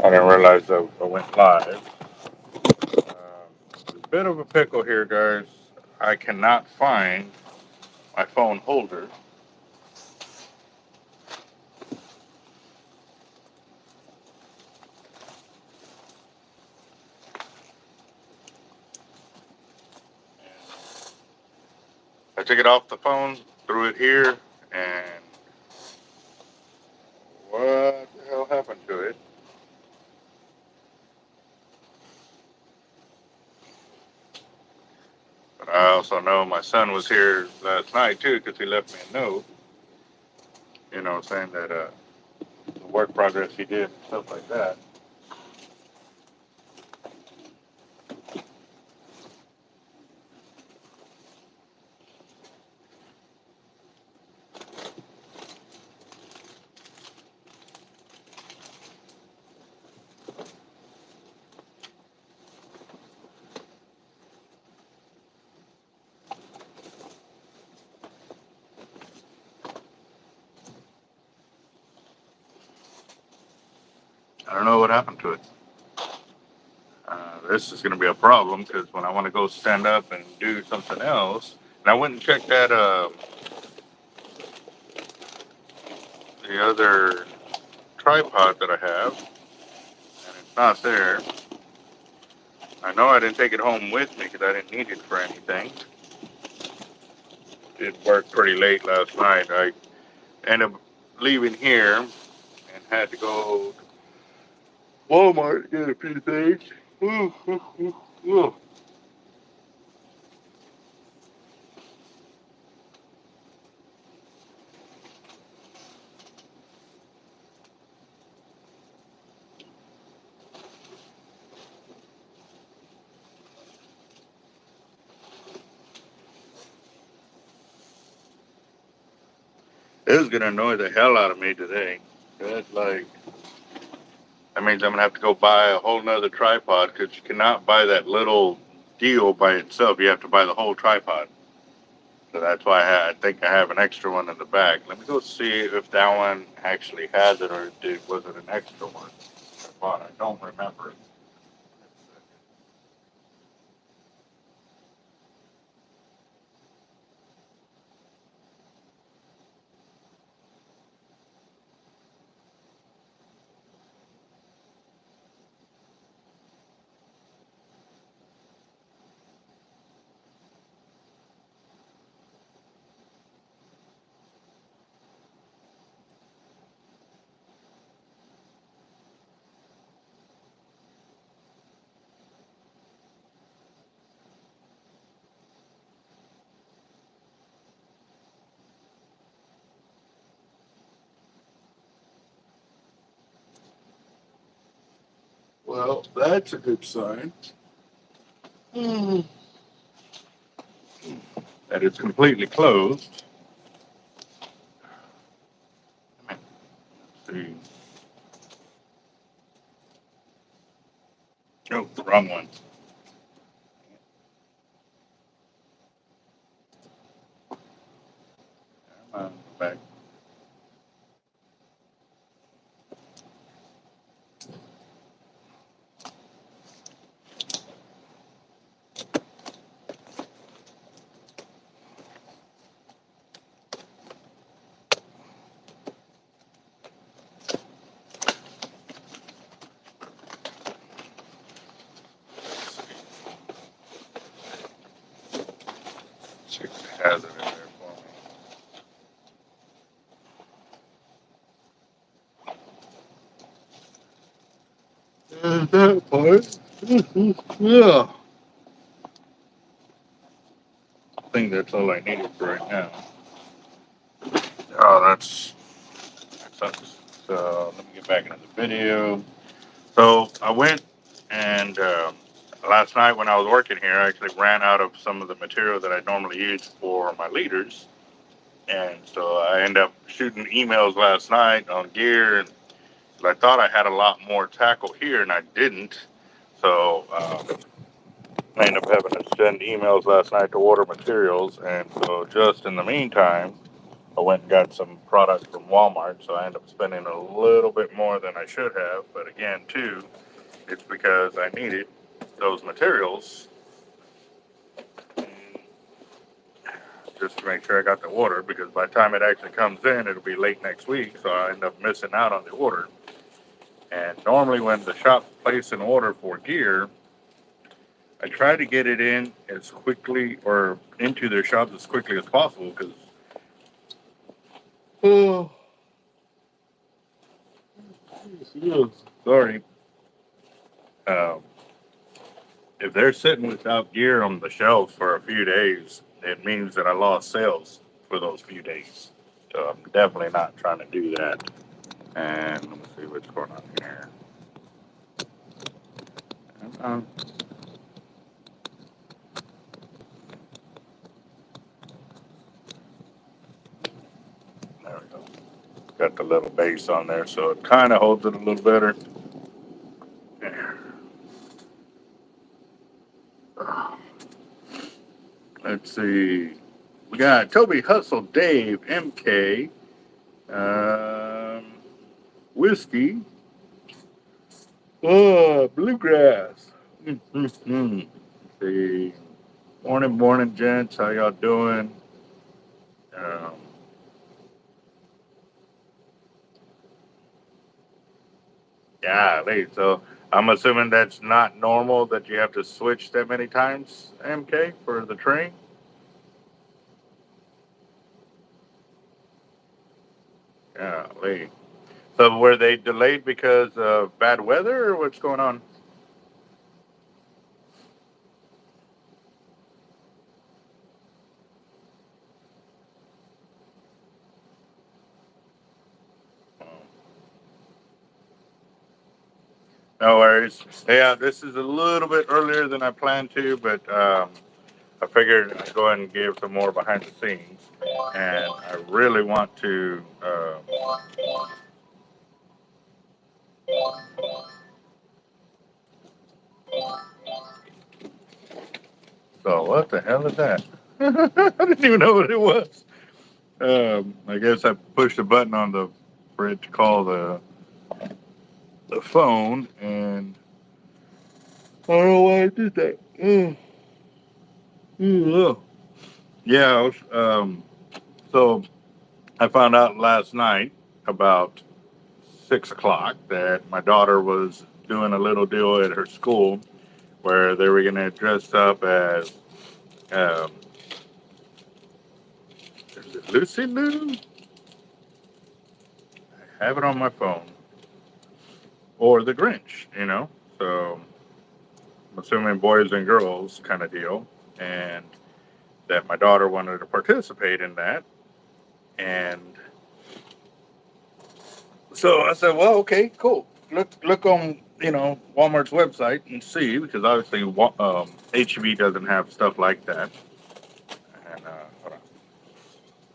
I didn't realize I went live. A bit of a pickle here, guys. I cannot find my phone holder. I took it off the phone, threw it here, and what the hell happened to it? But I also know my son was here last night too, because he left me a note, saying that the work progress he did and stuff like that. I don't know what happened to it. This is going to be a problem because when I want to go stand up and do something else, and I went and checked that the other tripod that I have, and it's not there. I know I didn't take it home with me because I didn't need it for anything. It worked pretty late last night. I ended up leaving here and had to go to Walmart to get a few things. It was gonna annoy the hell out of me today. That means I'm gonna have to go buy a whole nother tripod because you cannot buy that little deal by itself. You have to buy the whole tripod. So that's why I think I have an extra one in the back. Let me go see if that one actually has it or was it an extra one I bought. I don't remember it. Well, that's a good sign. That it's completely closed. Let's see. Oh, the wrong one. Back. See if it has it in there for me. That part. Yeah. I think that's all I needed for right now. Oh, that sucks. So let me get back into the video. So I went and last night when I was working here, I actually ran out of some of the material that I normally use for my leaders. And so I ended up shooting emails last night on gear. And I thought I had a lot more tackle here, and I didn't. So I ended up having to send emails last night to order materials. And so just in the meantime, I went and got some products from Walmart, so I ended up spending a little bit more than I should have. But again, too, it's because I needed those materials just to make sure I got the order, because by the time it actually comes in, it'll be late next week, so I end up missing out on the order. And normally when the shop places an order for gear, I try to get it in as quickly or into their shops as quickly as possible, because oh, sorry. Um, if they're sitting without gear on the shelves for a few days, it means that I lost sales for those few days. So I'm definitely not trying to do that. And let me see what's going on here. Uh, there we go. Got the little base on there, so it kind of holds it a little better. There. Let's see. We got Toby Hustle, Dave, MK, um, Whiskey, oh, Bluegrass. Mm-hmm. See. Morning, gents. How y'all doing? Um, yeah, so I'm assuming that's not normal that you have to switch that many times, MK, for the train. Yeah. So were they delayed because of bad weather, or what's going on? Um, No worries. Yeah, this is a little bit earlier than I planned to, but I figured I'd go ahead and give some more behind the scenes. And I really want to. So, what the hell is that? I didn't even know what it was. I guess I pushed a button on the for it to call the phone, and I don't know why I did that. Ugh. Yeah. So I found out last night about 6 o'clock that my daughter was doing a little deal at her school where they were going to dress up as um, is it Lucy Lou? I have it on my phone, or the Grinch. So I'm assuming boys and girls kind of deal, and that my daughter wanted to participate in that. And so I said, well, okay, cool. Look on Walmart's website and see, because obviously HEB doesn't have stuff like that. And hold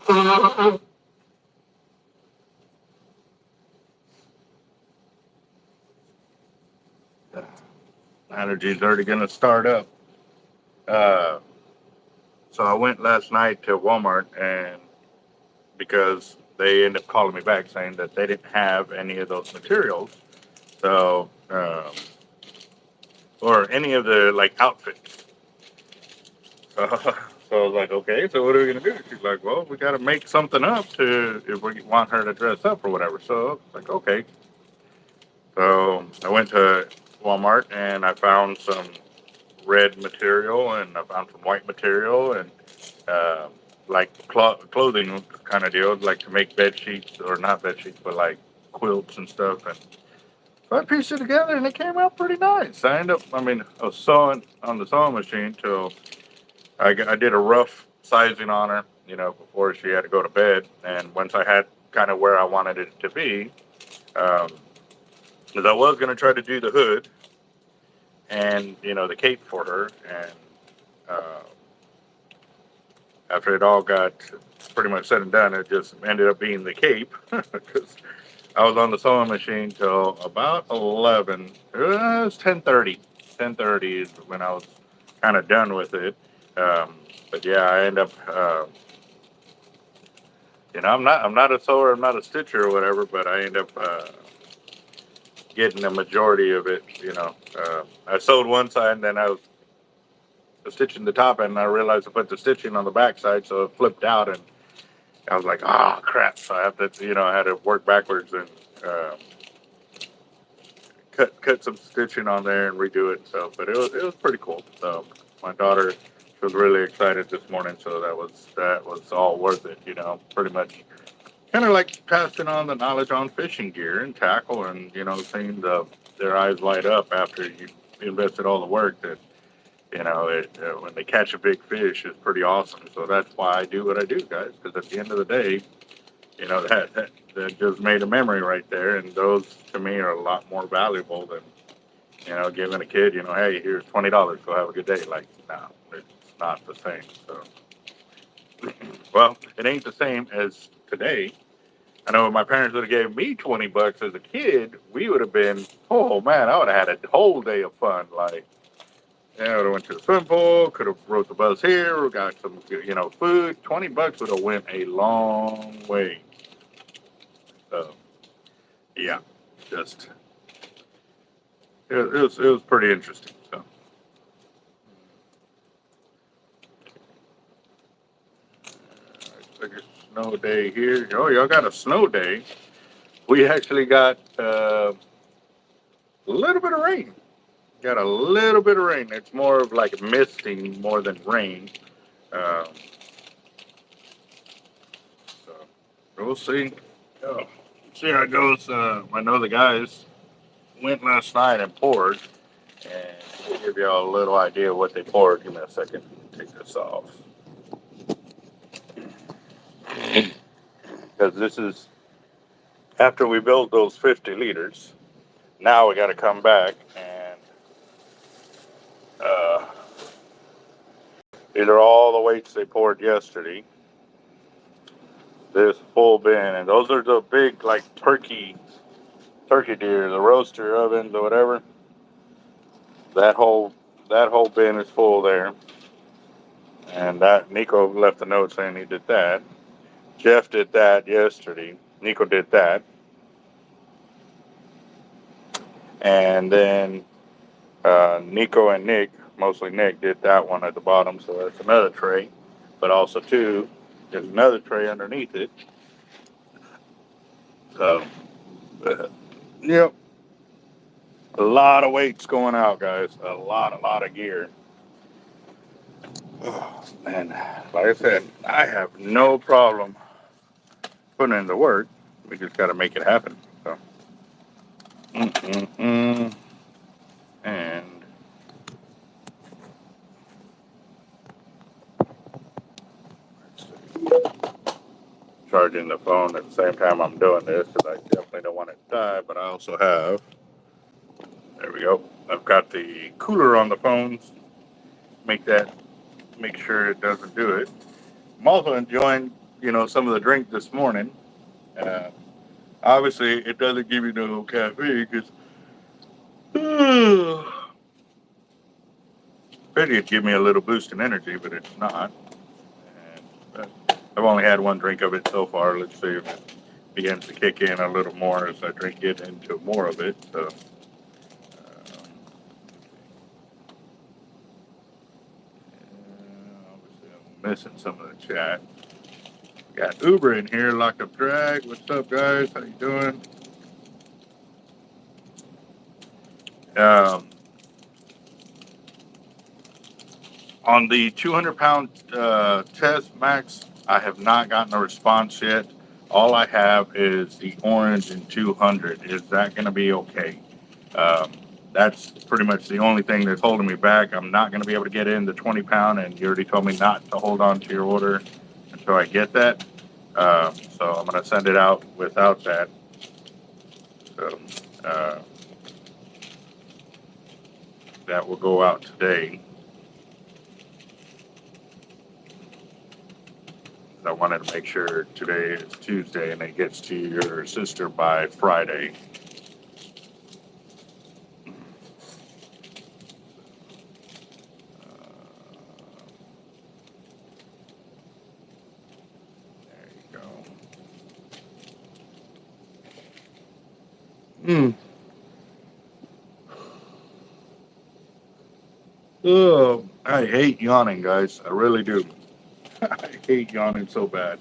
on. Allergy's already gonna start up. Uh, so I went last night to Walmart, and because they ended up calling me back saying that they didn't have any of those materials, so or any of the like outfits. So I was like, okay, so what are we gonna do? She's like, well, we gotta make something up to if we want her to dress up or whatever. So I was like, okay. So I went to Walmart and I found some red material and I found some white material and uh, like clothing kind of deals, like to make bed sheets, or not bed sheets, but like quilts and stuff. And so I pieced it together and it came out pretty nice. I was sewing on the sewing machine till I did a rough sizing on her, before she had to go to bed. And once I had kind of where I wanted it to be, because I was going to try to do the hood and, the cape for her. And uh, after it all got pretty much said and done, it just ended up being the cape because I was on the sewing machine till about 11. It was 10:30. 10:30 is when I was kind of done with it. But yeah, I end up You know, I'm not a sewer, I'm not a stitcher or whatever, but I end up getting the majority of it. You know, I sewed one side and then I was stitching the top end, and I realized I put the stitching on the back side, so it flipped out, and I was like, ah, crap. So I have to, you know, I had to work backwards and cut some stitching on there and redo it. So, but it was pretty cool. So my daughter, she was really excited this morning. So that was all worth it. You know, pretty much kind of like passing on the knowledge on fishing gear and tackle, and you know, seeing their eyes light up after you invested all the work. That you know, when they catch a big fish, is pretty awesome. So that's why I do what I do, guys. Because at the end of the day, you know, that just made a memory right there, and those to me are a lot more valuable than, you know, giving a kid, you know, hey, here's $20, go have a good day. Like, no, it's not the same. So, well, it ain't the same as today. I know if my parents would have gave me $20 as a kid, we would have been, oh man, I would have had a whole day of fun. Like, yeah, I would have went to the swim pool, could have rode the bus here, got some, you know, food. $20 would have went a long way. So, yeah, just it was pretty interesting. So, it's like a snow day here. Oh, y'all got a snow day. We actually got a little bit of rain. Got a little bit of rain. It's more of like misting more than rain. Um, so we'll see. Oh, see how it goes. I know the guys went last night and poured, and to give y'all a little idea of what they poured. Give me a second. Take this off because this is after we build those 50 liters. Now we got to come back and these are all the weights they poured yesterday. This full bin, and those are the big like turkey deer, the roaster ovens or whatever. That whole bin is full there, and that Nico left a note saying he did that. Jeff did that yesterday. Nico did that, and then Nico and Nick, mostly Nick, did that one at the bottom. So that's another tray, but also too, there's another tray underneath it. So, yep, a lot of weights going out, guys. A lot of gear. Oh, man, like I said, I have no problem putting in the work. We just got to make it happen. So, and charging the phone at the same time I'm doing this because I definitely don't want it to die. But I also have, there we go. I've got the cooler on the phones. Make sure it doesn't do it. I'm also enjoying, you know, some of the drink this morning. Uh, Obviously, it doesn't give you no caffeine because it'd give me a little boost in energy, but it's not. And I've only had one drink of it so far. Let's see if it begins to kick in a little more as I get into more of it. So, obviously, I'm missing some of the chat. Got Uber in here, locked up drag. What's up, guys? How you doing? Um, on the 200-pound test, Max, I have not gotten a response yet. All I have is the orange and 200. Is that going to be okay? Um, that's pretty much the only thing that's holding me back. I'm not going to be able to get in the 20-pound, and you already told me not to hold on to your order until I get that. So I'm going to send it out without that. So that will go out today. I wanted to make sure today is Tuesday and it gets to your sister by Friday. There you go. Mm. Oh, I hate yawning, guys. I really do. I hate yawning so bad.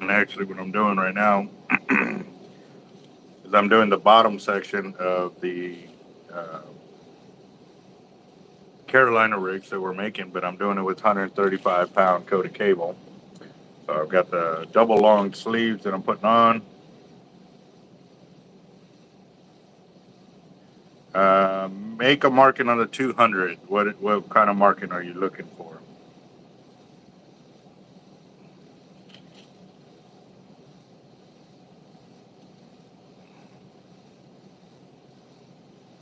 And actually, what I'm doing right now is I'm doing the bottom section of the uh, Carolina rigs that we're making, but I'm doing it with 135-pound coated cable. So I've got the double long sleeves that I'm putting on. Make a marking on the 200. What kind of marking are you looking for?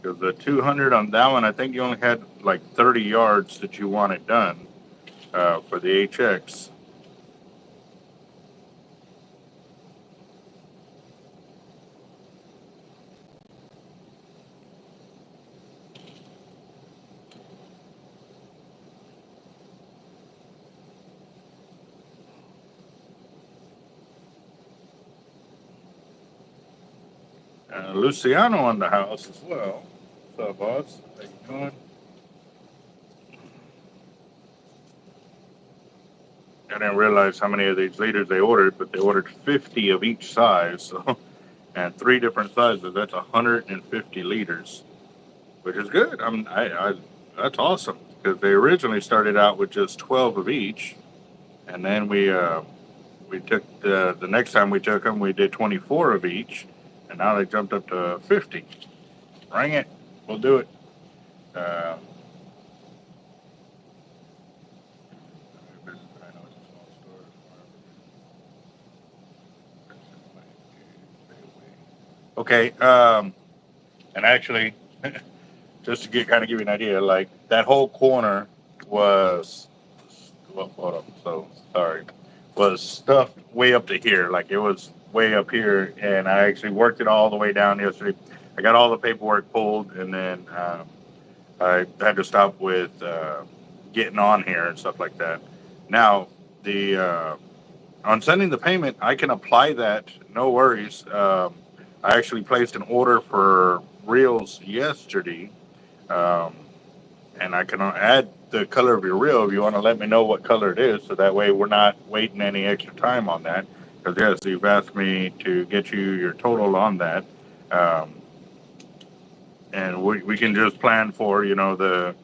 Because the 200 on that one, I think you only had like 30 yards that you wanted done for the HX. Luciano on the house as well. What's up, boss? How you doing? I didn't realize how many of these leaders they ordered, but they ordered 50 of each size, so and 3 different sizes. That's 150 liters, which is good. That's awesome because they originally started out with just 12 of each, and then we took the next time we took them, we did 24 of each, and now they jumped up to 50. Bring it, we'll do it. Uh, Okay, and actually, just to give you an idea, like that whole corner was, well, hold up, so sorry, was stuffed way up to here. Like it was way up here, and I actually worked it all the way down yesterday. I got all the paperwork pulled, and then I had to stop with getting on here and stuff like that. Now, the on sending the payment, I can apply that, no worries. I actually placed an order for reels yesterday, um, and I can add the color of your reel if you want to let me know what color it is, so that way we're not waiting any extra time on that. Because yes, you've asked me to get you your total on that, um, and we can just plan for the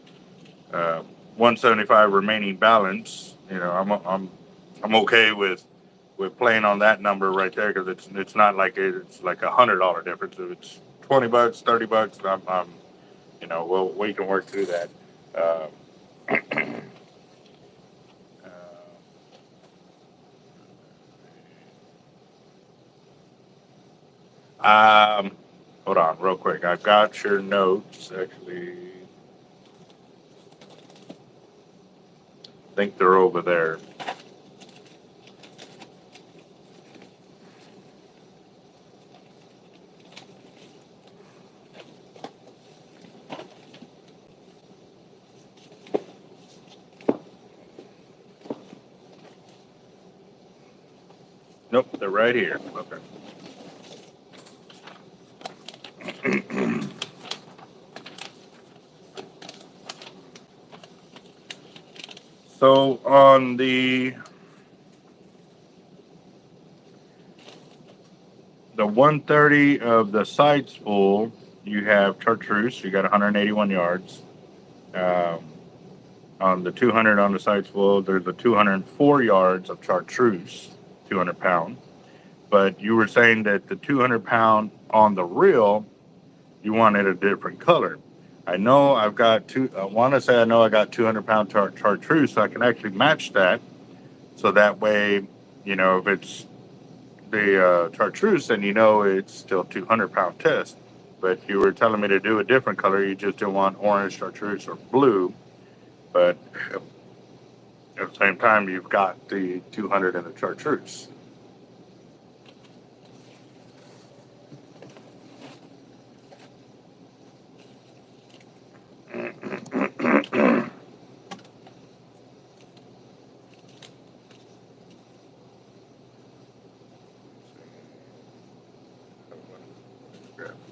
uh, 175 remaining balance. I'm okay with playing on that number right there because it's not like it's like $100 difference. If it's $20, $30, I'm we can work through that. Um, um, hold on, real quick. I've got your notes. Actually, I think they're over there. Nope, they're right here. Okay. So on the 130 of the side spool, you have chartreuse. You got 181 yards. Um, on the 200 on the side spool, there's a 204 yards of chartreuse, 200 pound. But you were saying that the 200 pound on the reel, you wanted a different color. I know I've got I want to say I know I got 200-pound chartreuse, so I can actually match that. So that way, if it's the chartreuse, then it's still 200-pound test. But you were telling me to do a different color. You just didn't want orange, chartreuse, or blue. But at the same time, you've got the 200 and the chartreuse.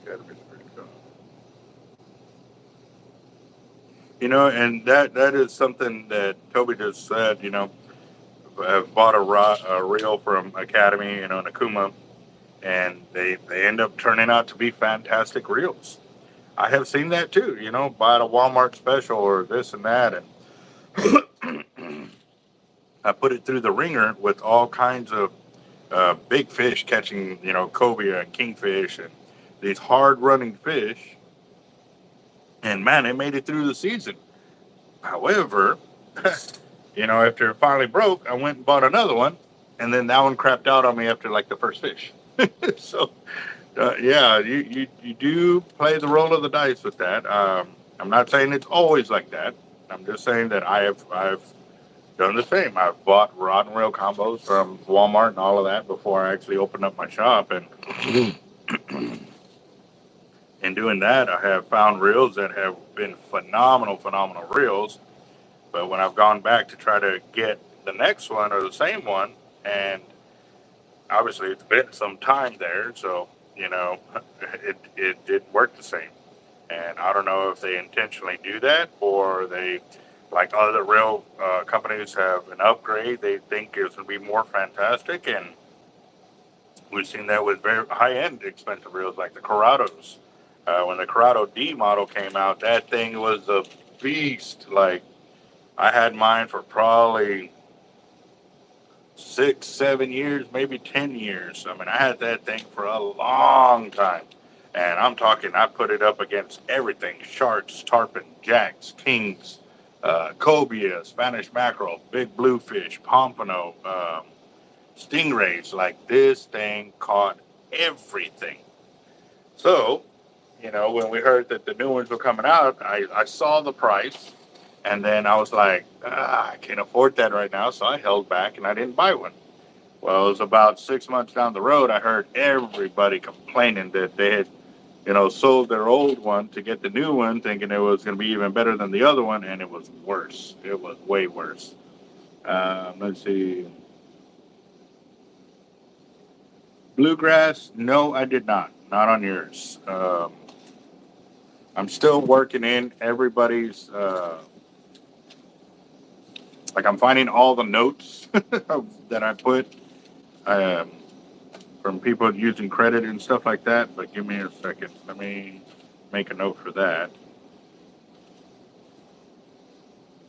Gotta be pretty cool. You know, and that is something that Toby just said. You know, I've bought a reel from Academy, you know, in Akuma, and they end up turning out to be fantastic reels. I have seen that too. You know, buy at a Walmart special or this and that, and I put it through the ringer with all kinds of big fish catching, you know, cobia and kingfish and these hard running fish. And man, it made it through the season. However, you know, after it finally broke, I went and bought another one, and then that one crapped out on me after like the first fish. So, yeah, you do play the roll of the dice with that. I'm not saying it's always like that. I'm just saying that I've done the same. I've bought rod and reel combos from Walmart and all of that before I actually opened up my shop, and in doing that, I have found reels that have been phenomenal reels. But when I've gone back to try to get the next one or the same one, and obviously it's been some time there, so you know it didn't work the same. And I don't know if they intentionally do that or they, like other rail companies, have an upgrade they think is going to be more fantastic. And we've seen that with very high end expensive reels like the Corrados. When the Corrado D model came out, that thing was a beast. Like, I had mine for probably 6, 7 years, maybe 10 years. I mean, I had that thing for a long time. And I'm talking, I put it up against everything: sharks, tarpon, jacks, kings, cobia, Spanish mackerel, big bluefish, pompano, stingrays. Like, this thing caught everything. So, you know, when we heard that the new ones were coming out, I saw the price. And then I was like, I can't afford that right now. So I held back and I didn't buy one. Well, it was about 6 months down the road, I heard everybody complaining that they had, you know, sold their old one to get the new one, thinking it was going to be even better than the other one. And it was worse. It was way worse. Let's see. Bluegrass? No, I did not. Not on yours. I'm still working in everybody's. Like, I'm finding all the notes that I put um, from people using credit and stuff like that. But give me a second. Let me make a note for that.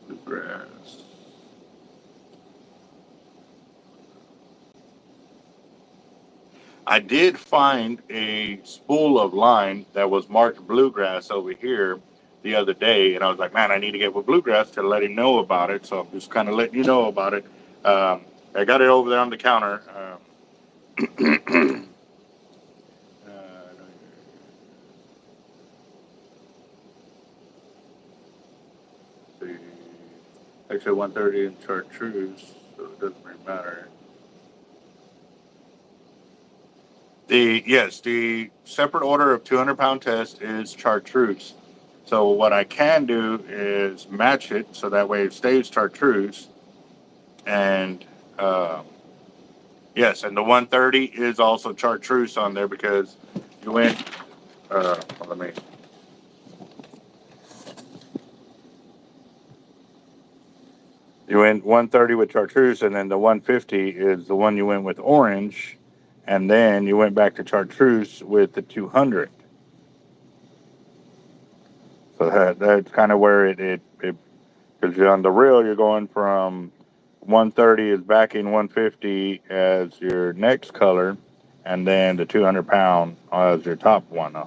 Bluegrass. I did find a spool of line that was marked bluegrass over here the other day, and I was like, man, I need to get with bluegrass to let him know about it. So I'm just kind of letting you know about it. I got it over there on the counter. See, actually 130 in chartreuse, so it doesn't really matter. The separate order of 200-pound test is chartreuse. So what I can do is match it so that way it stays chartreuse. And yes, and the 130 is also chartreuse on there because you went. Let me. You went 130 with chartreuse, and then the 150 is the one you went with orange, and then you went back to chartreuse with the 200. So that's kind of where it because on the reel you're going from 130 is backing 150 as your next color, and then the 200-pound as your top one.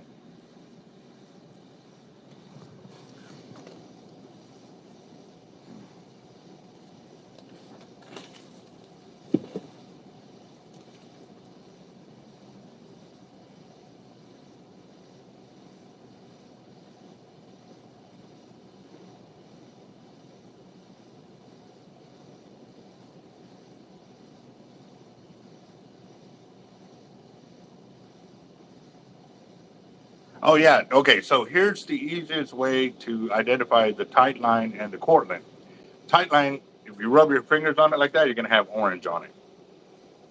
Oh yeah, okay. So here's the easiest way to identify the tight line and the Cortland. Tight line, if you rub your fingers on it like that, you're gonna have orange on it.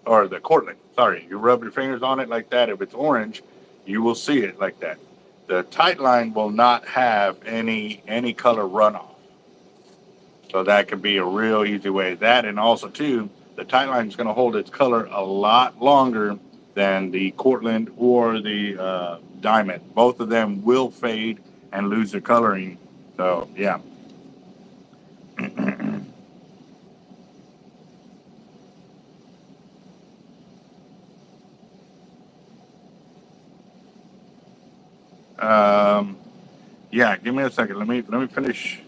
Or the Cortland, sorry, you rub your fingers on it like that. If it's orange, you will see it like that. The tight line will not have any color runoff. So that could be a real easy way. That, and also too, the tight line is going to hold its color a lot longer than the Cortland or the Diamond. Both of them will fade and lose their coloring. So yeah. Yeah, give me a second. Let me finish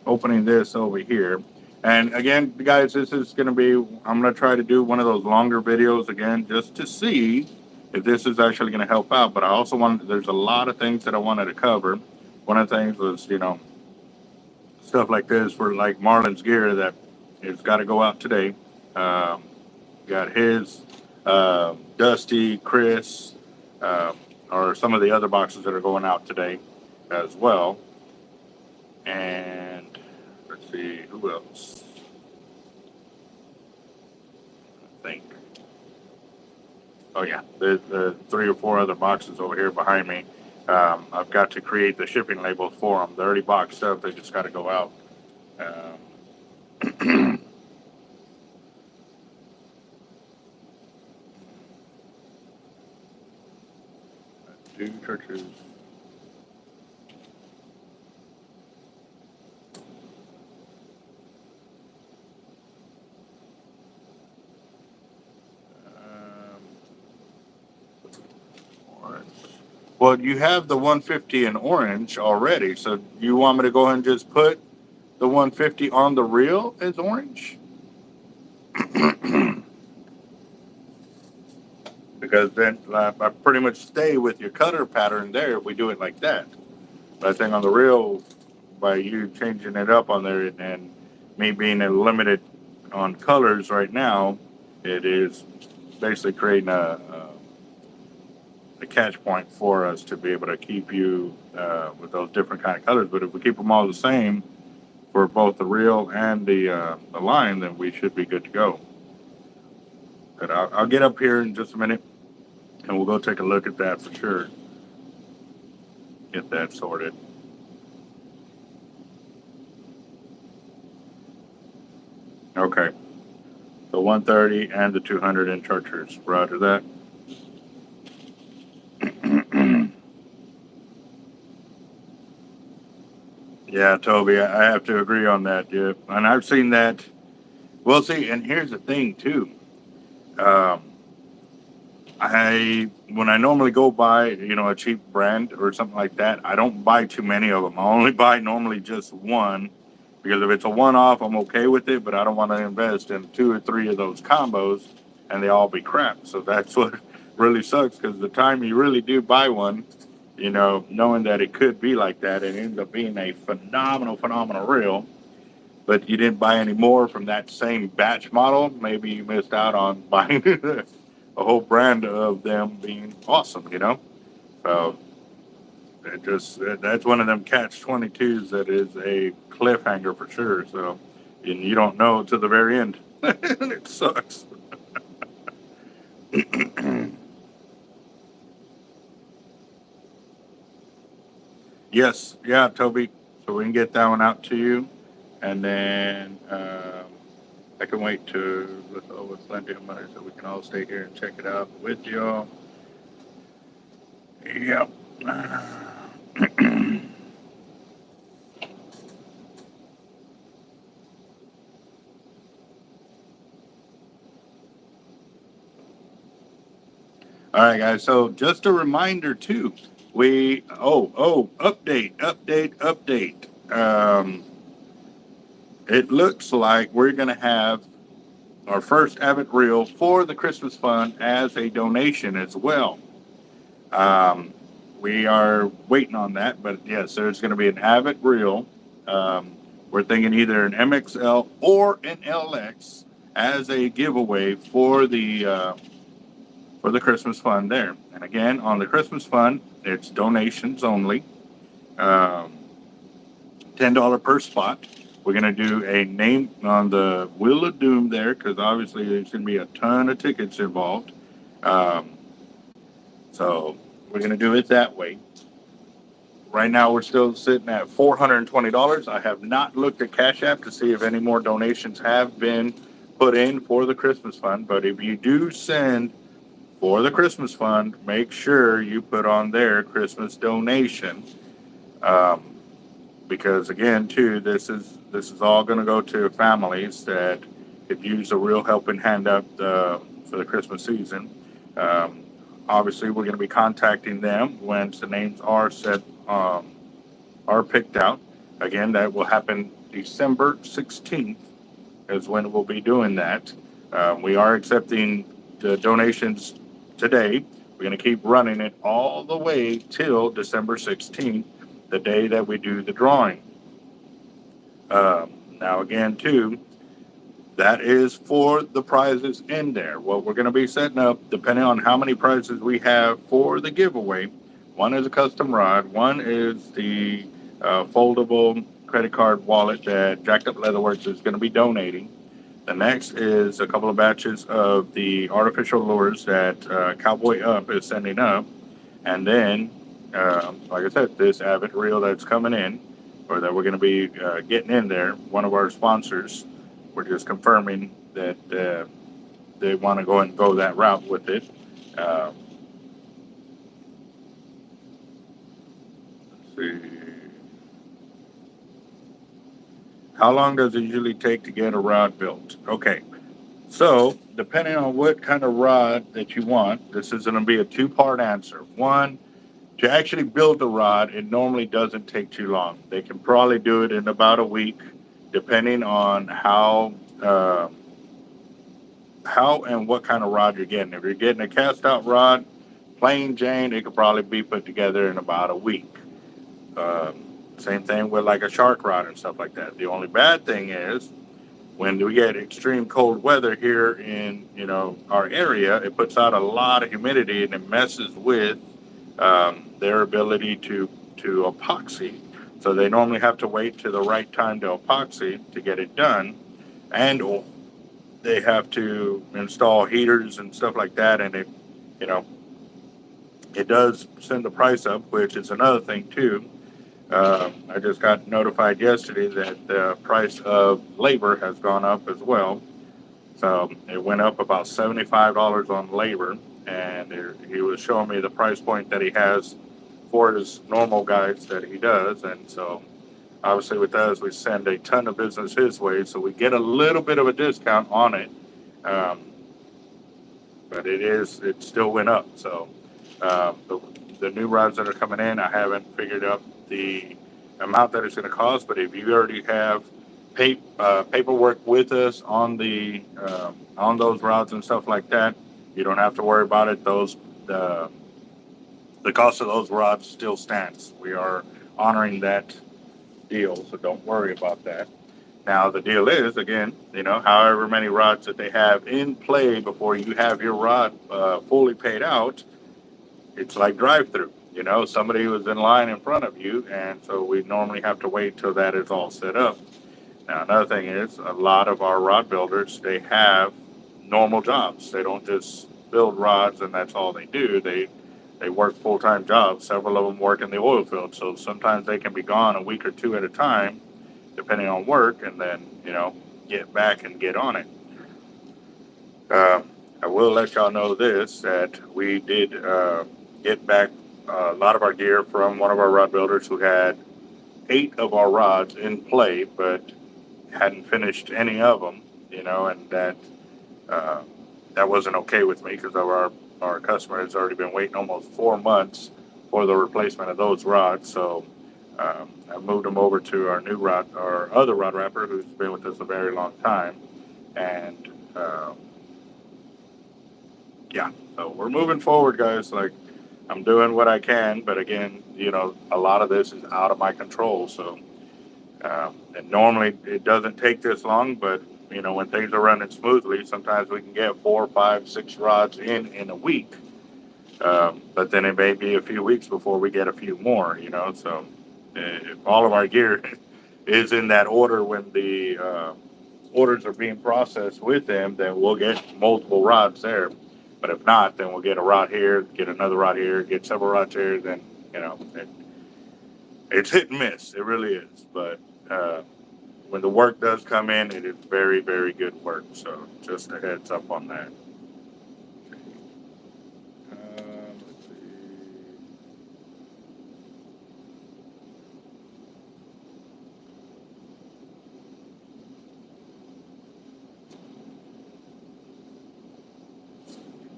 opening this over here. And again, guys, this is going to be, I'm going to try to do one of those longer videos again, just to see if this is actually going to help out. But I also wanted, there's a lot of things that I wanted to cover. One of the things was, you know, stuff like this for like Marlon's gear that it's got to go out today. Got his, Dusty, Chris, or some of the other boxes that are going out today as well. And let's see, who else? I think. Oh yeah, the 3 or 4 other boxes over here behind me. I've got to create the shipping labels for them. They're already boxed up. They just got to go out. 2 churches. Orange. Well, you have the 150 in orange already, so you want me to go ahead and just put the 150 on the reel as orange? Because then I pretty much stay with your cutter pattern there if we do it like that. But I think on the reel, by you changing it up on there and me being limited on colors right now, it is basically creating a catch point for us to be able to keep you with those different kind of colors. But if we keep them all the same for both the reel and the line, then we should be good to go. But I'll get up here in just a minute and we'll go take a look at that for sure. Get that sorted. Okay. The 130 and the 200 in chartreuse. Roger that. Yeah, Toby, I have to agree on that. Yeah, and I've seen that. Well, see, and here's the thing too. When I normally go buy, you know, a cheap brand or something like that, I don't buy too many of them. I only buy normally just one, because if it's a one-off, I'm okay with it. But I don't want to invest in 2 or 3 of those combos, and they all be crap. So that's what really sucks. Because the time you really do buy one, you know, knowing that it could be like that, it ends up being a phenomenal reel. But you didn't buy any more from that same batch model. Maybe you missed out on buying a whole brand of them being awesome, you know? So that's one of them catch-22s that is a cliffhanger for sure. So, and you don't know to the very end. It sucks. Yes, yeah, Toby. So we can get that one out to you. And then I can wait to look over plenty of money so we can all stay here and check it out with y'all. Yep. All right, guys. So just a reminder too. Update. It looks like we're gonna have our first Avet reel for the Christmas fund as a donation as well. We are waiting on that, but yes, there's going to be an Avet reel. We're thinking either an MXL or an LX as a giveaway for the Christmas fund there. And again, on the Christmas fund, it's donations only. $10 per spot. We're going to do a name on the Wheel of Doom there because obviously there's going to be a ton of tickets involved. So we're going to do it that way. Right now, we're still sitting at $420. I have not looked at Cash App to see if any more donations have been put in for the Christmas fund. But if you do send for the Christmas fund, make sure you put on there Christmas donation. Because again, too, this is all going to go to families that could use a real helping hand up for the Christmas season. Obviously, we're going to be contacting them once the names are set, are picked out. Again, that will happen December 16th is when we'll be doing that. We are accepting the donations today. We're going to keep running it all the way till December 16th, the day that we do the drawing. Now, again, too, that is for the prizes in there. What we're going to be setting up, depending on how many prizes we have for the giveaway, one is a custom rod, one is the foldable credit card wallet that Jacked Up Leatherworks is going to be donating. The next is a couple of batches of the artificial lures that Cowboy Up is sending up. And then, like I said, this Avet reel that's coming in, or that we're going to be getting in there, one of our sponsors, we're just confirming that they want to go and go that route with it. Let's see. How long does it usually take to get a rod built? Okay, so depending on what kind of rod that you want, this is going to be a two-part answer. One, to actually build the rod, it normally doesn't take too long. They can probably do it in about a week, depending on how and what kind of rod you're getting. If you're getting a cast-out rod, plain Jane, it could probably be put together in about a week. Same thing with like a shark rod and stuff like that. The only bad thing is when we get extreme cold weather here in our area, it puts out a lot of humidity and it messes with their ability to epoxy. So they normally have to wait to the right time to epoxy to get it done, and they have to install heaters and stuff like that, and it does send the price up, which is another thing too. I just got notified yesterday that the price of labor has gone up as well. So it went up about $75 on labor, and he was showing me the price point that he has for his normal guys that he does. And so obviously with us, we send a ton of business his way, so we get a little bit of a discount on it. But it still went up. So the new rods that are coming in, I haven't figured out the amount that it's going to cost, but if you already have paperwork with us on those rods and stuff like that, you don't have to worry about it. The cost of those rods still stands. We are honoring that deal, so don't worry about that. Now the deal is, again, however many rods that they have in play before you have your rod fully paid out, it's like drive-through. Somebody was in line in front of you, and so we normally have to wait till that is all set up. Now, another thing is, a lot of our rod builders, they have normal jobs. They don't just build rods and that's all they do. They work full-time jobs. Several of them work in the oil field, so sometimes they can be gone a week or two at a time, depending on work, and then, get back and get on it. I will let y'all know this, that we did get back a lot of our gear from one of our rod builders who had 8 of our rods in play, but hadn't finished any of them, and that wasn't okay with me because our customer has already been waiting almost 4 months for the replacement of those rods. So I moved them over to our other rod wrapper who's been with us a very long time, and so we're moving forward, guys. Like, I'm doing what I can, but again, a lot of this is out of my control. So, and normally it doesn't take this long, but when things are running smoothly, sometimes we can get 4, 5, 6 rods in a week. But then it may be a few weeks before we get a few more. So if all of our gear is in that order when the orders are being processed with them, then we'll get multiple rods there. But if not, then we'll get a rod here, get another rod here, get several rods here. Then it's hit and miss. It really is. But when the work does come in, it is very, very good work. So just a heads up on that. Let's see.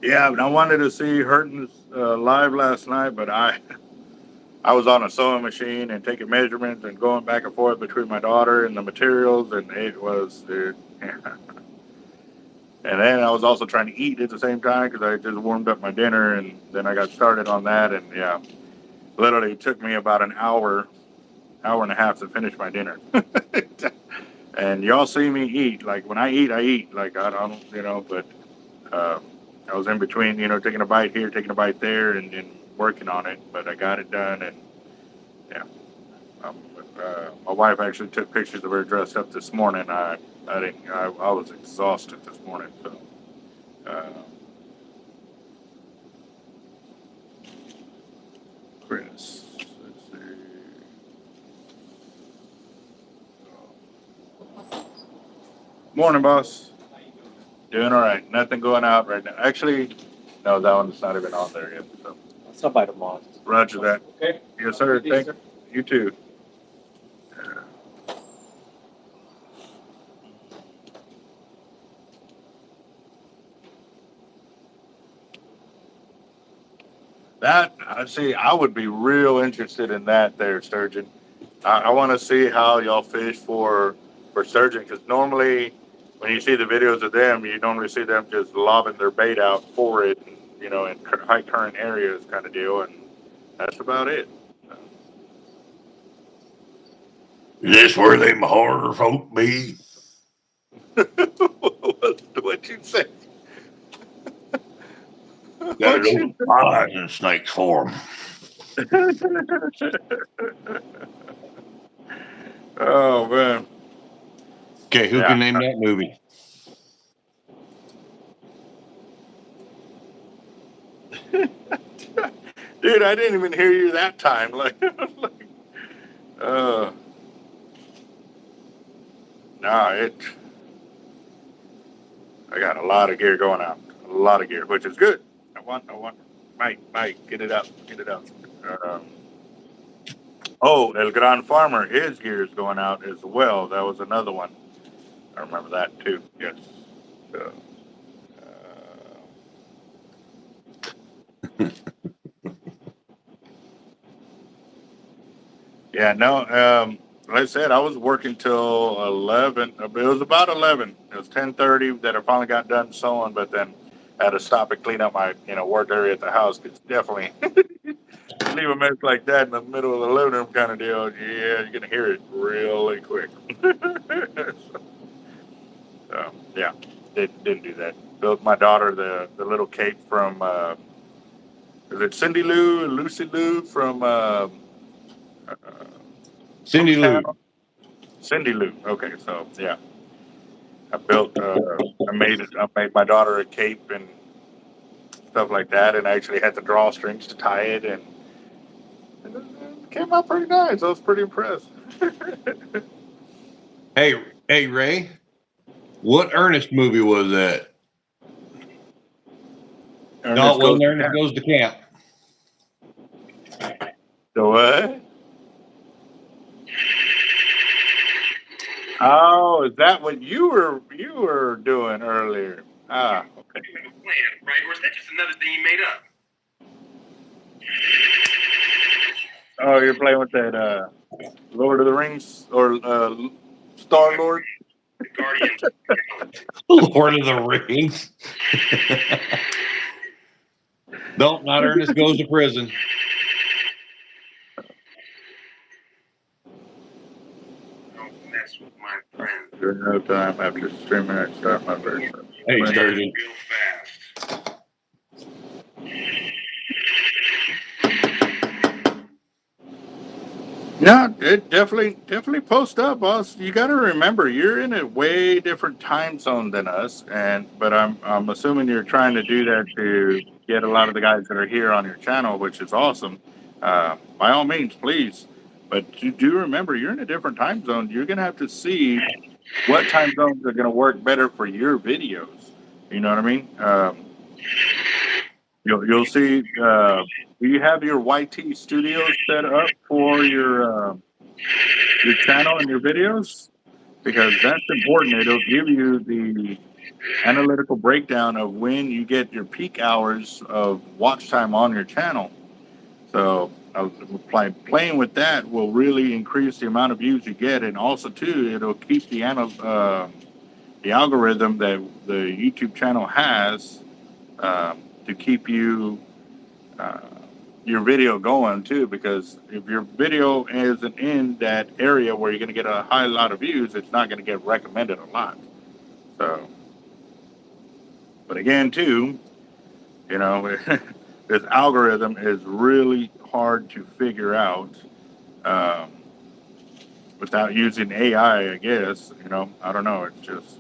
Yeah, and I wanted to see Hurton's live last night, but I was on a sewing machine and taking measurements and going back and forth between my daughter and the materials, and it was. And then I was also trying to eat at the same time because I just warmed up my dinner, and then I got started on that, and yeah, literally it took me about an hour and a half to finish my dinner. And y'all see me eat. Like when I eat. Like I don't, but I was in between, taking a bite here, taking a bite there, and working on it. But I got it done, and yeah. My wife actually took pictures of her dressed up this morning. I didn't. I was exhausted this morning, so. Chris, let's see. Morning, boss. Doing all right. Nothing going out right now. Actually, no, that one's not even on there yet. So. I'll stop by tomorrow. Roger that. Okay. Yes, sir. Thank you. You too. That I see. I would be real interested in that, there, Sturgeon. I want to see how y'all fish for sturgeon, because normally when you see the videos of them, you normally see them just lobbing their bait out for it, in high current areas, kind of deal, and that's about it. Is this where them harder folk be? What you say? Got an open flies and snakes for them. Oh man. Okay, who can name that movie? Dude, I didn't even hear you that time. Uh, nah, I got a lot of gear going out. A lot of gear, which is good. I want, Mike, get it up. Um, El Gran Farmer, his gear is going out as well. That was another one. I remember that too. Yes. So, yeah, no. Like I said, I was working till 11. It was about 11. It was 10:30 that I finally got done sewing, but then I had to stop and clean up my work area at the house. It's definitely leave a mess like that in the middle of the living room kind of deal. Yeah, you're gonna hear it really quick. So yeah, didn't do that. Built my daughter the little cape from is it Cindy Lou, Lucy Lou from Cindy Hometown? Lou. Cindy Lou. Okay, so yeah, I built I made my daughter a cape and stuff like that, and I actually had the drawstrings to tie it, and it came out pretty nice. I was pretty impressed. Hey, Ray. What Ernest movie was that? No, Ernest it goes wasn't to Ernest camp. Goes to Camp. The what? Oh, is that what you were doing earlier? Ah, okay. Right? Or is that just another thing you made up? Oh, you're playing with that Lord of the Rings or Star Lord? The Guardians. Lord of the Rings. Nope, not Ernest Goes to Prison. Don't mess with my friend. There's no time after streaming I start my version. Hey, Sturgeon. Real fast. Yeah, it definitely post up, boss. You got to remember you're in a way different time zone than us, and but I'm assuming you're trying to do that to get a lot of the guys that are here on your channel, which is awesome. By all means, please. But you do remember you're in a different time zone. You're gonna have to see what time zones are gonna work better for your videos. You know what I mean? You'll see. Do you have your YT studios set up for your channel and your videos? Because that's important. It'll give you the analytical breakdown of when you get your peak hours of watch time on your channel. So playing with that will really increase the amount of views you get, and also too, it'll keep the algorithm that the YouTube channel has to keep you uh, your video going too. Because if your video isn't in that area where you're going to get a high lot of views, it's not going to get recommended a lot. So, but again, too, you know, this algorithm is really hard to figure out um, without using AI. I guess you know. I don't know. It's just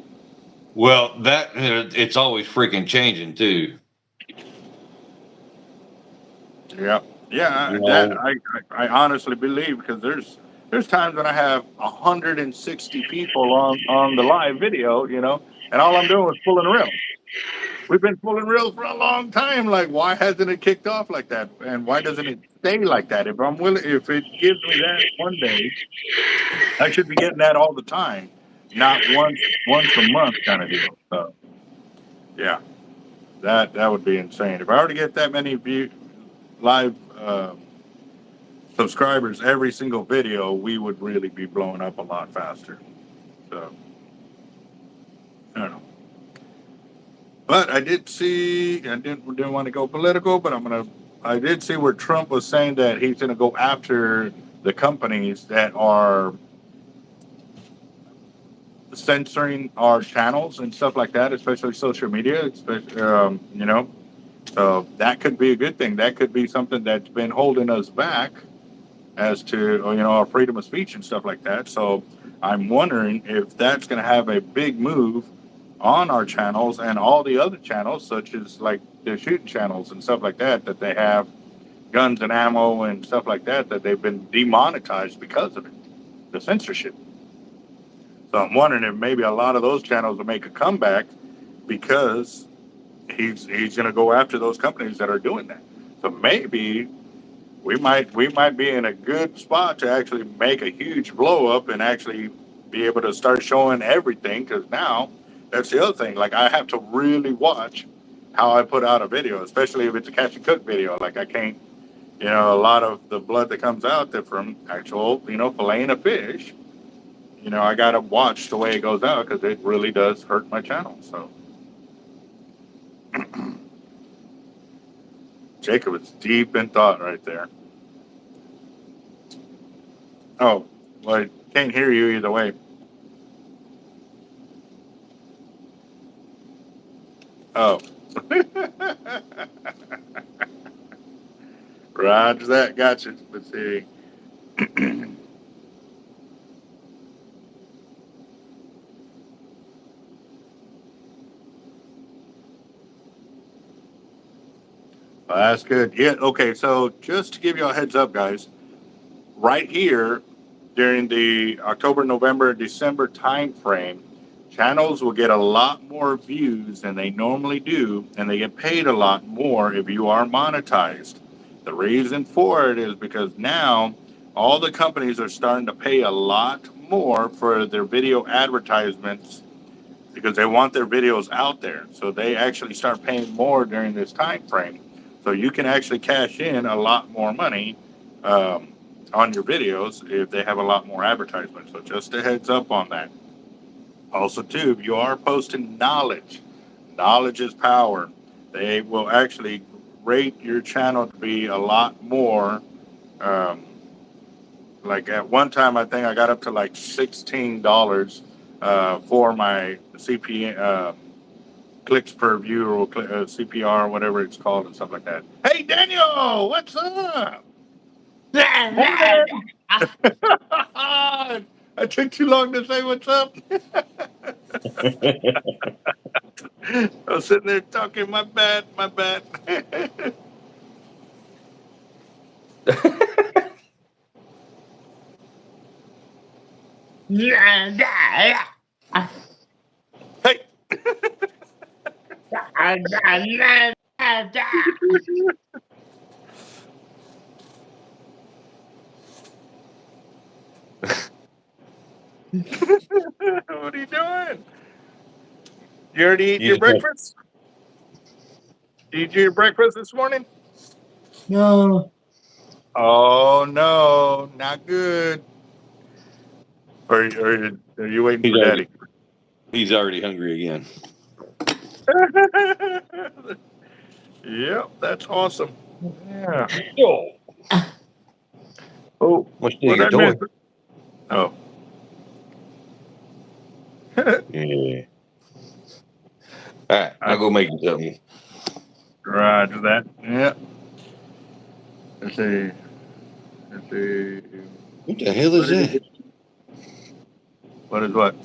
Well, that it's always freaking changing too. yeah, yeah. You That know, I honestly believe because there's times when I have 160 people on the live video, you know, and all I'm doing is pulling reels. We've been pulling reels for a long time. Like, why hasn't it kicked off like that? And why doesn't it stay like that? If I'm willing, if it gives me that one day, I should be getting that all the time, not once a month kind of deal. So yeah, that would be insane. If I were to get that many live subscribers every single video, we would really be blowing up a lot faster. So I don't know. But I did see, I didn't want to go political, but I did see where Trump was saying that he's gonna go after the companies that are censoring our channels and stuff like that, especially social media. Especially, you know, so that could be a good thing. That could be something that's been holding us back as to you know our freedom of speech and stuff like that. So I'm wondering if that's going to have a big move on our channels and all the other channels, such as like the shooting channels and stuff like that, that they have guns and ammo and stuff like that, that they've been demonetized because of it, the censorship. So I'm wondering if maybe a lot of those channels will make a comeback because he's going to go after those companies that are doing that. So maybe we might be in a good spot to actually make a huge blow up and actually be able to start showing everything. Because now that's the other thing. Like I have to really watch how I put out a video, especially if it's a catch and cook video. Like I can't, you know, a lot of the blood that comes out that from actual, you know, filleting a fish. You know, I gotta watch the way it goes out because it really does hurt my channel. So Jacob is deep in thought right there. Oh, well, I can't hear you either way. Oh. Roger that. Gotcha. Let's see. Well, that's good. Yeah. Okay. So just to give you a heads up, guys, right here during the October, November, December time frame, channels will get a lot more views than they normally do, and they get paid a lot more if you are monetized. The reason for it is because now all the companies are starting to pay a lot more for their video advertisements because they want their videos out there. So they actually start paying more during this time frame. So you can actually cash in a lot more money um, on your videos if they have a lot more advertisements. So just a heads up on that. Also, too, if you are posting knowledge, knowledge is power. They will actually rate your channel to be a lot more. Um, like at one time, I think I got up to like $16 for my CP clicks per view or CPR, whatever it's called, and stuff like that. Hey, Daniel, what's up? Hey, man. I took too long to say what's up. I was sitting there talking. My bad. My bad. Hey. What are you doing? You already eat You your just have- breakfast? Did you eat your breakfast this morning? No. Oh no, not good. Are you waiting for Daddy? He's already hungry again. Yep, that's awesome. Yeah. Oh, Oh, must what take a did I toy. miss? Oh. Yeah. All right, I I'll go make you something. Roger that. Yeah. Let's see. Let's see. What the hell What is did he that? get? What is what?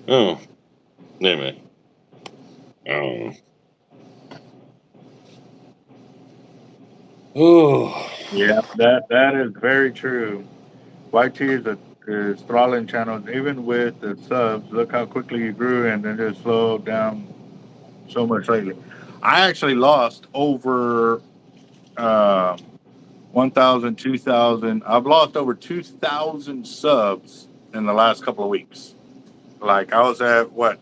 Oh, never mind. Oh. Oh. Yeah, that is very true. YT is throttling channels even with the subs. Look how quickly you grew and then just slowed down so much lately. I actually lost over uh, 1,000, 2,000. I've lost over 2,000 subs in the last couple of weeks. Like I was at what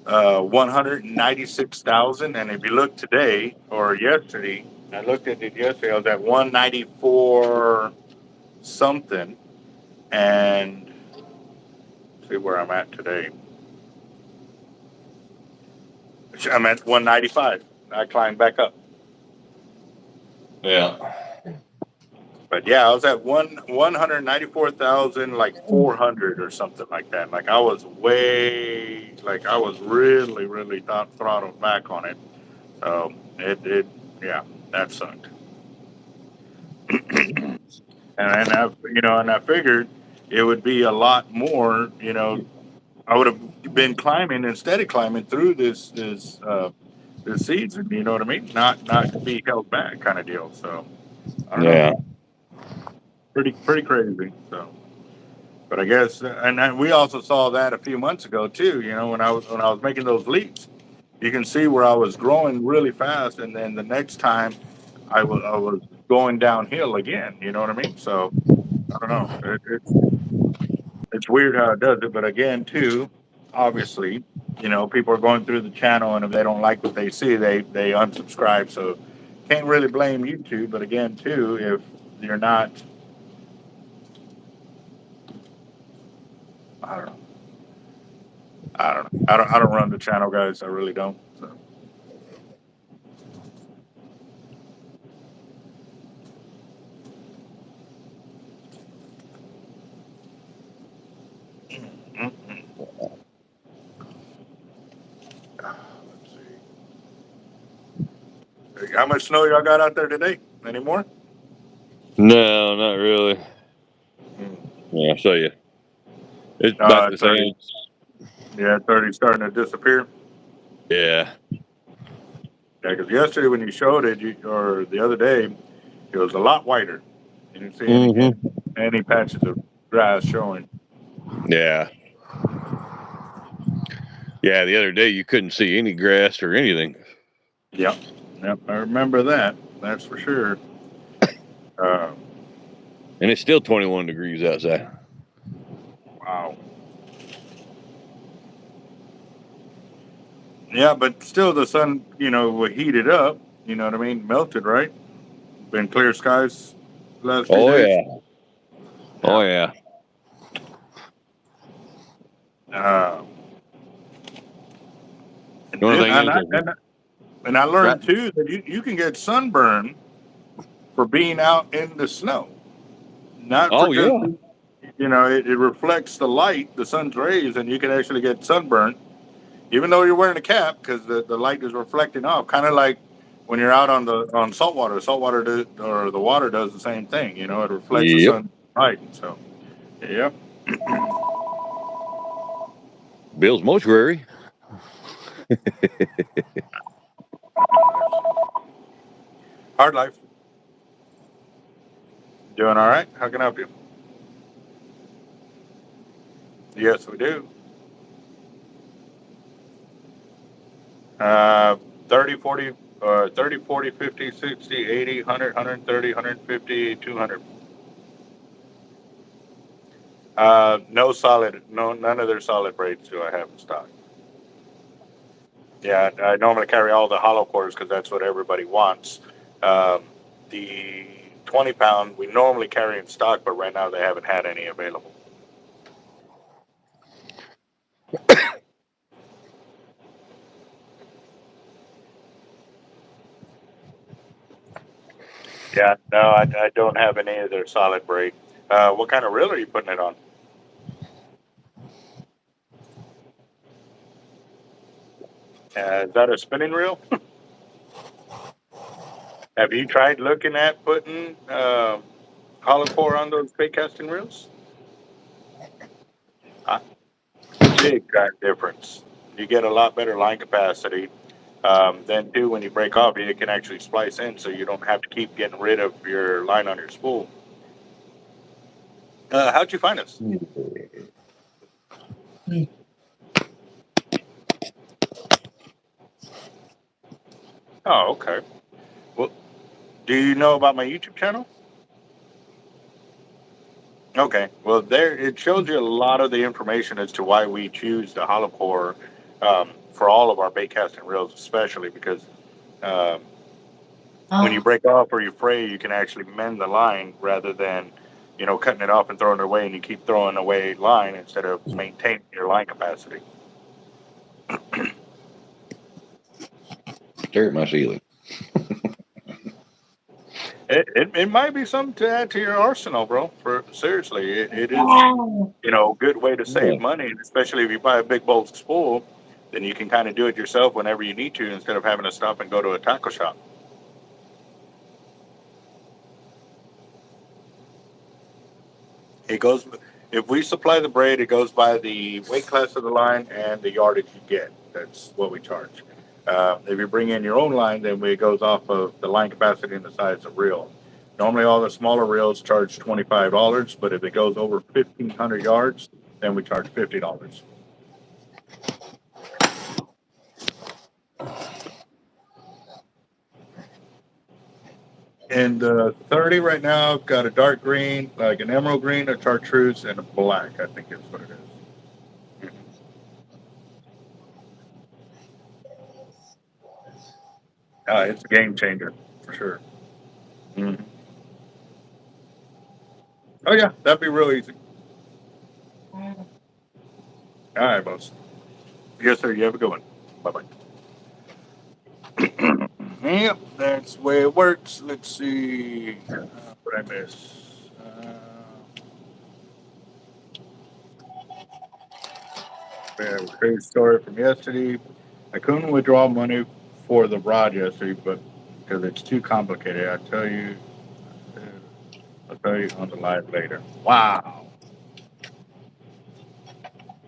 196,000, and if you look today or yesterday, I looked at it yesterday. I was at 194 something, and see where I'm at today. I'm at 195. I climbed back up. Yeah. But yeah, I was at 194,000, like 400 or something like that. Like I was I was really throttled back on it. So yeah, that sucked. And I figured it would be a lot more. I would have been climbing and steady climbing through this season. You know what I mean? Not be held back kind of deal. So I don't know. Yeah. Pretty crazy. So. But I guess, and then we also saw that a few months ago too. When I was making those leaps, you can see where I was growing really fast, and then the next time I was going downhill again. You know what I mean? So I don't know. It's weird how it does it, but again, too, obviously, people are going through the channel, and if they don't like what they see, they unsubscribe. So can't really blame YouTube. But again, too, if you're not, I don't know. I don't know. I don't run the channel, guys. I really don't. So. Mm-mm. Let's see. How much snow y'all got out there today? Any more? No, not really. Mm. Yeah, I'll show you. It's about the 30. same. Yeah, 30 starting to disappear. Yeah. Yeah, because yesterday when you showed it, or the other day, it was a lot whiter. You didn't see Mm-hmm. any patches of grass showing. Yeah. Yeah, the other day you couldn't see any grass or anything. Yep. Yep. I remember that. That's for sure. Uh, And it's still 21 degrees outside. wow. Yeah, but still the sun, would heat it up. You know what I mean? Melted, right? Been clear skies the last few Oh, days. yeah. Oh, Yeah. yeah. Uh, and The only then thing is, and I right. learned too that you can get sunburn for being out in the snow, not for Oh, just yeah. it reflects the light, the sun's rays, and you can actually get sunburn even though you're wearing a cap because the light is reflecting off. Kind of like when you're out on saltwater, or the water does the same thing. You know, it reflects the Yep. sun light. So, yep. Bill's mortuary. Hard life. Doing all right? How can I help you? Yes, we do. 30, 40, 30, 40, 50, 60, 80, 100, 130, 150, 200. No solid, no, none of their solid braids do I have in stock. Yeah, I normally carry all the hollow cores because that's what everybody wants. Um, the 20 pound we normally carry in stock, but right now they haven't had any available. Yeah, no, I don't have any of their solid braid. What kind of reel are you putting it on? Is that a spinning reel? Have you tried looking at putting hollow core on those bait casting reels? Uh, Big time difference. You get a lot better line capacity. Then too, when you break off, you can actually splice in, so you don't have to keep getting rid of your line on your spool. How'd you find us? Oh, okay. Well, do you know about my YouTube channel? Okay. Well, there it shows you a lot of the information as to why we choose the hollow core for all of our bait casting reels, especially because um, when you break off or you fray, you can actually mend the line rather than, cutting it off and throwing it away, and you keep throwing away line instead of maintaining your line capacity. Stare at my ceiling. It might be something to add to your arsenal, bro. For seriously, it is a good way to Yeah. save money, and especially if you buy a big bulk spool, then you can kind of do it yourself whenever you need to instead of having to stop and go to a tackle shop. It goes if we supply the braid, it goes by the weight class of the line and the yardage you get. That's what we charge. If you bring in your own line, then it goes off of the line capacity and the size of reel. Normally, all the smaller reels charge $25, but if it goes over 1,500 yards, then we charge $50. And 30 right now, I've got a dark green, like an emerald green, a chartreuse, and a black. I think is what it is. It's a game changer for sure. Mhm. Oh yeah, that'd be real easy. All right, boss. Yes, sir. You have a good one. Bye bye. Yep, that's the way it works. Let's see. What I miss? We have a crazy story from yesterday. I couldn't withdraw money for the rod yesterday, but because it's too complicated, I'll tell you on the live later. Wow,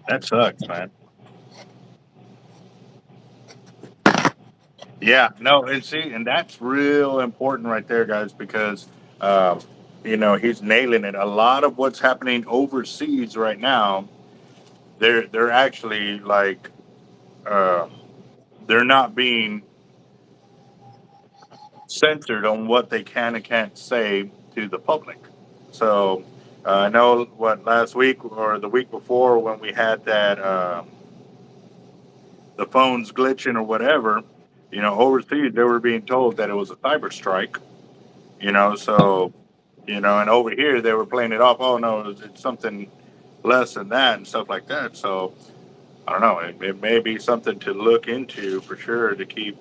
that sucks, man. Yeah, no, and see, and that's real important right there, guys, because um, he's nailing it. A lot of what's happening overseas right now, they're actually like uh, they're not being censored on what they can and can't say to the public. So I know what last week or the week before when we had that the phones glitching or whatever, overseas they were being told that it was a cyber strike. So and over here they were playing it off. Oh no, it's something less than that and stuff like that. So I don't know. It may be something to look into for sure to keep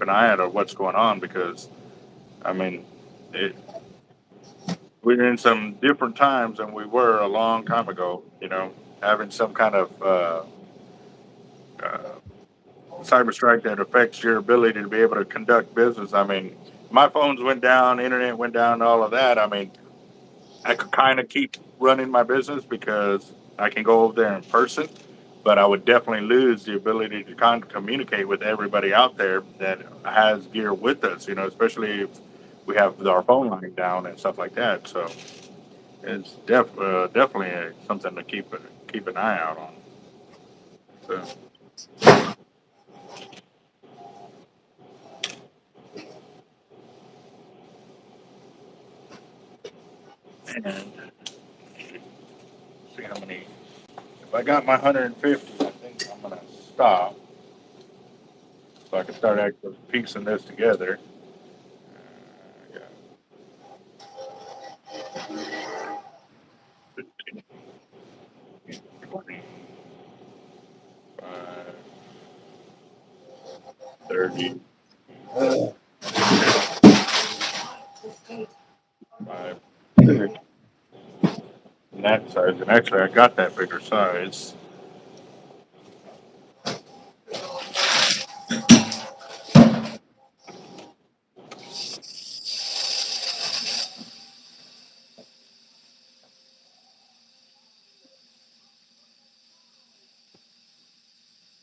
an eye out on what's going on because I mean, it, we're in some different times than we were a long time ago. Having some kind of uh, cyber strike that affects your ability to be able to conduct business. I mean, my phones went down, internet went down, all of that. I mean, I could kind of keep running my business because I can go over there in person, but I would definitely lose the ability to communicate with everybody out there that has gear with us. You know, especially if we have our phone line down and stuff like that. So it's definitely something to keep an eye out on. So, and see how many. If I got my 150, I think I'm gonna stop so I can start actually piecing this together. Yeah, 15, 25, 30, five, six, and that size. And actually, I got that bigger size.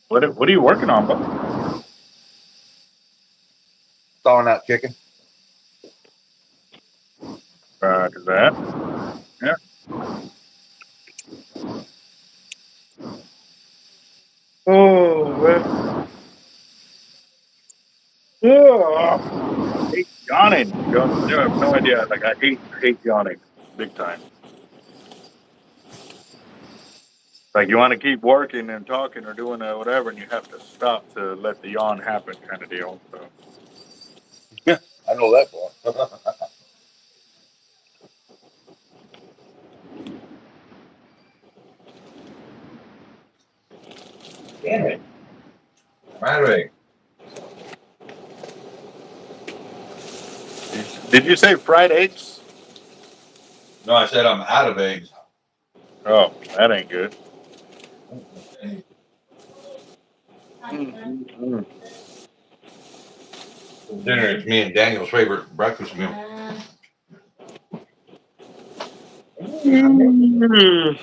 What are you working on, bud? Thawing out chicken. Is that? Yeah. Oh, man. Oh, I hate yawning. You have no idea. Like I hate yawning, big time. Like you want to keep working and talking or doing whatever, and you have to stop to let the yawn happen, kind of deal. So I know that part. Damn it. Right. did you say fried eggs? No, I said I'm out of eggs. Oh, that ain't good. Mm-mm-mm. Dinner is me and Daniel's favorite breakfast meal. Mm.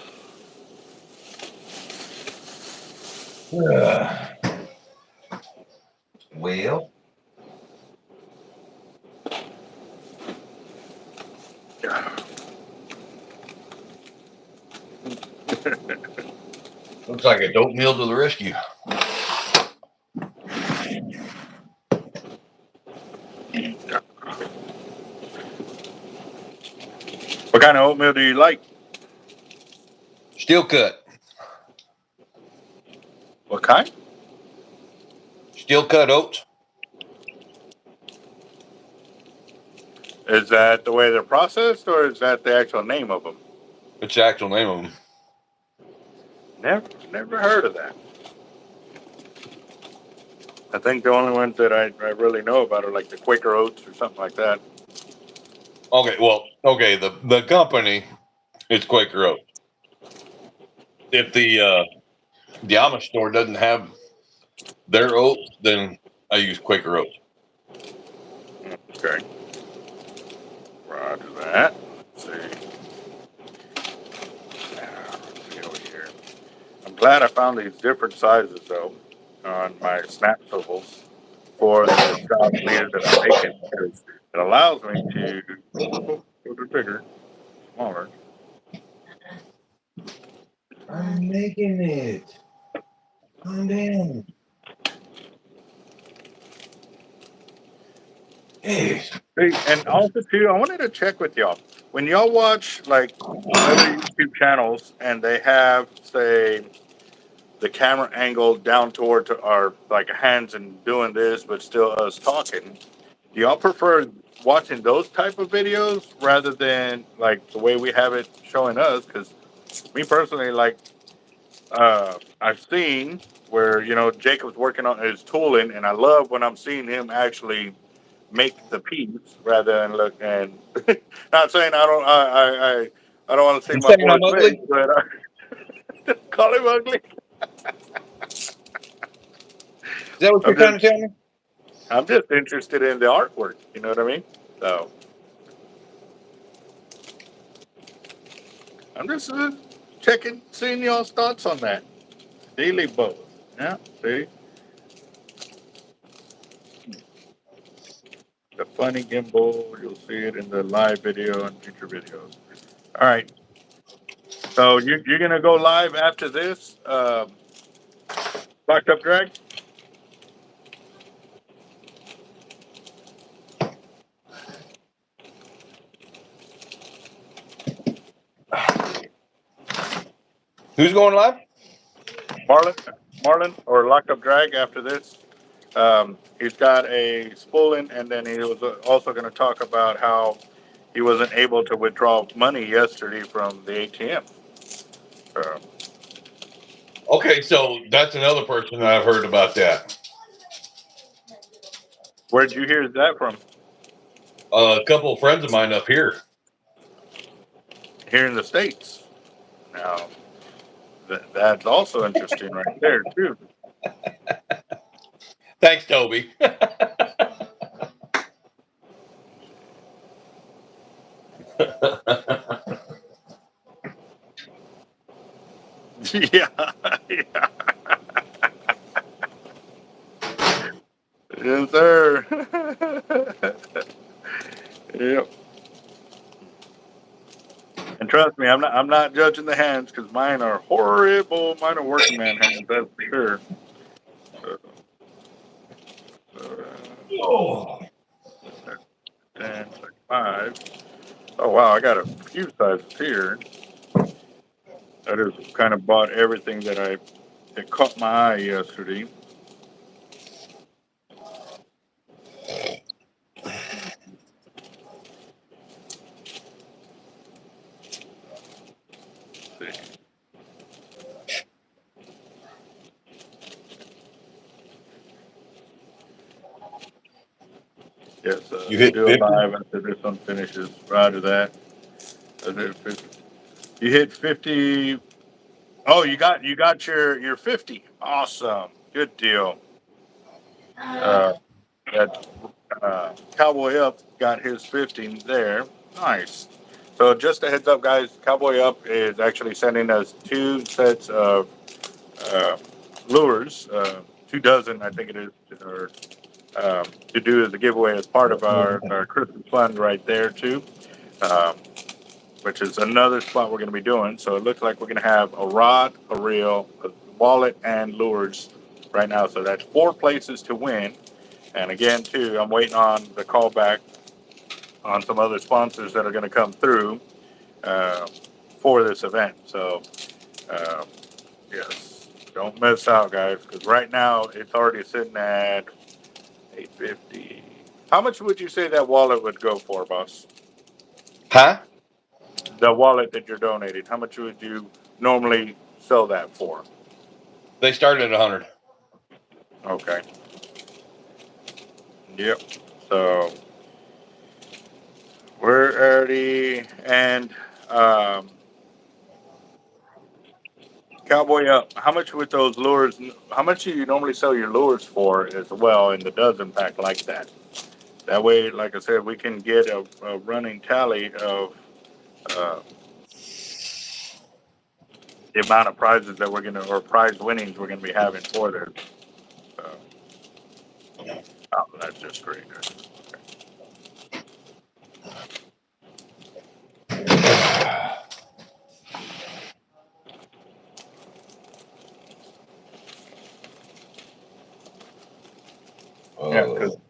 Well, looks like it's oatmeal to the rescue. What kind of oatmeal do you like? Steel cut. What kind? Steel cut oats. Is that the way they're processed, or is that the actual name of them? It's the actual name of them. Never heard of that. I think the only ones that I really know about are like the Quaker Oats or something like that. Okay, the company is Quaker Oats. If the Amish store doesn't have their oats, then I use Quaker Oats. Okay, roger that. Let's see. Let's see over here. I'm glad I found these different sizes though on my snap swivels for the shop leader that I'm making because it allows me to go to bigger, smaller. I'm making it. Calm down. Hey. Hey, and also too, I wanted to check with y'all. When y'all watch like other YouTube channels and they have, say, the camera angle down toward our like hands and doing this, but still us talking, do y'all prefer watching those type of videos rather than like the way we have it showing us? Because me personally, like I've seen where Jacob's working on his tooling, and I love when I'm seeing him actually make the piece rather than look and not saying I don't want to see You my saying I'm boy's face, ugly? but I call him ugly. that what you're I'm trying to just, tell me? I'm just interested in the artwork. You know what I mean? So I'm just checking, seeing y'all's thoughts on that. Daily bow. Yeah, see the funny gimbal. You'll see it in the live video and future videos. All right. So you're gonna go live after this, locked up drag. Who's going live? Marlon, Marlon, or locked up drag after this. He's got a spooling, and then he was also going to talk about how he wasn't able to withdraw money yesterday from the ATM. Uh, Okay, so that's another person that I've heard about that. where'd you hear that from? A couple of friends of mine up here. Here in the States. Now, that's also interesting right there, too. Thanks, Toby. Yeah, yeah. Yes, sir. Yep. And trust me, I'm not judging the hands because mine are horrible. Mine are working man hands, that's for sure. So, Oh. 10, 5. Oh wow, I got a few sizes here. I just kind of bought everything that caught my eye yesterday. Let's see. Yes, You hit do a 50? live after this one finishes. Roger that. I did 50. You hit 50. Oh, you got your 50. Awesome. Good deal. Uh, that Cowboy Up got his 50 there. Nice. So just a heads up, guys. Cowboy Up is actually sending us 2 sets of uh, lures, 2 dozen, I think it is, or, to do as a giveaway as part of our Christmas fund right there too, um, which is another spot we're going to be doing. So it looks like we're going to have a rod, a reel, a wallet, and lures right now. So that's 4 places to win. And again, too, I'm waiting on the callback on some other sponsors that are going to come through uh, for this event. So, uh, yes, don't miss out, guys, because right now it's already sitting at 850. How much would you say that wallet would go for, boss? Huh? The wallet that you're donating, how much would you normally sell that for? They started at 100. Okay. Yep. So we're already, and um, Cowboy Up, how much would those lures, how much do you normally sell your lures for as well in the dozen pack like that? That way, like I said, we can get a running tally of uh, the amount of prizes that we're going to, or prize winnings we're going to be having for this. Uh, oh, that's just great. Yeah, because Oh.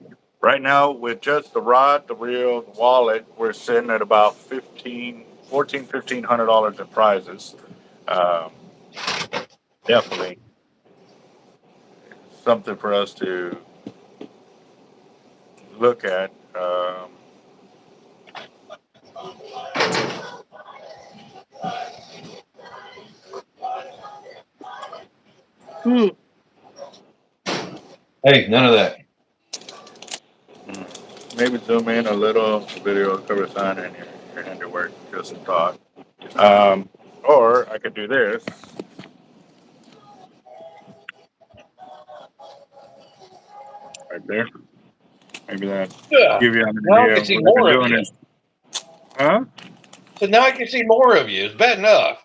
right now with just the rod, the reel, the wallet, we're sitting at about 15, 14, $1,500 in prizes. Um, definitely something for us to look at. Hmm. Hey, none of that. Maybe zoom in a little. The video cover sign and your handiwork. Just a thought. Um, or I could do this. there. Maybe that Yeah. give you an Now I idea can of see what I've been more of doing you. is, huh? So now I can see more of you. It's bad enough.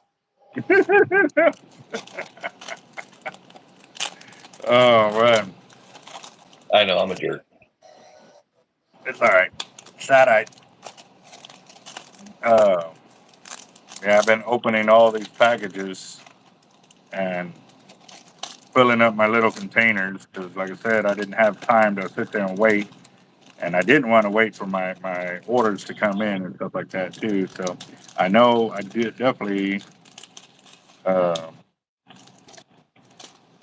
Oh man, I know I'm a jerk. it's all right. Sad-eyed. Uh, yeah, I've been opening all these packages and filling up my little containers because, like I said, I didn't have time to sit there and wait, and I didn't want to wait for my orders to come in and stuff like that too. So I know I did definitely. Uh,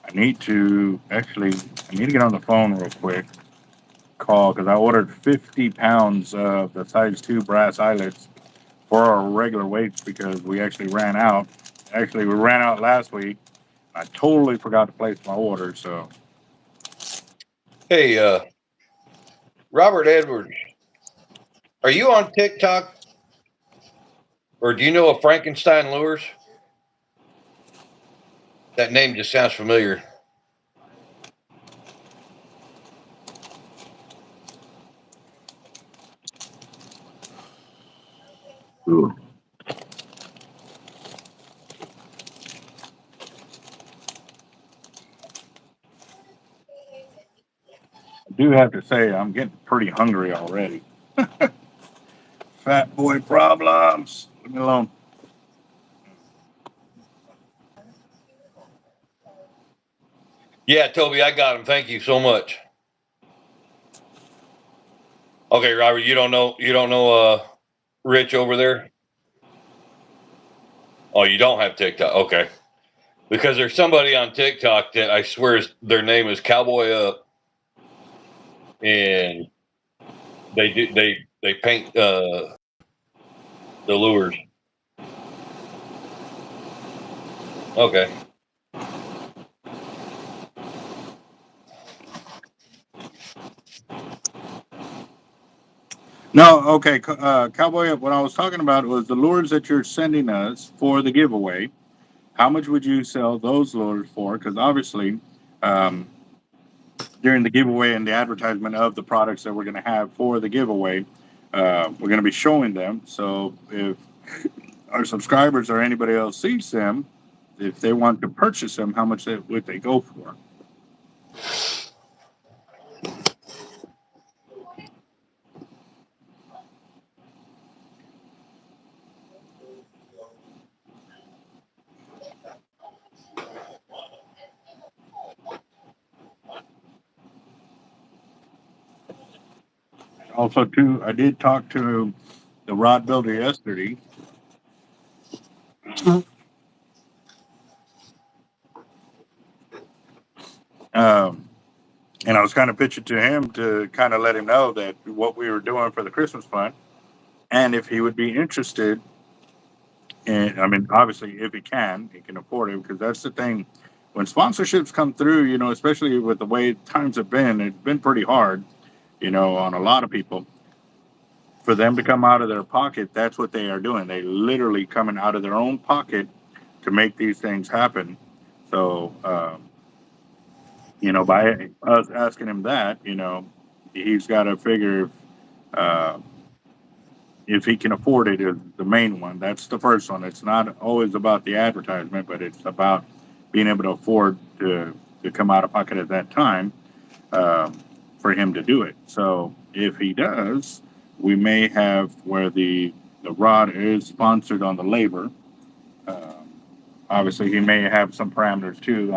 I need to actually. I need to get on the phone real quick. Call because I ordered 50 pounds of the size 2 brass eyelets for our regular weights because we actually ran out. Actually, we ran out last week. I totally forgot to place my order. So Hey, Robert Edwards, are you on TikTok or do you know of Frankenstein Lures? That name just sounds familiar. I do have to say I'm getting pretty hungry already. Fat boy problems. Leave me alone. Yeah, Toby, I got him. Thank you so much. Okay, Robert, you don't know Rich over there? Oh, you don't have TikTok. Okay. Because there's somebody on TikTok that I swear their name is Cowboy Up, and they paint the lures. Okay. No, okay, Cowboy. What I was talking about was the lures that you're sending us for the giveaway. How much would you sell those lures for? Because obviously, um, during the giveaway and the advertisement of the products that we're going to have for the giveaway, we're going to be showing them. So if our subscribers or anybody else sees them, if they want to purchase them, how much would they go for? Also, too, I did talk to the rod builder yesterday. Um, and I was kind of pitching to him to kind of let him know that what we were doing for the Christmas fund, and if he would be interested. And I mean, obviously, if he can afford it because that's the thing. When sponsorships come through, especially with the way times have been, it's been pretty hard, on a lot of people. For them to come out of their pocket, that's what they are doing. They literally coming out of their own pocket to make these things happen. So, by us asking him that, he's got to figure uh, if he can afford it is the main one. That's the first one. It's not always about the advertisement, but it's about being able to afford to come out of pocket at that time um, for him to do it. So if he does, we may have where the rod is sponsored on the labor. Um, Obviously, he may have some parameters too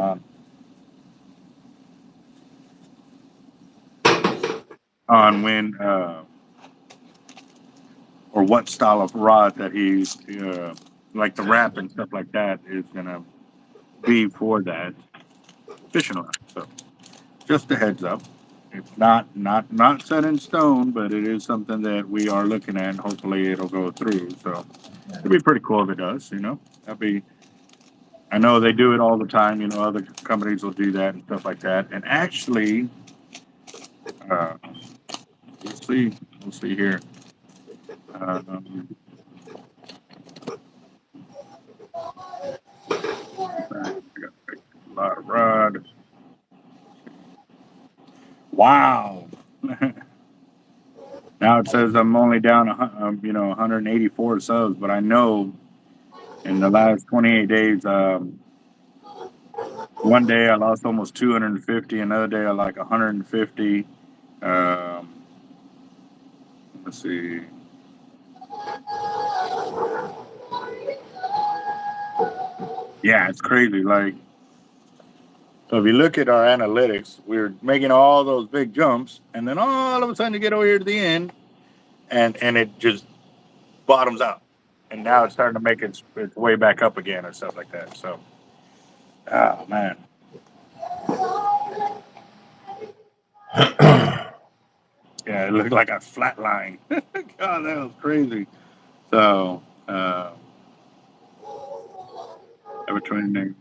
on when or what style of rod that he's like the wrap and stuff like that is gonna be for that fishing rod. So just a heads up. It's not set in stone, but it is something that we are looking at. And hopefully, it'll go through. So it'd be pretty cool if it does. That'd be. I know they do it all the time. Other companies will do that and stuff like that. And actually, uh, we'll see. We'll see here. Um, a lot of rod. Wow. Now it says I'm only down, 184 subs, but I know in the last 28 days, one day I lost almost 250, another day I like 150. Um, let's see. Yeah, it's crazy. Like, so if you look at our analytics, we're making all those big jumps, and then all of a sudden you get over here to the end, and it just bottoms out, and now it's starting to make its way back up again and stuff like that. So, oh man, yeah, it looked like a flat line. God, that was crazy. So, between there.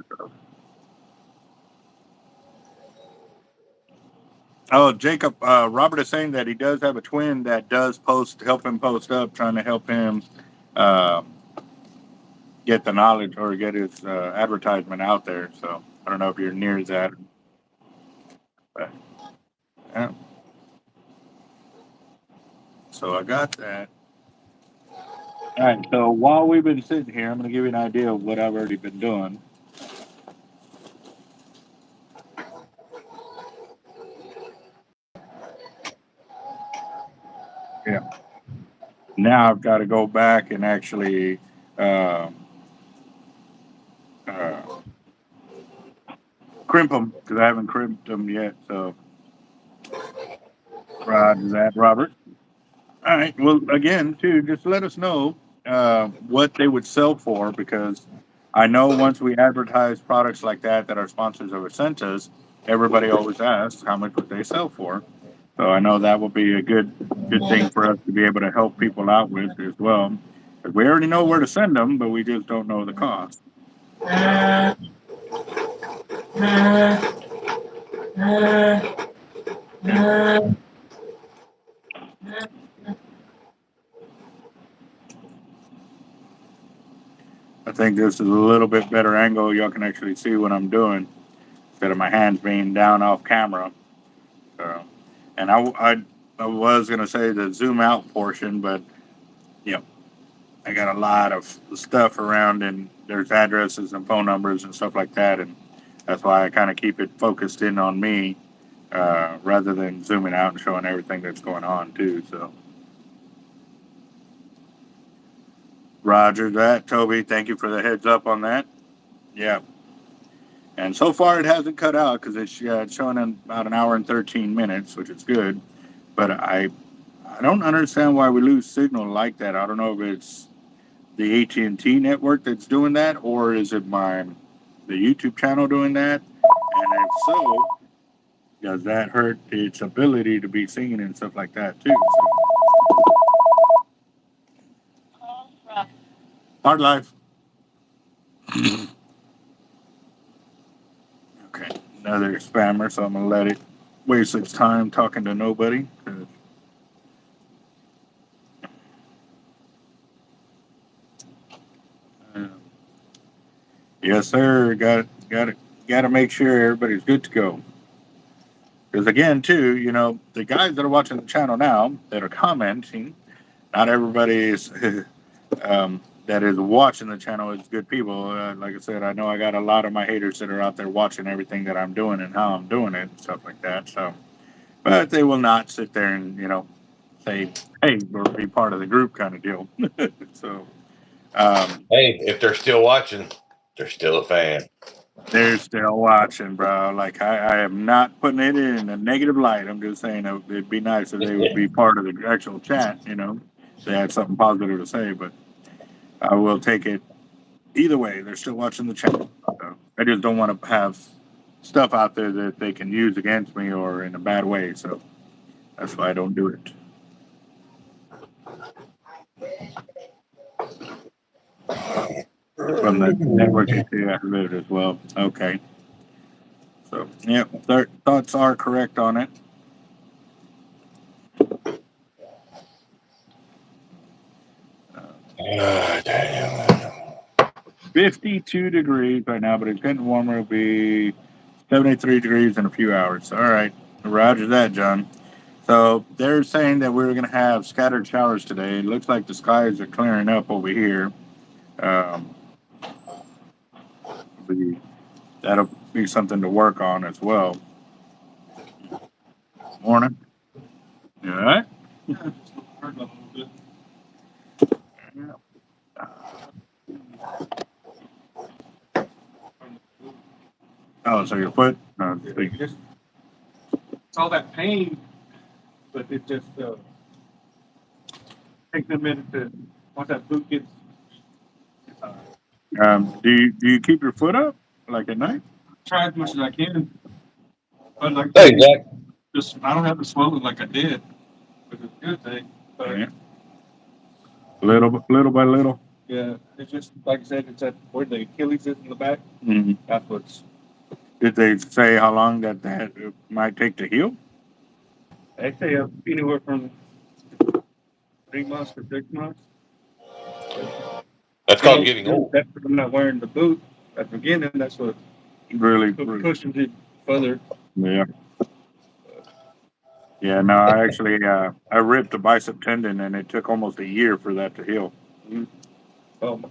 Oh, Jacob, Robert is saying that he does have a twin that does help him post up, trying to help him uh, get the knowledge or get his advertisement out there. So I don't know if you're near that. But, yeah. So I got that. All right. So while we've been sitting here, I'm going to give you an idea of what I've already been doing. Yeah. Now I've got to go back and actually uh, uh, crimp them because I haven't crimped them yet. So, Roger that, Robert. All right. Well, again, too, just let us know what they would sell for because I know once we advertise products like that our sponsors have sent us, everybody always asks how much would they sell for. So I know that will be a good thing for us to be able to help people out with as well. 'Cause we already know where to send them, but we just don't know the cost. I think this is a little bit better angle. Y'all can actually see what I'm doing instead of my hands being down off camera. So, and I was gonna say the zoom out portion, but you know, I got a lot of stuff around, and there's addresses and phone numbers and stuff like that, and that's why I kind of keep it focused in on me rather than zooming out and showing everything that's going on too. So, Roger that, Toby. Thank you for the heads up on that. Yeah, and so far it hasn't cut out because it's showing in about an hour and 13 minutes, which is good. But I don't understand why we lose signal like that. I don't know if it's the AT&T network that's doing that, or is it the YouTube channel doing that? And if so, does that hurt its ability to be seen and stuff like that too? So, hard life. Okay, another spammer, so I'm gonna let it waste its time talking to nobody. Uh, yes, sir. Got to make sure everybody's good to go. Because again, too, the guys that are watching the channel now that are commenting, not everybody is that is watching the channel is good people. Like I said, I know I got a lot of my haters that are out there watching everything that I'm doing and how I'm doing it and stuff like that. So, but they will not sit there and say, "Hey, we'll be part of the group," kind of deal. So, Hey, if they're still watching, they're still a fan. they're still watching, bro. Like I am not putting it in a negative light. I'm just saying it'd be nice if they would be part of the actual chat. They had something positive to say, but I will take it either way. They're still watching the channel. So I just don't want to have stuff out there that they can use against me or in a bad way. So that's why I don't do it. From the network Avet as well. Okay. So yeah, thoughts are correct on it. 52 degrees right now, but it's getting warmer. It'll be 73 degrees in a few hours. All right. Roger that, John. So they're saying that we're going to have scattered showers today. It looks like the skies are clearing up over here. Um, that'll be something to work on as well. Morning. You all right? Yeah, just hurt a little bit. Oh, so your foot? Just, it's all that pain, but it just takes a minute to once that boot gets. Do you keep your foot up like at night? Try as much as I can, but like Hey, Zach. just I don't have to swallow it like I did, which is a good thing. But Yeah. Little by little. yeah, it's just like I said, it's at where the Achilles is in the back. Mm-hmm. That's what's. Did they say how long that might take to heal? They say anywhere from 3 months to 6 months. That's called getting old. That's when I'm not wearing the boot at the beginning. That's what Really? pushes it further. Yeah. Yeah. No, I actually I ripped a bicep tendon, and it took almost a year for that to heal.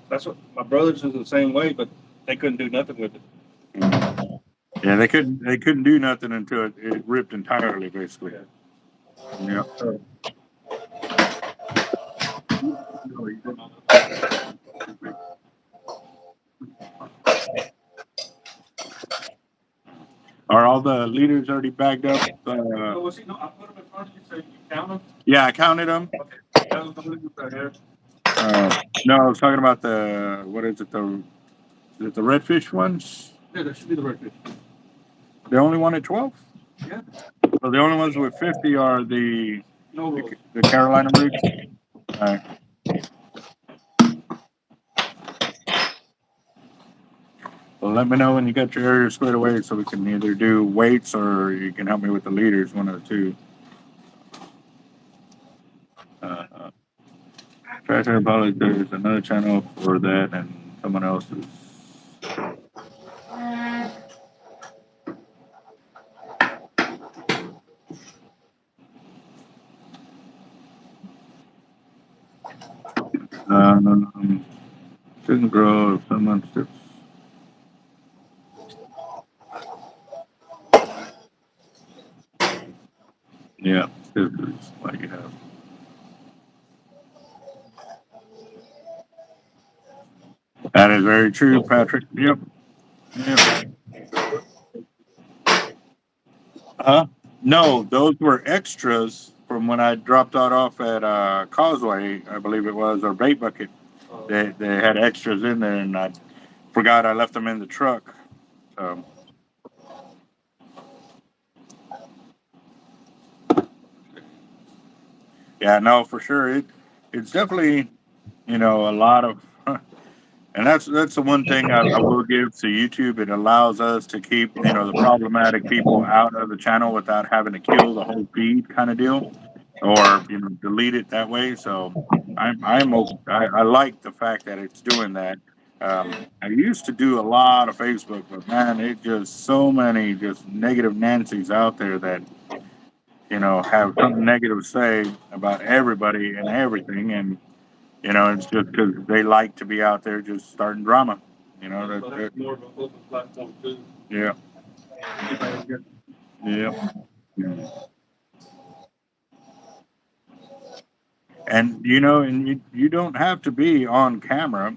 That's what my brothers is the same way, but they couldn't do nothing with it. Yeah, they couldn't do nothing until it ripped entirely, basically. Yeah. Are all the leaders already bagged up? Oh, see, no, I put them in front of you so you count them. Yeah, I counted them. Okay, that was the leaders right here. No, I was talking about what is it? Is it the redfish ones? Yeah, that should be the right fish. They only wanted 12? Yeah. So the only ones with 50 are the No rules. the Carolina rigs. All right. Well, let me know when you got your area squared away so we can either do weights or you can help me with the leaders, one of the two. Treasure Apology, there's another channel for that and someone else's. Shouldn't grow if someone steps. Yeah, this is what you have. That is very true, Patrick. Yep. Yep. Huh? No, those were extras from when I dropped that off at Causeway, I believe it was, or Bait Bucket. They had extras in there, and I forgot I left them in the truck. So. Yeah, no, for sure. It's definitely, a lot of, and that's the one thing I will give to YouTube. It allows us to keep, the problematic people out of the channel without having to kill the whole feed kind of deal, or delete it that way. So I like the fact that it's doing that. I used to do a lot of Facebook, but man, it just so many just negative Nancy's out there that have something negative to say about everybody and everything, and it's just because they like to be out there just starting drama. So that's more of an open platform too. Yeah, Anybody get- yeah. And you don't have to be on camera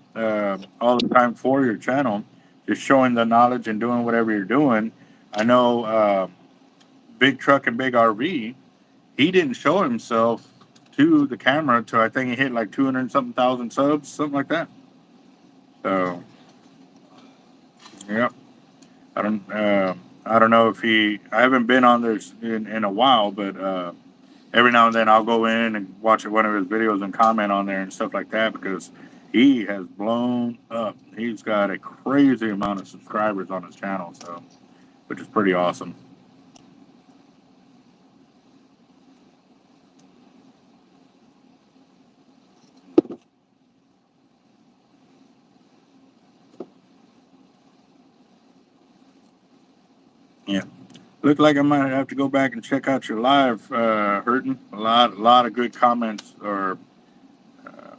all the time for your channel, just showing the knowledge and doing whatever you're doing. I know Big Truck and Big RV. He didn't show himself to the camera until I think he hit like 200 something thousand subs, something like that. So, yeah, I don't know if I haven't been on there in a while, but every now and then I'll go in and watch one of his videos and comment on there and stuff like that because he has blown up. He's got a crazy amount of subscribers on his channel, so which is pretty awesome. Yeah. Look like I might have to go back and check out your live, Hurtin. A lot of good comments, or uh,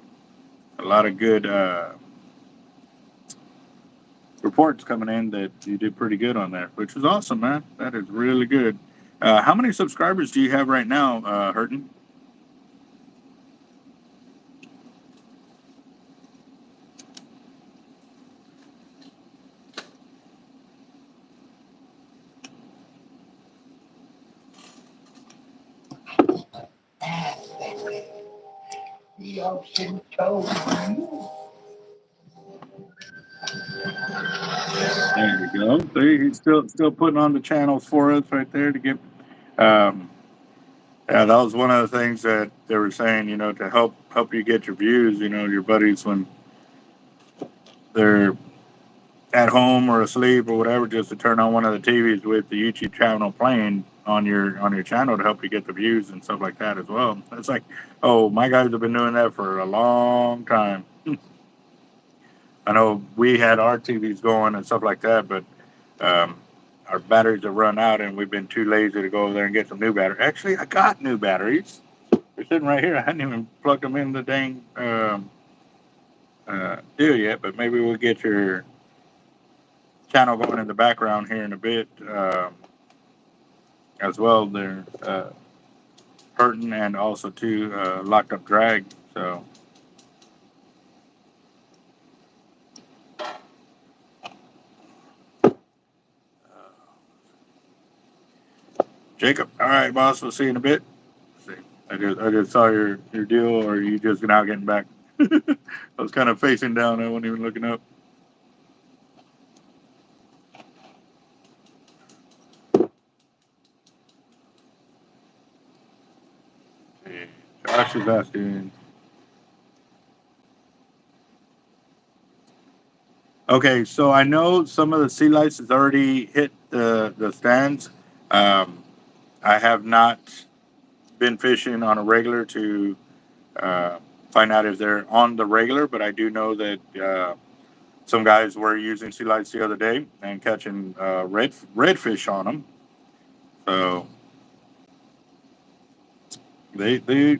a lot of good reports coming in that you did pretty good on there, which is awesome, man. That is really good. How many subscribers do you have right now, Hurtin? There you go. See, he's still putting on the channels for us right there to get. Um, yeah, that was one of the things that they were saying. To help you get your views. Your buddies when they're at home or asleep or whatever, just to turn on one of the TVs with the YouTube channel playing on your channel to help you get the views and stuff like that as well. It's like, oh, my guys have been doing that for a long time. I know we had our TVs going and stuff like that, but um, our batteries have run out, and we've been too lazy to go over there and get some new batteries. Actually, I got new batteries. They're sitting right here. I hadn't even plugged them in the dang deal yet, but maybe we'll get your channel going in the background here in a bit as well. They're hurting, and also too locked up drag. So Jacob, all right, boss. We'll see you in a bit. See, I just saw your deal, or you just now getting back. I was kind of facing down. I wasn't even looking up. See, Josh is asking. Okay, so I know some of the sea lice has already hit the stands. Um, I have not been fishing on a regular to uh, find out if they're on the regular, but I do know that some guys were using sea lights the other day and catching redfish on them. So they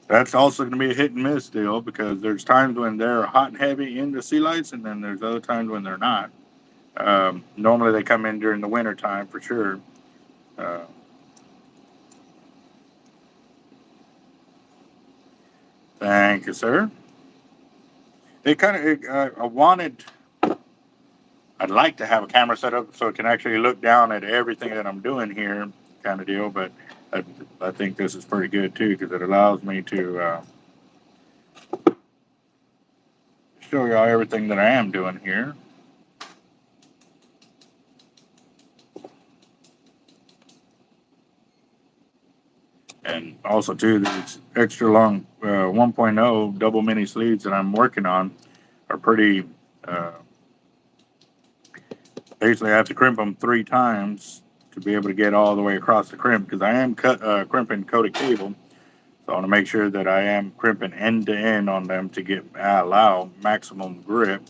that's also going to be a hit and miss deal, because there's times when they're hot and heavy in the sea lights, and then there's other times when they're not. Normally they come in during the winter time for sure. Uh, Thank you, sir. It kind of I wanted. I'd like to have a camera set up so it can actually look down at everything that I'm doing here, kind of deal. But I, I think this is pretty good too, because it allows me to show y'all everything that I am doing here. And also too, these extra long 1.0 double mini sleeves that I'm working on are pretty. Uh, Basically, I have to crimp them 3 times to be able to get all the way across the crimp, because I am crimping coated cable. So I want to make sure that I am crimping end to end on them to allow maximum grip,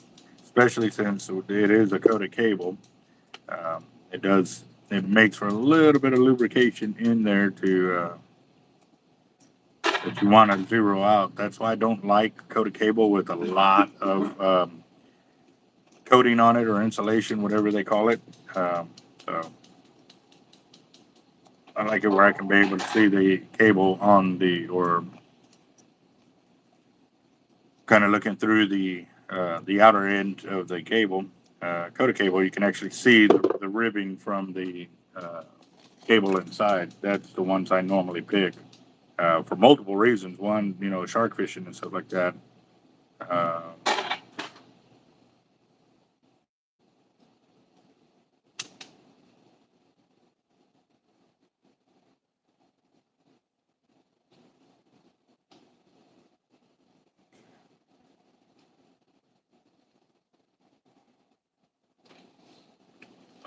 especially since it is a coated cable. It makes for a little bit of lubrication in there to that you want to zero out. That's why I don't like coated cable with a lot of coating on it, or insulation, whatever they call it. So I like it where I can be able to see the cable or kind of looking through the outer end of the cable, coated cable. You can actually see the ribbing from the cable inside. That's the ones I normally pick for multiple reasons. One, shark fishing and stuff like that. Uh,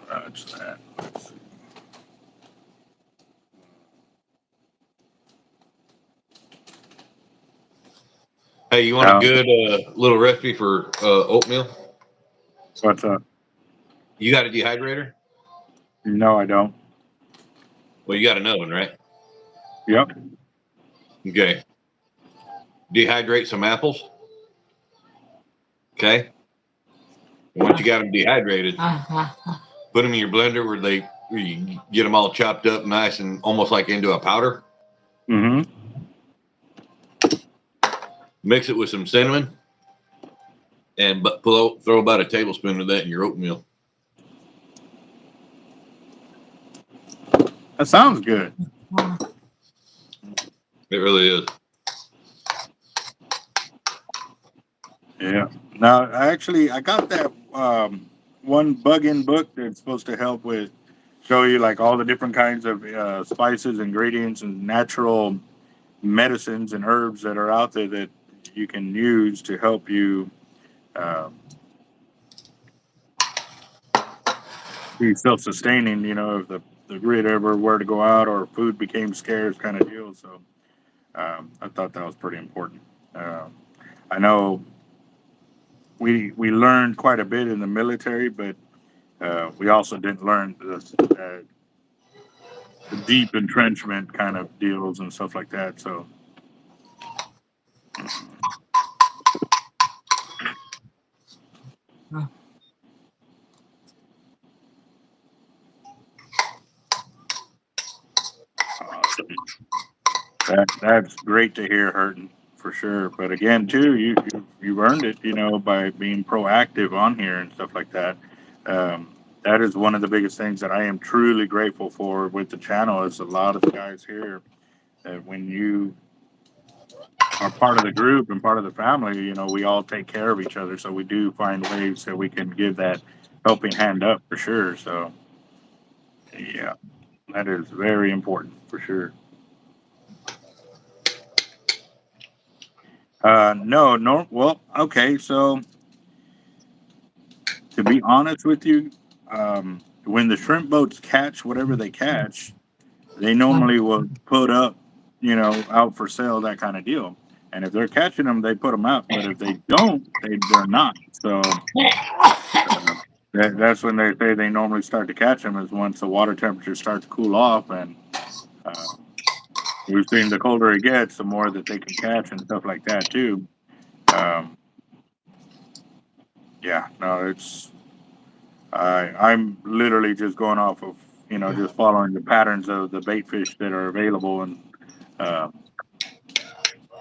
that's that. Let's see. Hey, you want a Now, good little recipe for oatmeal? what's up? You got a dehydrator? No, I don't. Well, you got an oven, right? Yep. Okay. Dehydrate some apples. Okay. Once you got them dehydrated, put them in your blender where you get them all chopped up nice and almost like into a powder. Mm-hmm. Mix it with some cinnamon, and throw about a tablespoon of that in your oatmeal. That sounds good. It really is. Yeah. Now, I got that one bug-in book that's supposed to help with show you like all the different kinds of spices, ingredients, and natural medicines and herbs that are out there that you can use to help you um, be self-sustaining. You know, if the grid ever were to go out or food became scarce, kind of deal. So I thought that was pretty important. I know we learned quite a bit in the military, but we also didn't learn the deep entrenchment kind of deals and stuff like that. So, awesome. That's great to hear, Hurton, for sure. But again, too, you've earned it, you know, by being proactive on here and stuff like that. Um, that is one of the biggest things that I am truly grateful for with the channel. Is a lot of the guys here that when you are part of the group and part of the family, you know, we all take care of each other. So we do find ways that we can give that helping hand up for sure. So yeah, that is very important for sure. No. Well, okay. So to be honest with you, when the shrimp boats catch whatever they catch, they normally will put up, you know, out for sale, that kind of deal. And if they're catching them, they put them out. But if they don't, they're not. So uh, that's when they say they normally start to catch them is once the water temperature starts to cool off. And uh, we've seen the colder it gets, the more that they can catch and stuff like that too. Um, yeah, no, I'm literally just going off of, you know, just following the patterns of the bait fish that are available and uh,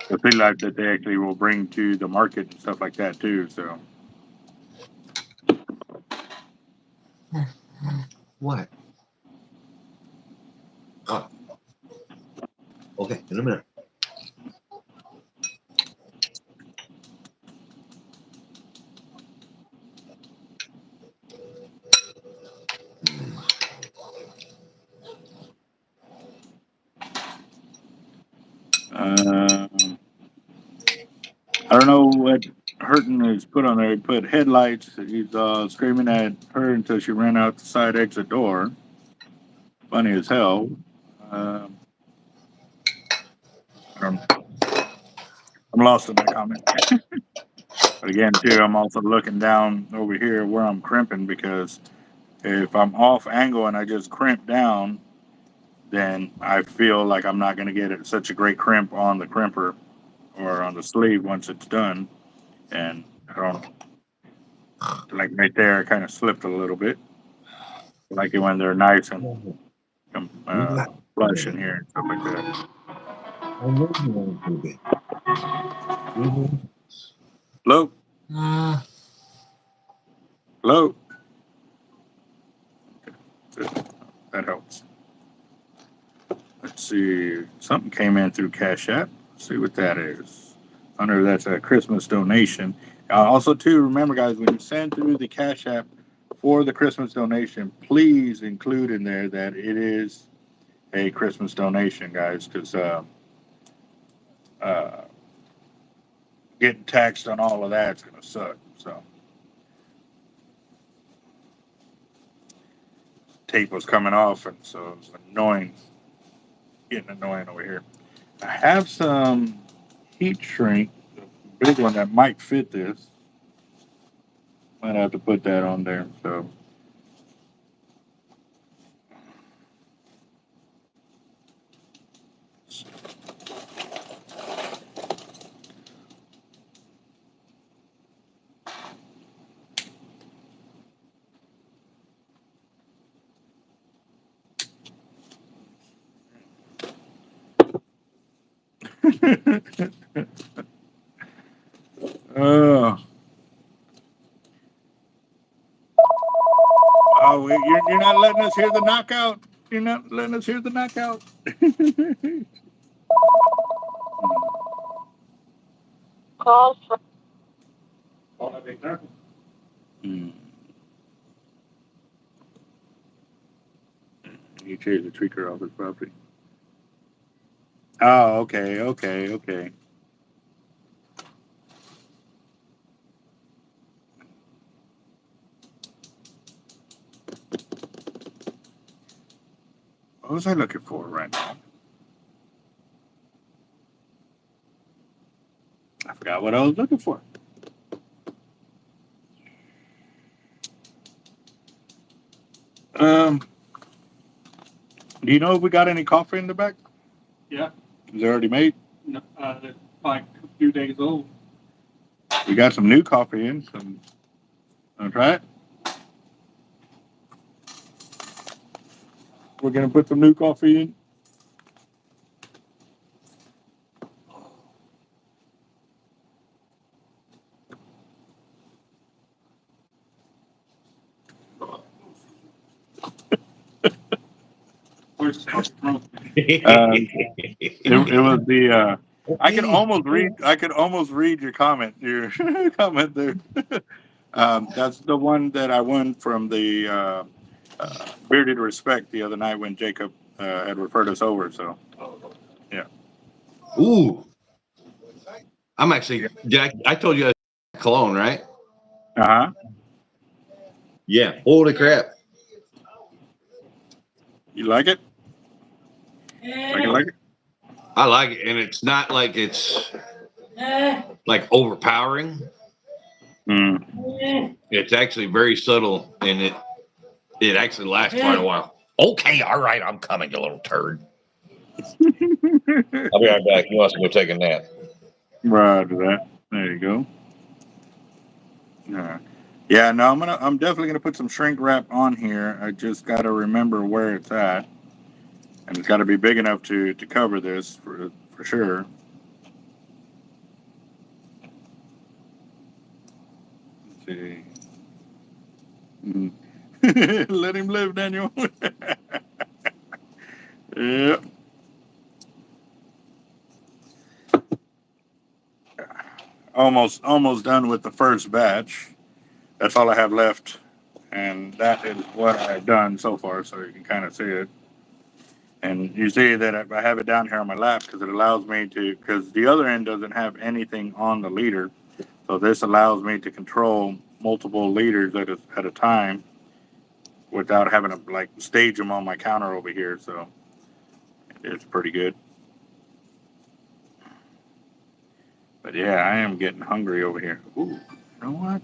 the sea life that they actually will bring to the market and stuff like that too. So What? Oh, okay. In a minute. um, I don't know what Hurton has put on there. He put headlights. He's screaming at her until she ran out the side exit door. Funny as hell. Um, I don't, I'm lost in that comment. But again, too, I'm also looking down over here where I'm crimping because if I'm off angle and I just crimp down, then I feel like I'm not going to get it such a great crimp on the crimper or on the sleeve once it's done. And I don't like right there, it kind of slipped a little bit. I like it when they're nice and flush in here and stuff like that. Hello? Hello? That helps. Let's see. Something came in through Cash App. Let's see what that is. Under that's a Christmas donation. Also, too, remember, guys, when you send through the Cash App for the Christmas donation, please include in there that it is a Christmas donation, guys, because uh, getting taxed on all of that's going to suck. So, tape was coming off, and so it was annoying, getting annoying over here. I have some heat shrink, the big one that might fit this. Might have to put that on there. So Oh, you're not letting us hear the knockout. You're not letting us hear the knockout. Call from Hmm. You chased the tweaker off his property. Oh, okay. What was I looking for right now? I forgot what I was looking for. Do you know if we got any coffee in the back? Yeah. Is it already made? No, they're like a few days old. We got some new coffee in. Wanna try it? We're gonna put some new coffee in. Where's the from? It was the. I could almost read. I could almost read your comment. Your comment there. That's the one that I won from the Bearded Respect the other night when Jacob had referred us over. So yeah. Ooh, I'm actually. I told you cologne, right? Uh huh. Yeah. Holy crap! You like it? Like it? I like it, and it's not like it's like overpowering. Mm. It's actually very subtle, and it actually lasts quite a while. Okay, all right, I'm coming, you little turd. I'll be right back. He wants to go take a nap. Roger that. There you go. Yeah, no, I'm definitely gonna put some shrink wrap on here. I just gotta remember where it's at, and it's got to be big enough to cover this for sure. Let's see. Mhm. Let him live, Daniel. Yep. Almost done with the first batch. That's all I have left, and that is what I've done so far. So you can kind of see it. And you see that I have it down here on my lap because it allows me to, because the other end doesn't have anything on the leader. So this allows me to control multiple leaders at a time without having to like stage them on my counter over here. So it's pretty good. But yeah, I am getting hungry over here. Ooh, you know what?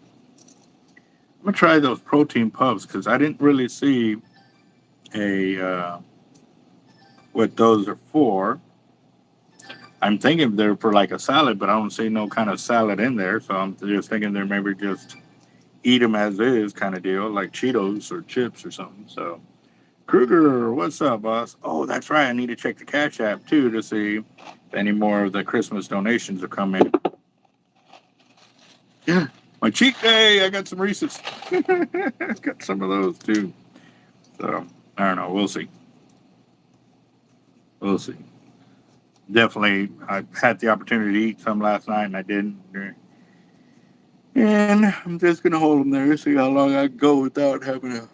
I'm gonna try those protein puffs because I didn't really see a what those are for. I'm thinking they're for like a salad, but I don't see no kind of salad in there. So I'm just thinking they're maybe just eat them as is kind of deal, like Cheetos or chips or something. So Kruger, what's up, boss? Oh, that's right. I need to check the Cash App too to see if any more of the Christmas donations are coming. Yeah, my cheat day. I got some Reese's. Got some of those too. So I don't know. We'll see. We'll see. Definitely, I had the opportunity to eat some last night and I didn't. And I'm just gonna hold them there, see how long I can go without having to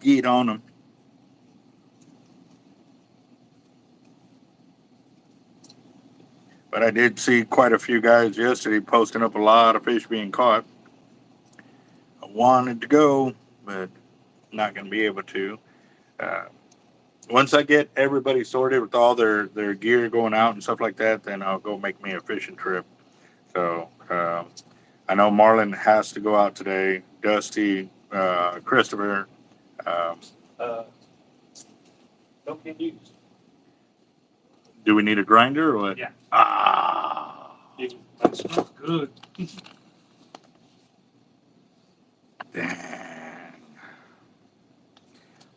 get on them. But I did see quite a few guys yesterday posting up a lot of fish being caught. I wanted to go, but not gonna be able to. Uh, Once I get everybody sorted with all their gear going out and stuff like that, then I'll go make me a fishing trip. So I know Marlon has to go out today. Dusty, Christopher. Um, Don't get used. do we need a grinder or what? Yeah. Ah. That smells good. Dang.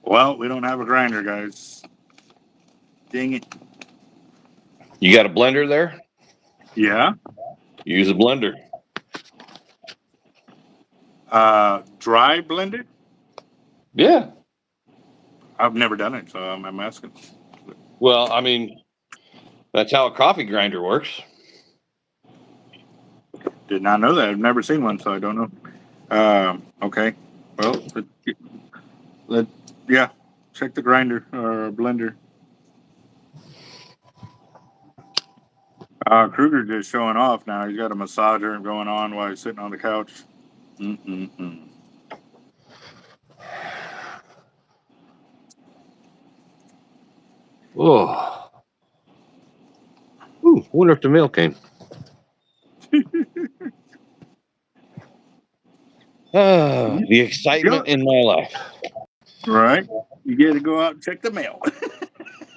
Well, we don't have a grinder, guys. Dang it. You got a blender there? Yeah. Use a blender. Dry blended? Yeah. I've never done it, so I'm asking. Well, I mean, that's how a coffee grinder works. Did not know that. I've never seen one, so I don't know. Okay. Well, yeah, check the grinder or blender. Kruger just showing off now. He's got a massager going on while he's sitting on the couch. Mm-mm-mm. Oh. Ooh, wonder if the mail came. The excitement in my life. Right? You get to go out and check the mail.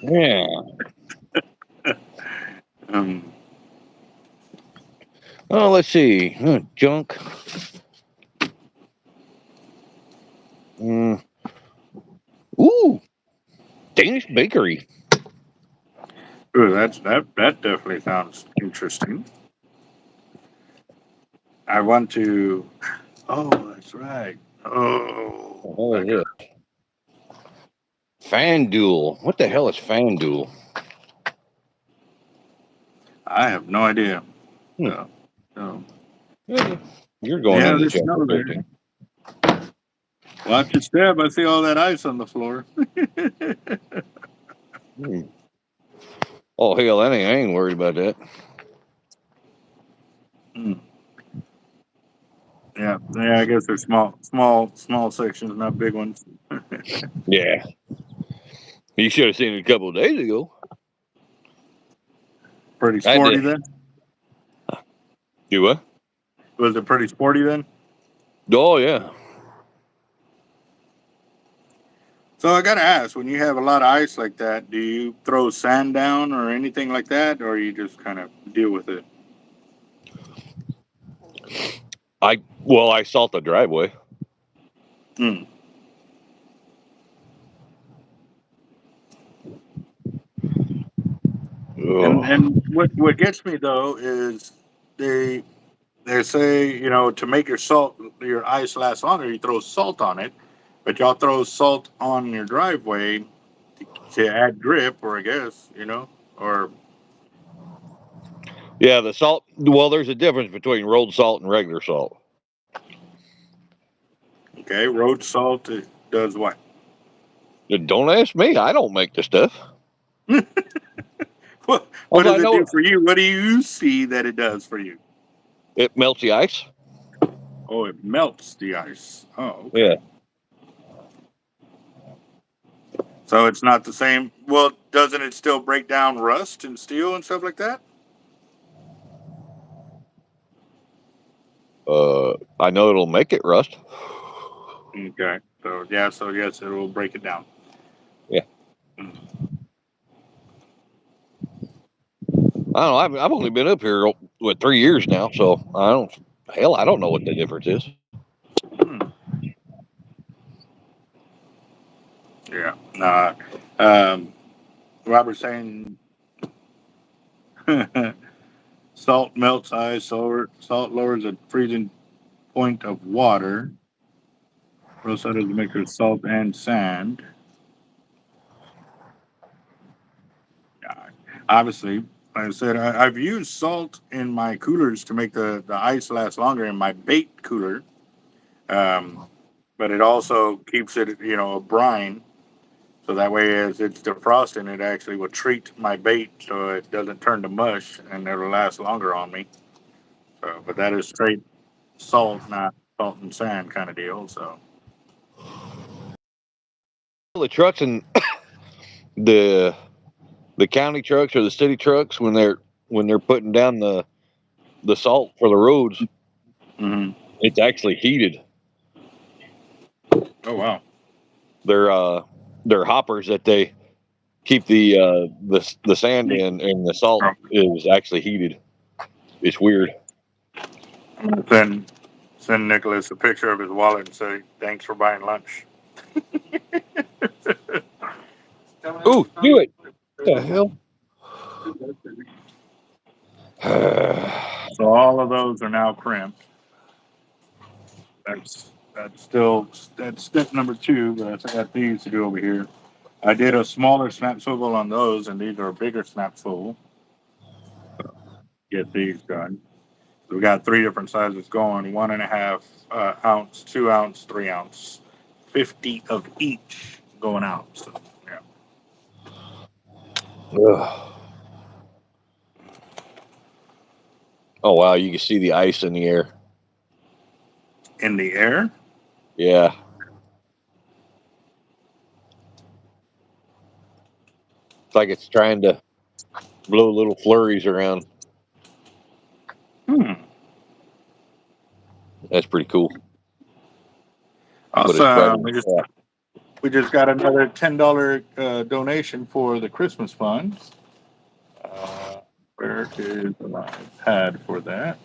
Yeah. um, Oh, let's see. Junk. Ooh, Danish bakery. ooh, that definitely sounds interesting. I want to. Oh, that's right. Oh, What is this? FanDuel. What the hell is FanDuel? I have no idea. Hmm. No. You're going Yeah, into there's junk snow there. everything. Watch your step. I see all that ice on the floor. Oh hell, I ain't worried about that. Yeah, I guess they're small sections, not big ones. Yeah, you should have seen it a couple of days ago. Pretty I sporty did. then. Do what? Was it pretty sporty then? Oh yeah. So I gotta ask, when you have a lot of ice like that, do you throw sand down or anything like that, or you just kind of deal with it? I salt the driveway. Mm. And what gets me though is they they say, to make your ice last longer, you throw salt on it, but y'all throw salt on your driveway to add grip, or I guess, or Yeah, the salt. Well, there's a difference between road salt and regular salt. okay, road salt does what? Don't ask me. I don't make the stuff. What Also, does I it do know for you? What do you see that it does for you? it melts the ice. Oh, it melts the ice. Oh, Yeah. okay. So it's not the same. Well, doesn't it still break down rust and steel and stuff like that? I know it'll make it rust. Okay. So yeah. So yes, it will break it down. Yeah. Mm. I don't know. I've only been up here 3 years now, so I don't. Hell, I don't know what the difference is. Hmm. Yeah. Nah. Um, Robert's saying salt melts ice. Salt lowers the freezing point of water. Rosetta is a mixture of salt and sand. Yeah. Obviously, like I said, I've used salt in my coolers to make the ice last longer in my bait cooler. Um, but it also keeps it, a brine. So that way, as it's defrosting, it actually will treat my bait so it doesn't turn to mush and it'll last longer on me. So, but that is straight salt, not salt and sand kind of deal. So, The trucks and the the county trucks or the city trucks when they're putting down the salt for the roads, hmm. it's actually heated. Oh wow, They're hoppers that they keep the sand in, and the salt oh, is actually heated. It's weird. I'm gonna send Nicholas a picture of his wallet and say thanks for buying lunch. Ooh, do it. What the hell? So all of those are now crimped. That's step number 2, but I got these to do over here. I did a smaller snap swivel on those, and these are a bigger snap swivel. Get these done. So we got 3 different sizes going: 1.5 ounce, 2 ounce, 3 ounce, 50 of each going out. So yeah, Ugh. Oh wow, you can see the ice in the air. in the air. Yeah. It's like it's trying to blow little flurries around. Hmm. That's pretty cool. But it's bright Awesome. as crap. We just got another $10 donation for the Christmas funds. Where is my pad for that?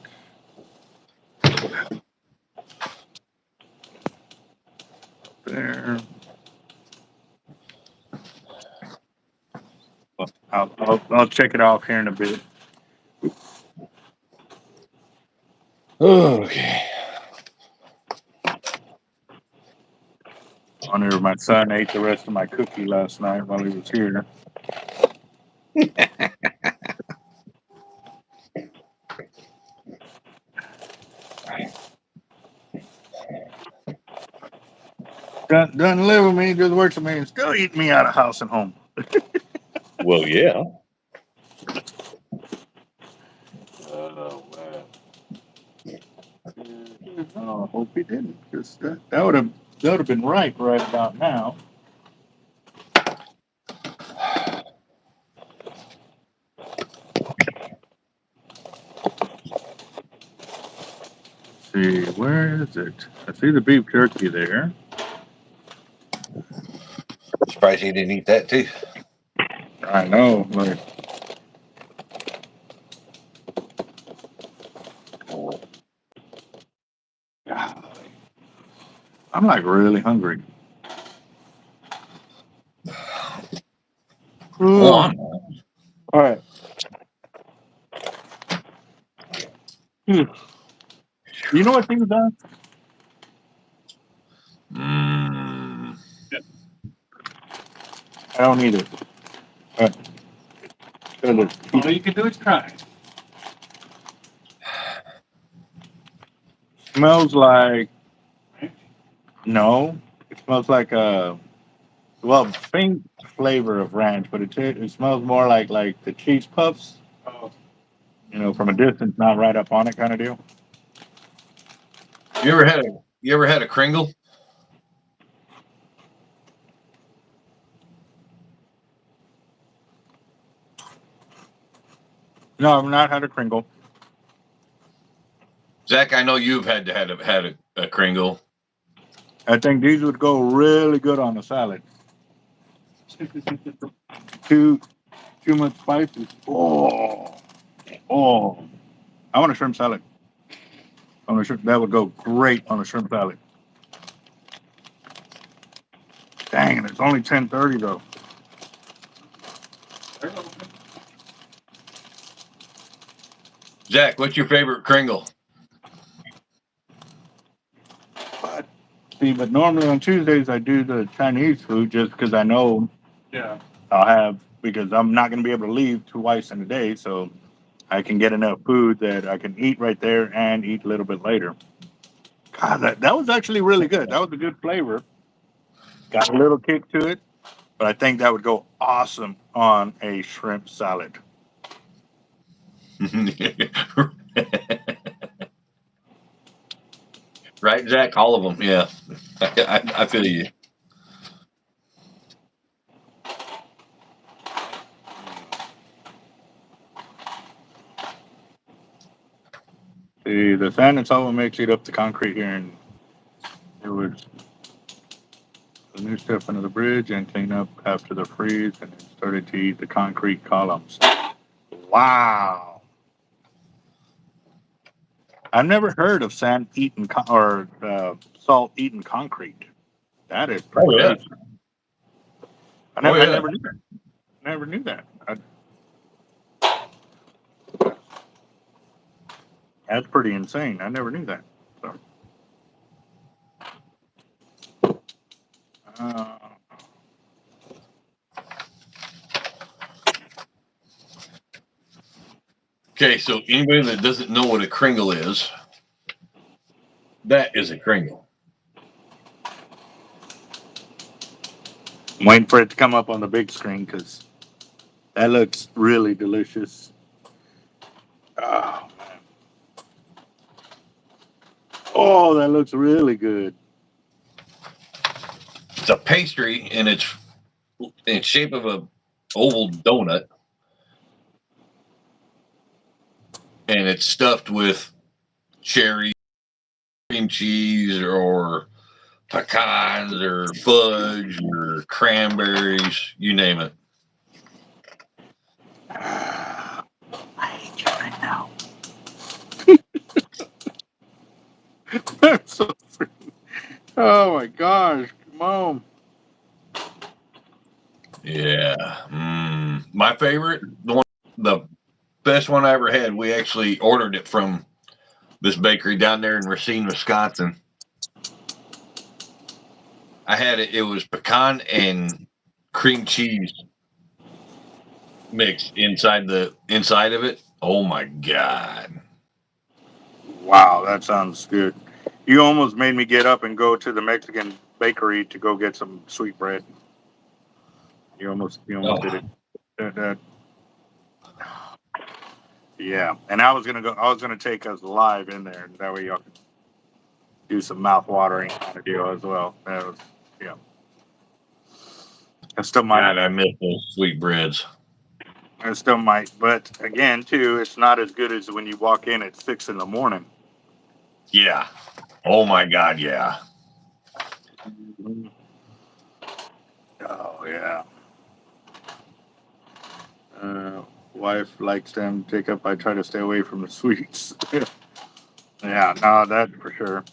There. Well, I'll check it off here in a bit. Okay. Honor, my son ate the rest of my cookie last night while he was here. Doesn't live with me, just works with me, and still eating me out of house and home. Well, yeah. Oh man. Oh, I hope he didn't, because that would have been right about now. Let's see, where is it? I see the beef jerky there. Surprised he didn't eat that too. I know, like, I'm like really hungry. Oh, All right. You know what things are? Mm. I don't need it. All you can do is try. Smells like no. It smells like faint flavor of ranch, but it smells more like the cheese puffs. Oh, From a distance, not right up on it, kind of deal. You ever had a Kringle? No, I've not had a Kringle. Zach, I know you've had a Kringle. I think these would go really good on a salad. Too much spices. Oh, I want a shrimp salad. That would go great on a shrimp salad. Dang, and it's only 10:30 though. Zach, what's your favorite Kringle? But normally on Tuesdays I do the Chinese food just because I know yeah. because I'm not going to be able to leave twice in a day, so I can get enough food that I can eat right there and eat a little bit later. God, that was actually really good. That was a good flavor. Got a little kick to it, but I think that would go awesome on a shrimp salad. Right, Zach? All of them. Yeah, I feel you. The sand and salt makes it up the concrete here, and it was the new step under the bridge and clean up after the freeze, and it started to eat the concrete columns. Wow. I've never heard of sand eating or salt eating concrete. That is Oh pretty yeah. crazy. Oh I yeah. never knew that. Never knew that. That's pretty insane. I never knew that. So, uh, Okay, so anybody that doesn't know what a kringle is, that is a kringle. I'm waiting for it to come up on the big screen because that looks really delicious. Oh, man. Oh, that looks really good. It's a pastry, and it's in shape of a oval donut, and it's stuffed with cherry, cream cheese, or pecans, or fudge, or cranberries, you name it. I hate you right now. That's so freaking. Oh my gosh. Come on. Yeah. My favorite, the best one I ever had, we actually ordered it from this bakery down there in Racine, Wisconsin. I had it. It was pecan and cream cheese mix inside of it. Oh my god! Wow, that sounds good. You almost made me get up and go to the Mexican bakery to go get some sweet bread. You almost did it. That, yeah, and I was gonna take us live in there, and that way y'all could do some mouth watering kind of deal as well. That was, yeah. I still might. God, I miss those sweet breads. I still might, but again, too, it's not as good as when you walk in at 6 in the morning. Yeah. Oh my god, yeah. Oh yeah. Wife likes them. Jacob, I try to stay away from the sweets. Yeah, no, that for sure.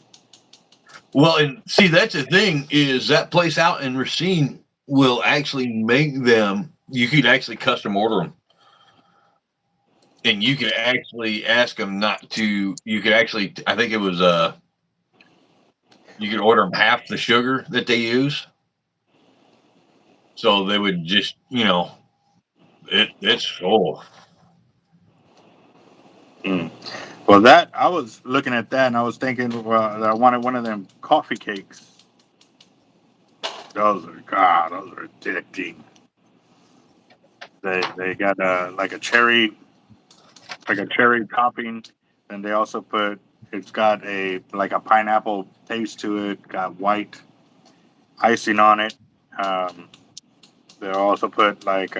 Well, and see, that's the thing is that place out in Racine will actually make them. You could actually custom order them, and you could actually ask them not to. You could actually, I think it was you could order them half the sugar that they use, so they would just, it's Mm. Well, that I was looking at that and I was thinking, well, that I wanted one of them coffee cakes. Those are addicting. They got like a cherry topping, and they also put it's got a like a pineapple taste to it. Got white icing on it. Um, they also put like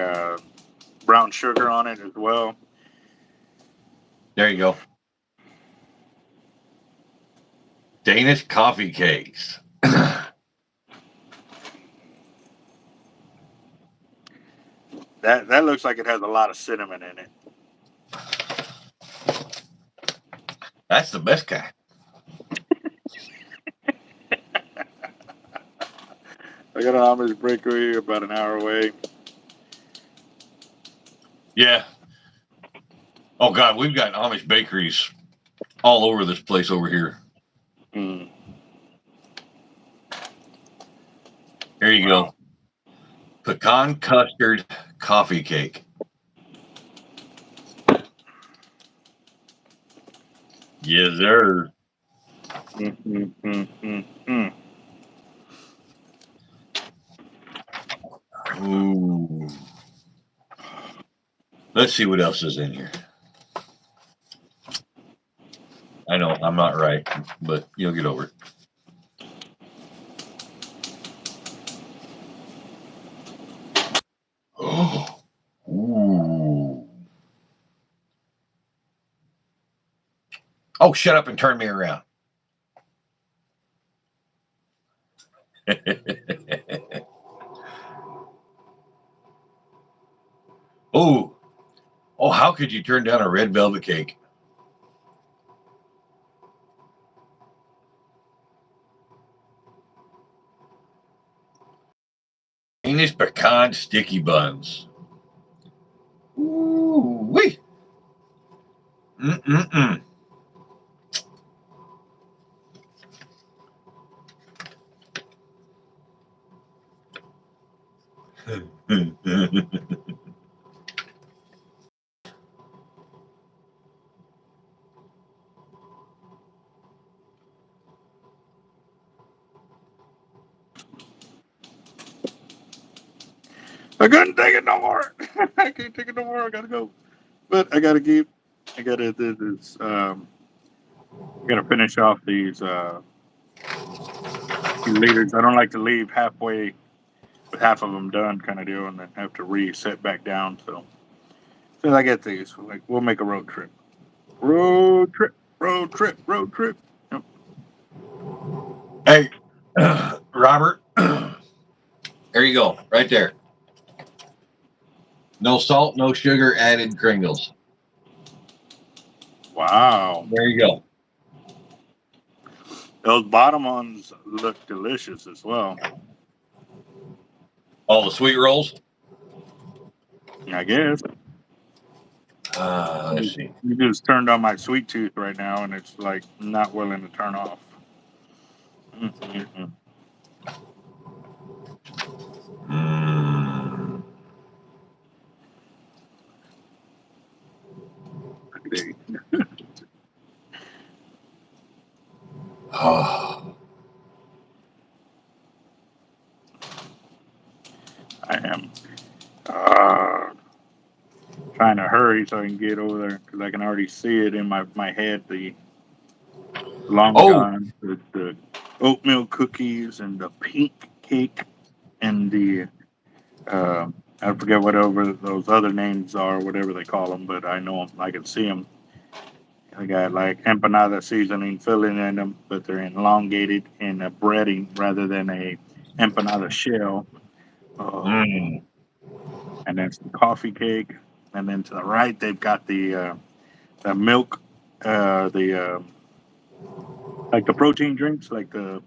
brown sugar on it as well. there you go. Danish coffee cakes. That looks like it has a lot of cinnamon in it. That's the best kind. I got an Amish bakery about an hour away. Yeah. Oh God, we've got Amish bakeries all over this place over here. Mm, Here you wow. go. Pecan custard coffee cake. Yes, sir. Mm, mm, mm, mm, mm. Ooh. Let's see what else is in here. I know I'm not right, but you'll get over it. Oh. Ooh. Oh, shut up and turn me around. Oh. Oh, how could you turn down a red velvet cake? Danish pecan sticky buns. Ooh, wee. Mm-mm-mm. I couldn't take it no more. I can't take it no more. I gotta go. But I gotta keep. I gotta do this. Gotta finish off these leaders. I don't like to leave halfway with half of them done, kind of deal, and then have to reset back down. So as soon as I get these, we'll make a road trip. Road trip. Road trip. Road trip. Yep. Hey, Robert, there you go, right there. No salt, no sugar added Kringles. Wow. There you go. Those bottom ones look delicious as well. All the sweet rolls. I guess. Let's see. You just turned on my sweet tooth right now, and it's like not willing to turn off. Mm-mm-mm. Mm. Oh. I am trying to hurry so I can get over there because I can already see it in my head. The long Oh, john, the oatmeal cookies, and the pink cake, and the I forget whatever those other names are, whatever they call them, but I know 'em. I can see them. I got like empanada seasoning filling in them, but they're elongated in a breading rather than a empanada shell. Oh, mm. and then some coffee cake, and then to the right they've got the milk, the like the protein drinks, like the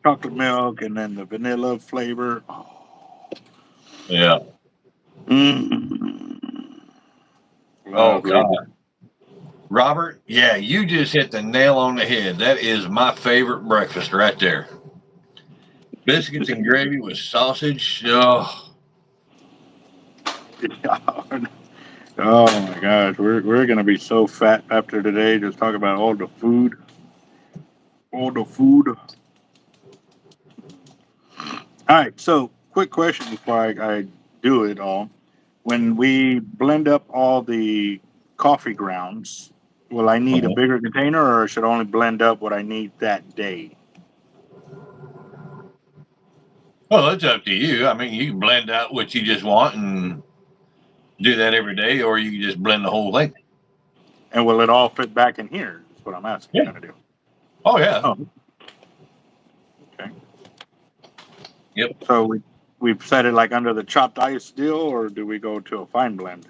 chocolate milk, and then the vanilla flavor. Yeah. Mm. Oh, Lovely. God. Robert, yeah, you just hit the nail on the head. That is my favorite breakfast right there. Biscuits and gravy with sausage. Oh, Oh my gosh, we're gonna be so fat after today. Just talk about all the food, all the food. All right, so quick question before I do it all. When we blend up all the coffee grounds, will I need a uh-huh. bigger container, or I should only blend up what I need that day? Well, it's up to you. I mean, you can blend out what you just want and do that every day, or you can just blend the whole thing. And will it all fit back in here? That's what I'm asking. Yeah. Kind of deal. Oh, yeah. Oh, okay. Yep. So we've set it like under the chopped ice deal, or do we go to a fine blend?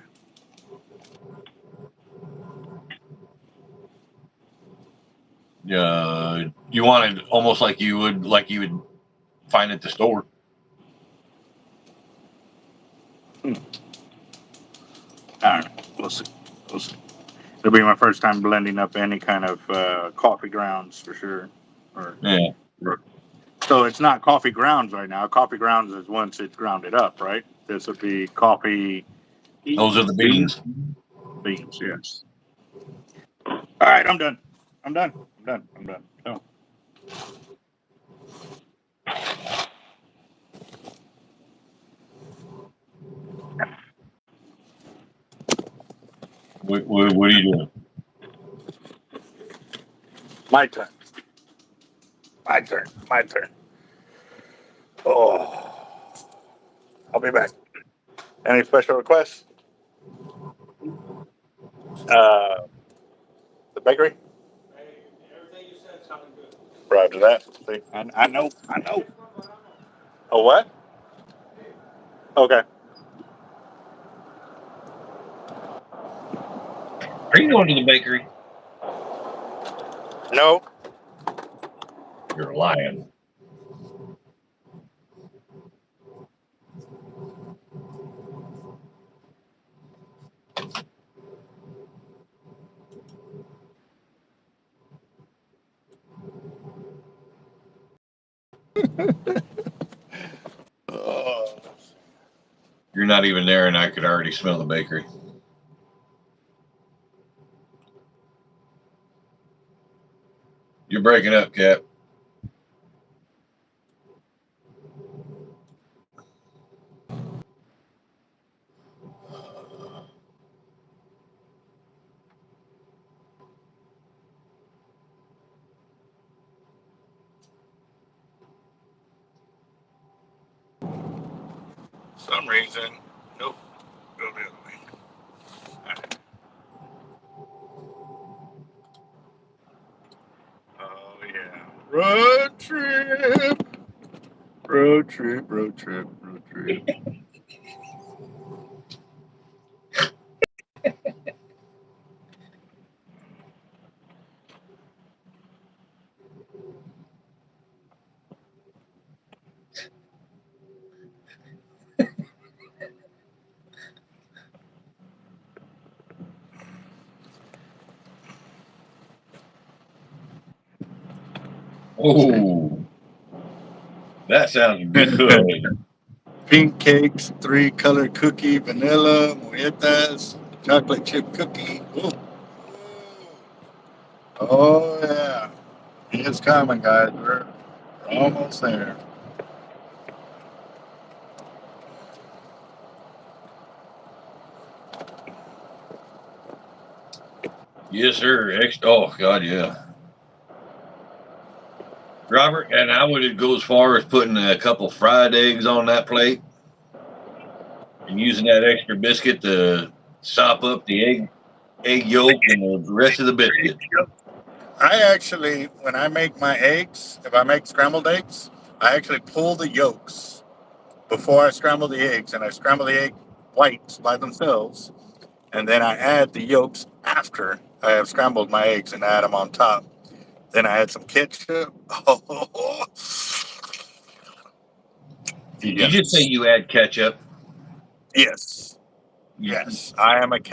You want it almost like you would find at the store. Hmm. I don't know. We'll see. We'll see. It'll be my first time blending up any kind of coffee grounds for sure. Or, Yeah. so it's not coffee grounds right now. Coffee grounds is once it's grounded up, right? This would be coffee Those are the beans. beans. Beans, yes. All right, I'm done. I'm done. I'm done. I'm done. So, What are you doing? my turn. My turn. My turn. Oh, I'll be back. Any special requests? Uh, the bakery? Everything you said sounded good. Roger that. See, I know. I know. Oh, what? Okay. Are you going to the bakery? No. You're lying. Oh. You're not even there, and I could already smell the bakery. You're breaking up, Cap. some reason, nope, go the other way. Oh yeah, road trip, road trip, road trip, road trip. Oh, that sounds good. Pink cakes, 3-color cookie, vanilla, mojitas, chocolate chip cookie. Ooh. Oh yeah, it's coming, guys. We're almost there. Yes, sir. Oh, God, yeah. Robert, and I would go as far as putting a couple fried eggs on that plate and using that extra biscuit to sop up the egg yolk and the rest of the biscuit. I actually, when I make my eggs, if I make scrambled eggs, I actually pull the yolks before I scramble the eggs, and I scramble the egg whites by themselves, and then I add the yolks after I have scrambled my eggs and add them on top. Then I add some ketchup. Oh, Did you just say yes, you add ketchup? yes, yes.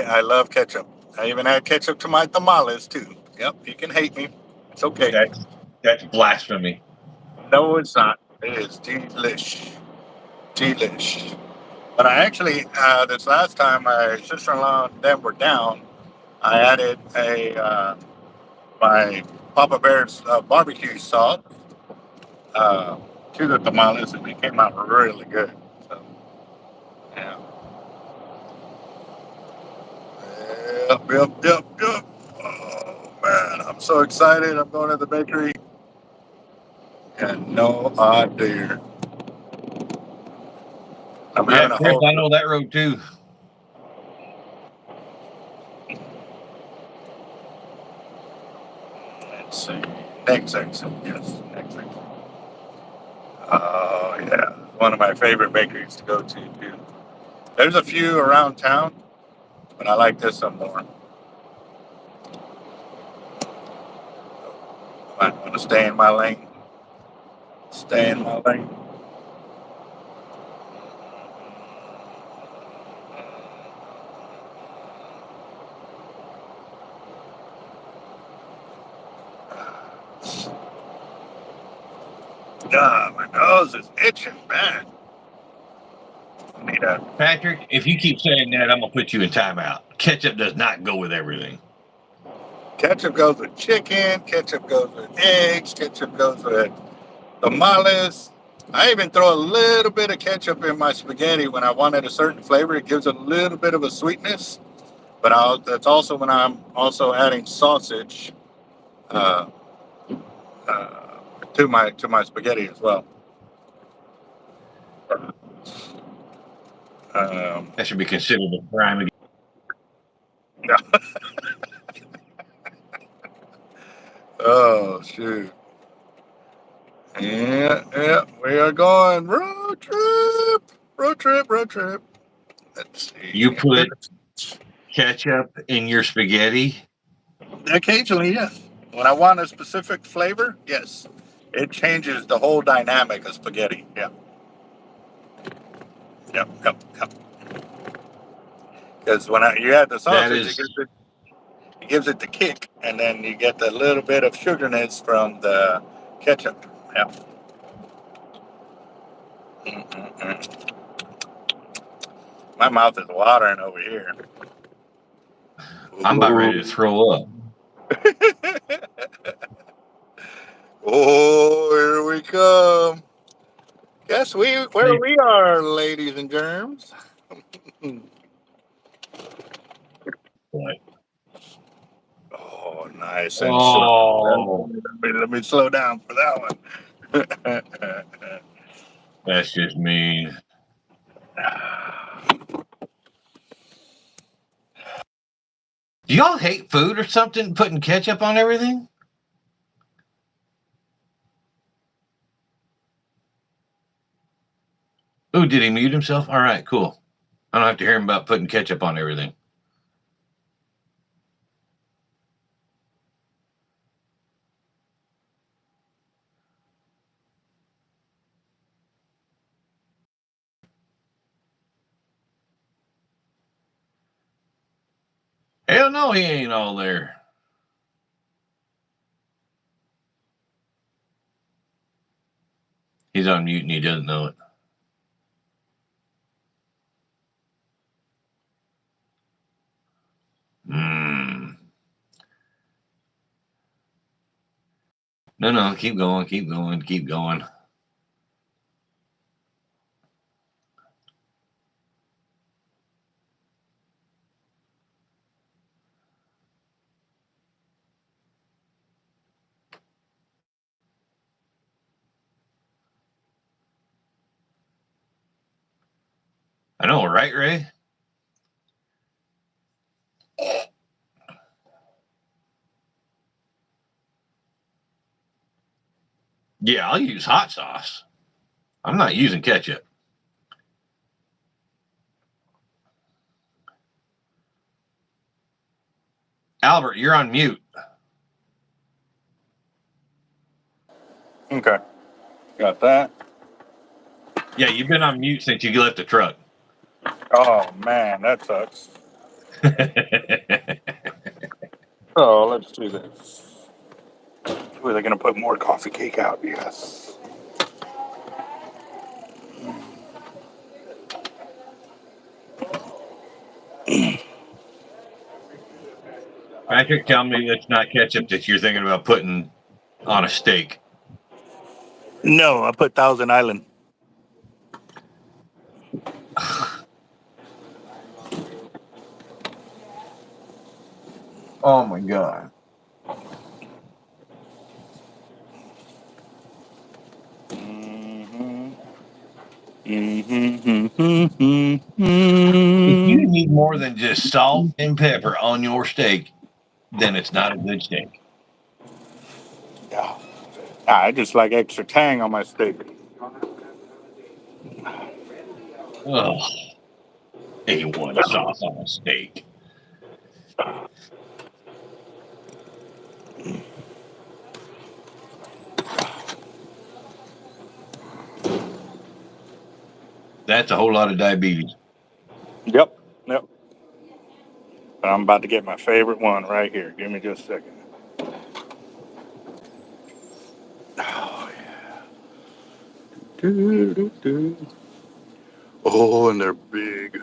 I love ketchup. I even add ketchup to my tamales too. Yep, you can hate me. It's okay. That's blasphemy. No, it's not. It is delish. Delish. But I actually, this last time my sister-in-law and them were down, I added my Papa Bear's barbecue sauce uh, to the tamales, and it came out really good. So, yeah. Yep. Oh, man, I'm so excited. I'm going to the bakery. And no idea. I'm Yeah, having a Chris, whole. I know that road too. Let's see. Next exit. Yes, next exit. Oh, yeah. One of my favorite bakeries to go to, too. There's a few around town, but I like this one more. I want to stay in my lane. Stay in my lane. God, my nose is itching, man. I need a Patrick, if you keep saying that, I'm going to put you in timeout. Ketchup does not go with everything. ketchup goes with chicken. Ketchup goes with eggs. Ketchup goes with tamales. I even throw a little bit of ketchup in my spaghetti when I wanted a certain flavor. It gives a little bit of a sweetness. But that's also when I'm also adding sausage uh, to my spaghetti as well. That should be considered a crime against. Oh shoot! Yeah, we are going road trip. Let's see. You put ketchup in your spaghetti? Occasionally, yes. When I want a specific flavor, yes, it changes the whole dynamic of spaghetti. Yeah. Yep. Because when you add the That sausage, is, it gives it the kick, and then you get the little bit of sugarness from the ketchup. Yeah. Mm-mm-mm. My mouth is watering over here. I'm about ready to throw up. Oh, here we come. Guess where we are, ladies and germs. Oh, nice and slow. Oh, Let me slow down for that one. that's just mean. Do y'all hate food or something? Putting ketchup on everything? Oh, did he mute himself? All right, cool. I don't have to hear him about putting ketchup on everything. Hell no, he ain't all there. He's on mute and he doesn't know it. No, keep going, keep going, keep going. I know, right, Ray? Yeah, I'll use hot sauce. I'm not using ketchup. Albert, you're on mute. Okay. Got that. Yeah, you've been on mute since you left the truck. Oh, man, that sucks. So let's do this. Are they going to put more coffee cake out? Yes. Patrick, tell me it's not ketchup that you're thinking about putting on a steak. No, I put Thousand Island. Oh my God. If you need more than just salt and pepper on your steak, then it's not a good steak. Yeah. I just like extra tang on my steak. Ugh. A1 sauce on a steak. That's a whole lot of diabetes. Yep. Yep. But I'm about to get my favorite one right here. Give me just a second. Oh, yeah. Doo-doo-doo. Oh, and they're big.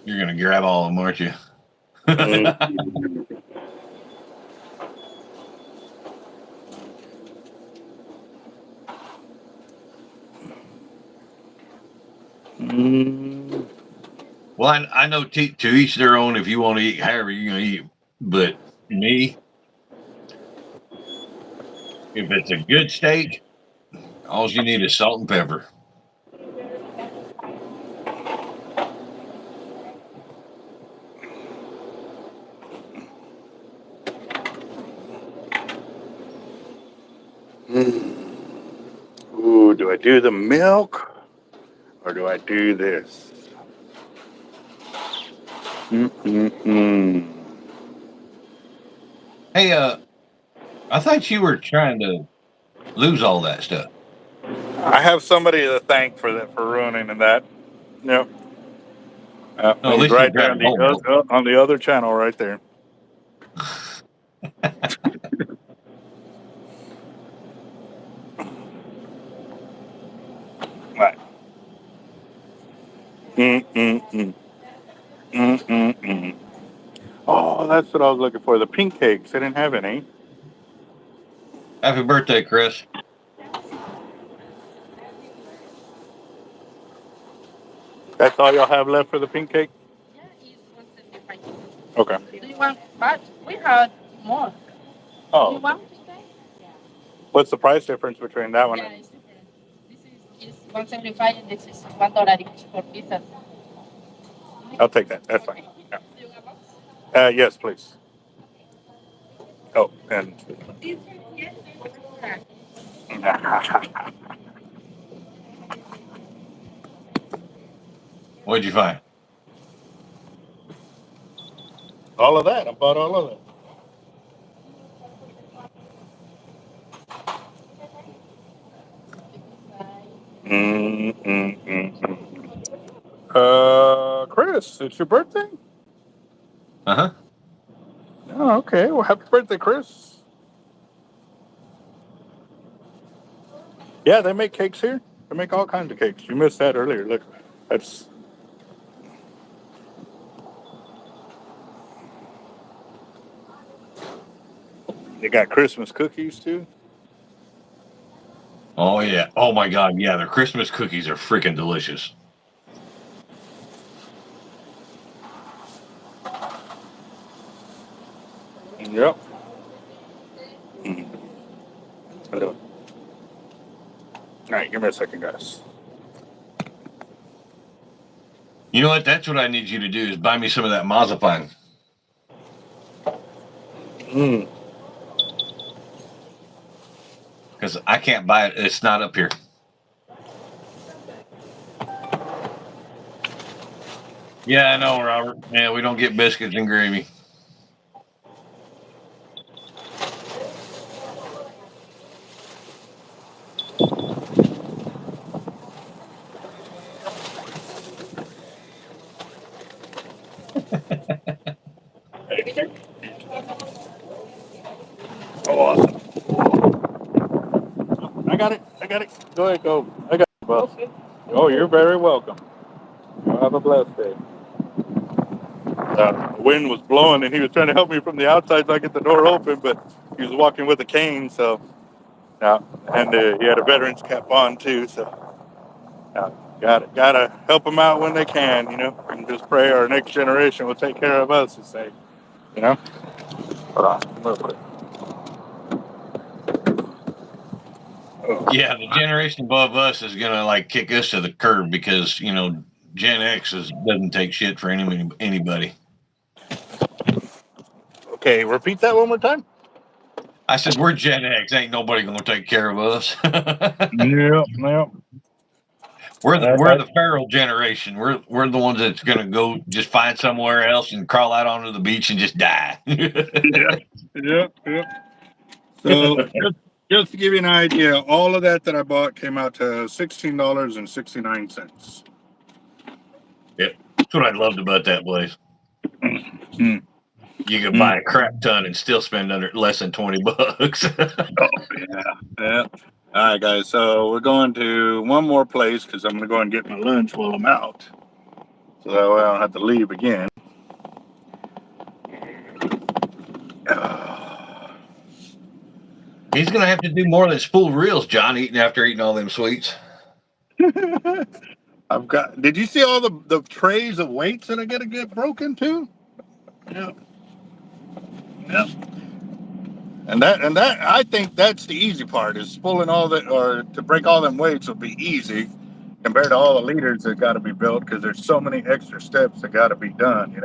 You're going to grab all of them, aren't you? Mm. Well, I know to each their own. If you want to eat however you're going to eat. But me, if it's a good steak, all you need is salt and pepper. Ooh, do I do the milk or do I do this? Mm-mm-mm. Hey, I thought you were trying to lose all that stuff. I have somebody to thank for that for ruining that. Yep. No, at He's least you right there grabbed whole milk. on the other channel right there. Right. Mm-mm-mm. Mm-mm-mm. Oh, that's what I was looking for. The pink cakes. They didn't have any. Happy birthday, Chris. That's all y'all have left for the pink cake? Okay. Do you want? But we had more. Do Oh. you want to stay? What's the price difference between that one Yeah, and it's different. This is 175 and this is $1 each for pizzas. I'll take that. That's fine. Yes, please. Oh, and What'd you find? all of that. I bought all of that. Chris, it's your birthday? Uh-huh. Oh, okay. Well, happy birthday, Chris. Yeah, they make cakes here. They make all kinds of cakes. You missed that earlier. Look, that's. They got Christmas cookies too. Oh, yeah. Oh, my God. Yeah, their Christmas cookies are freaking delicious. Yep. Hello. All right, give me a second, guys. You know what? That's what I need you to do is buy me some of that marzipan. Mm. Because I can't buy it. It's not up here. Yeah, I know, Robert. Yeah, we don't get biscuits and gravy. Oh, awesome. I got it. I got it. Go ahead, go. I got it, boss. Oh, you're very welcome. Have a blessed day. The wind was blowing, and he was trying to help me from the outside so I get the door open, but he was walking with a cane, so and he had a veteran's cap on too, so gotta help them out when they can, and just pray our next generation will take care of us, to say, you know. Hold on, real quick. Yeah, the generation above us is going to like kick us to the curb because, Gen X doesn't take shit for anybody. Okay, repeat that one more time. I said, we're Gen X. Ain't nobody going to take care of us. Yep. We're the feral generation. We're the ones that's going to go just find somewhere else and crawl out onto the beach and just die. Yep. So just to give you an idea, all of that I bought came out to $16.69. Yep. That's what I loved about that place. Mm. You could buy a crap ton and still spend under less than $20. Oh, yeah. All right, guys. So we're going to one more place because I'm going to go and get my lunch while I'm out. So that way I don't have to leave again. He's going to have to do more than spool reels, John, after eating all them sweets. Did you see all the trays of weights that I got to get broken too? Yep. And that I think that's the easy part, is pulling all that, or to break all them weights will be easy compared to all the liters that got to be built, because there's so many extra steps that got to be done.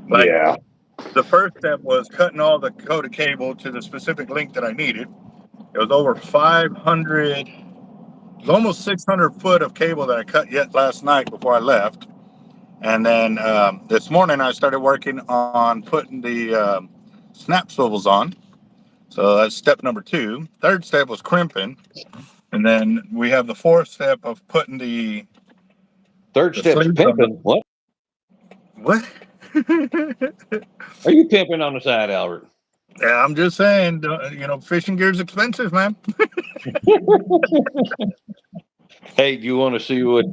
Like, Yeah. the first step was cutting all the coated cable to the specific length that I needed. It was over 500, it was almost 600 foot of cable that I cut yet last night before I left. And then this morning I started working on putting the snap swivels on. So that's step number 2. Third step was crimping. And then we have the fourth step of putting the Third step's sleeves on pimping. What? What? Are you pimping on the side, Albert? Yeah, I'm just saying, fishing gear's expensive, man. Hey, do you want to see what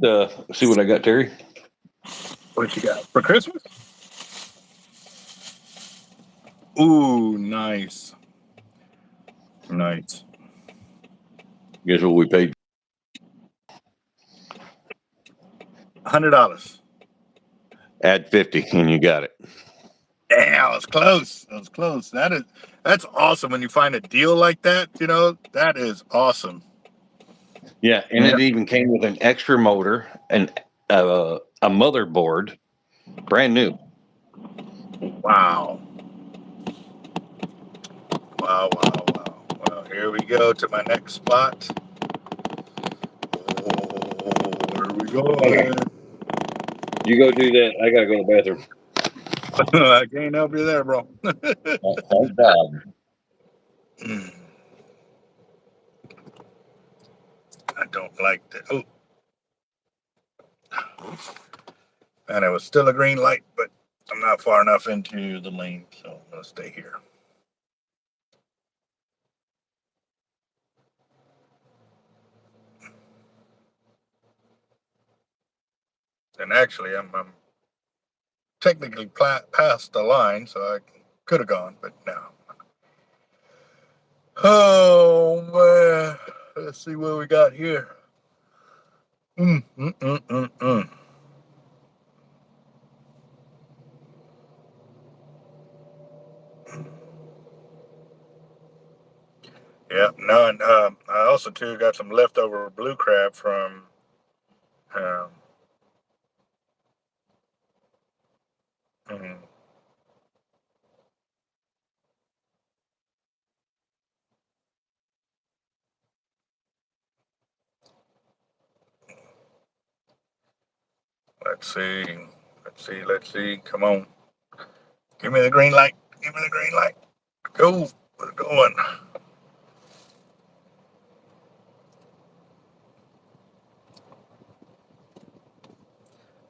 I got, Terry? What you got for Christmas? Ooh, nice. Guess what we paid? $100. Add 50, and you got it. Damn, that was close. That's awesome when you find a deal like that. That is awesome. Yeah, and it even came with an extra motor and a motherboard, Brand new. Wow. Wow, wow, wow. Well, here we go to my next spot. Oh, where are we going? You go do that. I gotta go to the bathroom. I can't help you there, bro. Thank God. I don't like that. Oh, and it was still a green light, but I'm not far enough into the lane, so I'm gonna stay here. And actually, I'm technically past the line, so I could have gone, but no. Oh man, let's see what we got here. Mm, mm, mm, mm, mm. Yeah, no, and I also too got some leftover blue crab from. Um, mm, let's see, let's see. Come on, give me the green light. Give me the green light. Go, we're going.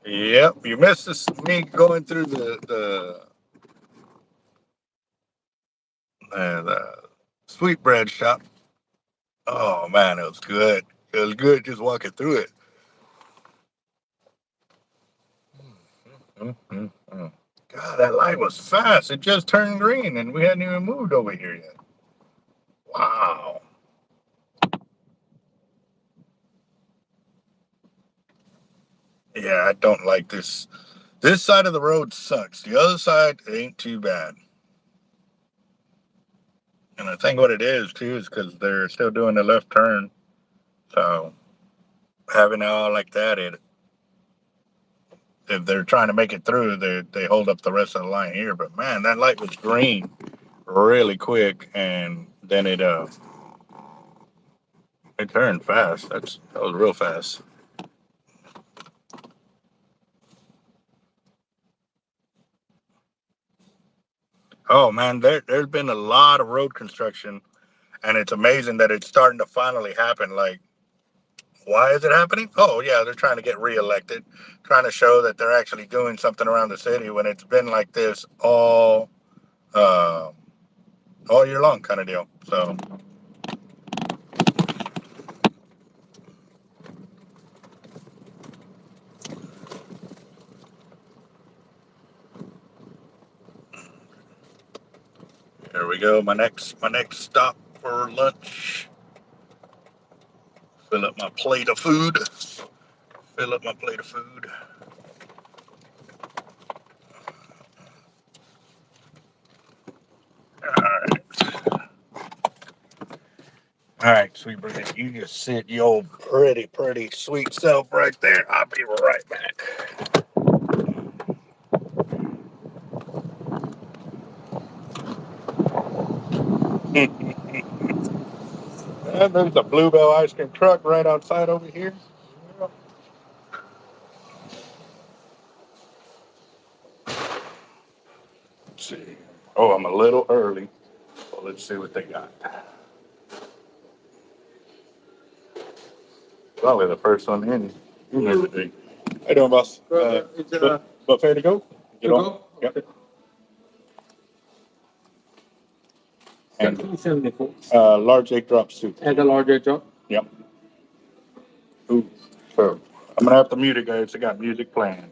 Yep, you missed this, me going through the sweetbread shop. Oh man, it was good. It was good just walking through it. Mm. God, that light was fast. It just turned green and we hadn't even moved over here yet. Wow. Yeah, I don't like this. This side of the road sucks. The other side ain't too bad. And I think what it is too is because they're still doing the left turn. So having it all like that, if they're trying to make it through, they hold up the rest of the line here. But man, that light was green really quick, and then it turned fast. That was real fast. Oh man, there's been a lot of road construction, and it's amazing that it's starting to finally happen. Like, why is it happening? Oh yeah, they're trying to get reelected, trying to show that they're actually doing something around the city when it's been like this uh, all year long, kind of deal. So here we go. My next stop for lunch. Fill up my plate of food. Fill up my plate of food. All right. All right, sweet bird. You just sit your pretty sweet self right there. I'll be right back. And there's a Bluebell ice cream truck right outside over here. Let's see. Oh, I'm a little early. Well, let's see what they got. Probably the first one in everything. How you doing, boss? Buffet to go? Get on? Yep. And 74. Large egg drop soup. And a large egg drop? Yep. Ooh. So I'm gonna have to mute it, guys. I got music playing.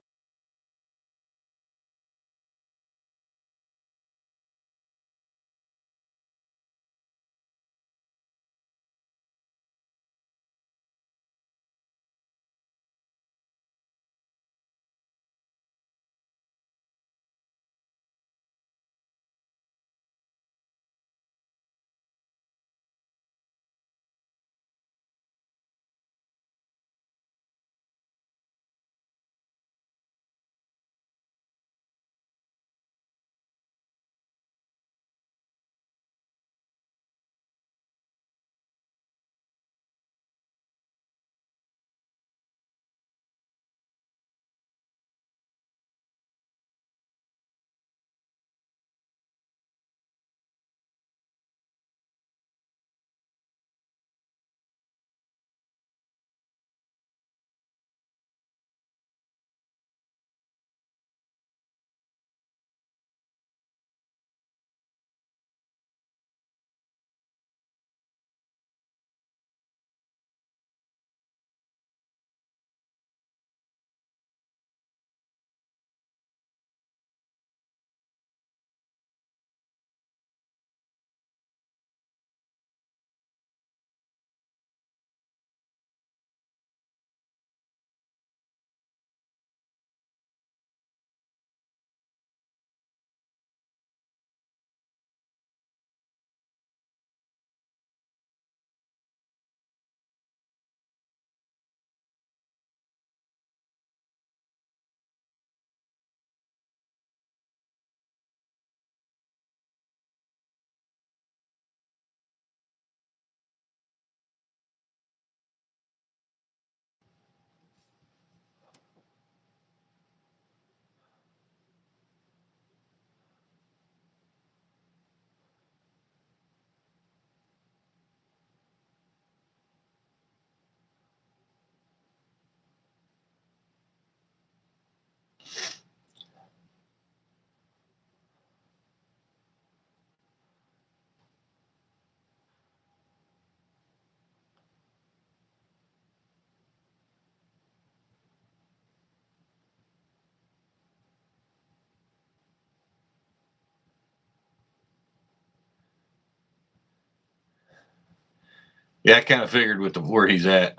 Yeah, I kind of figured with where he's at.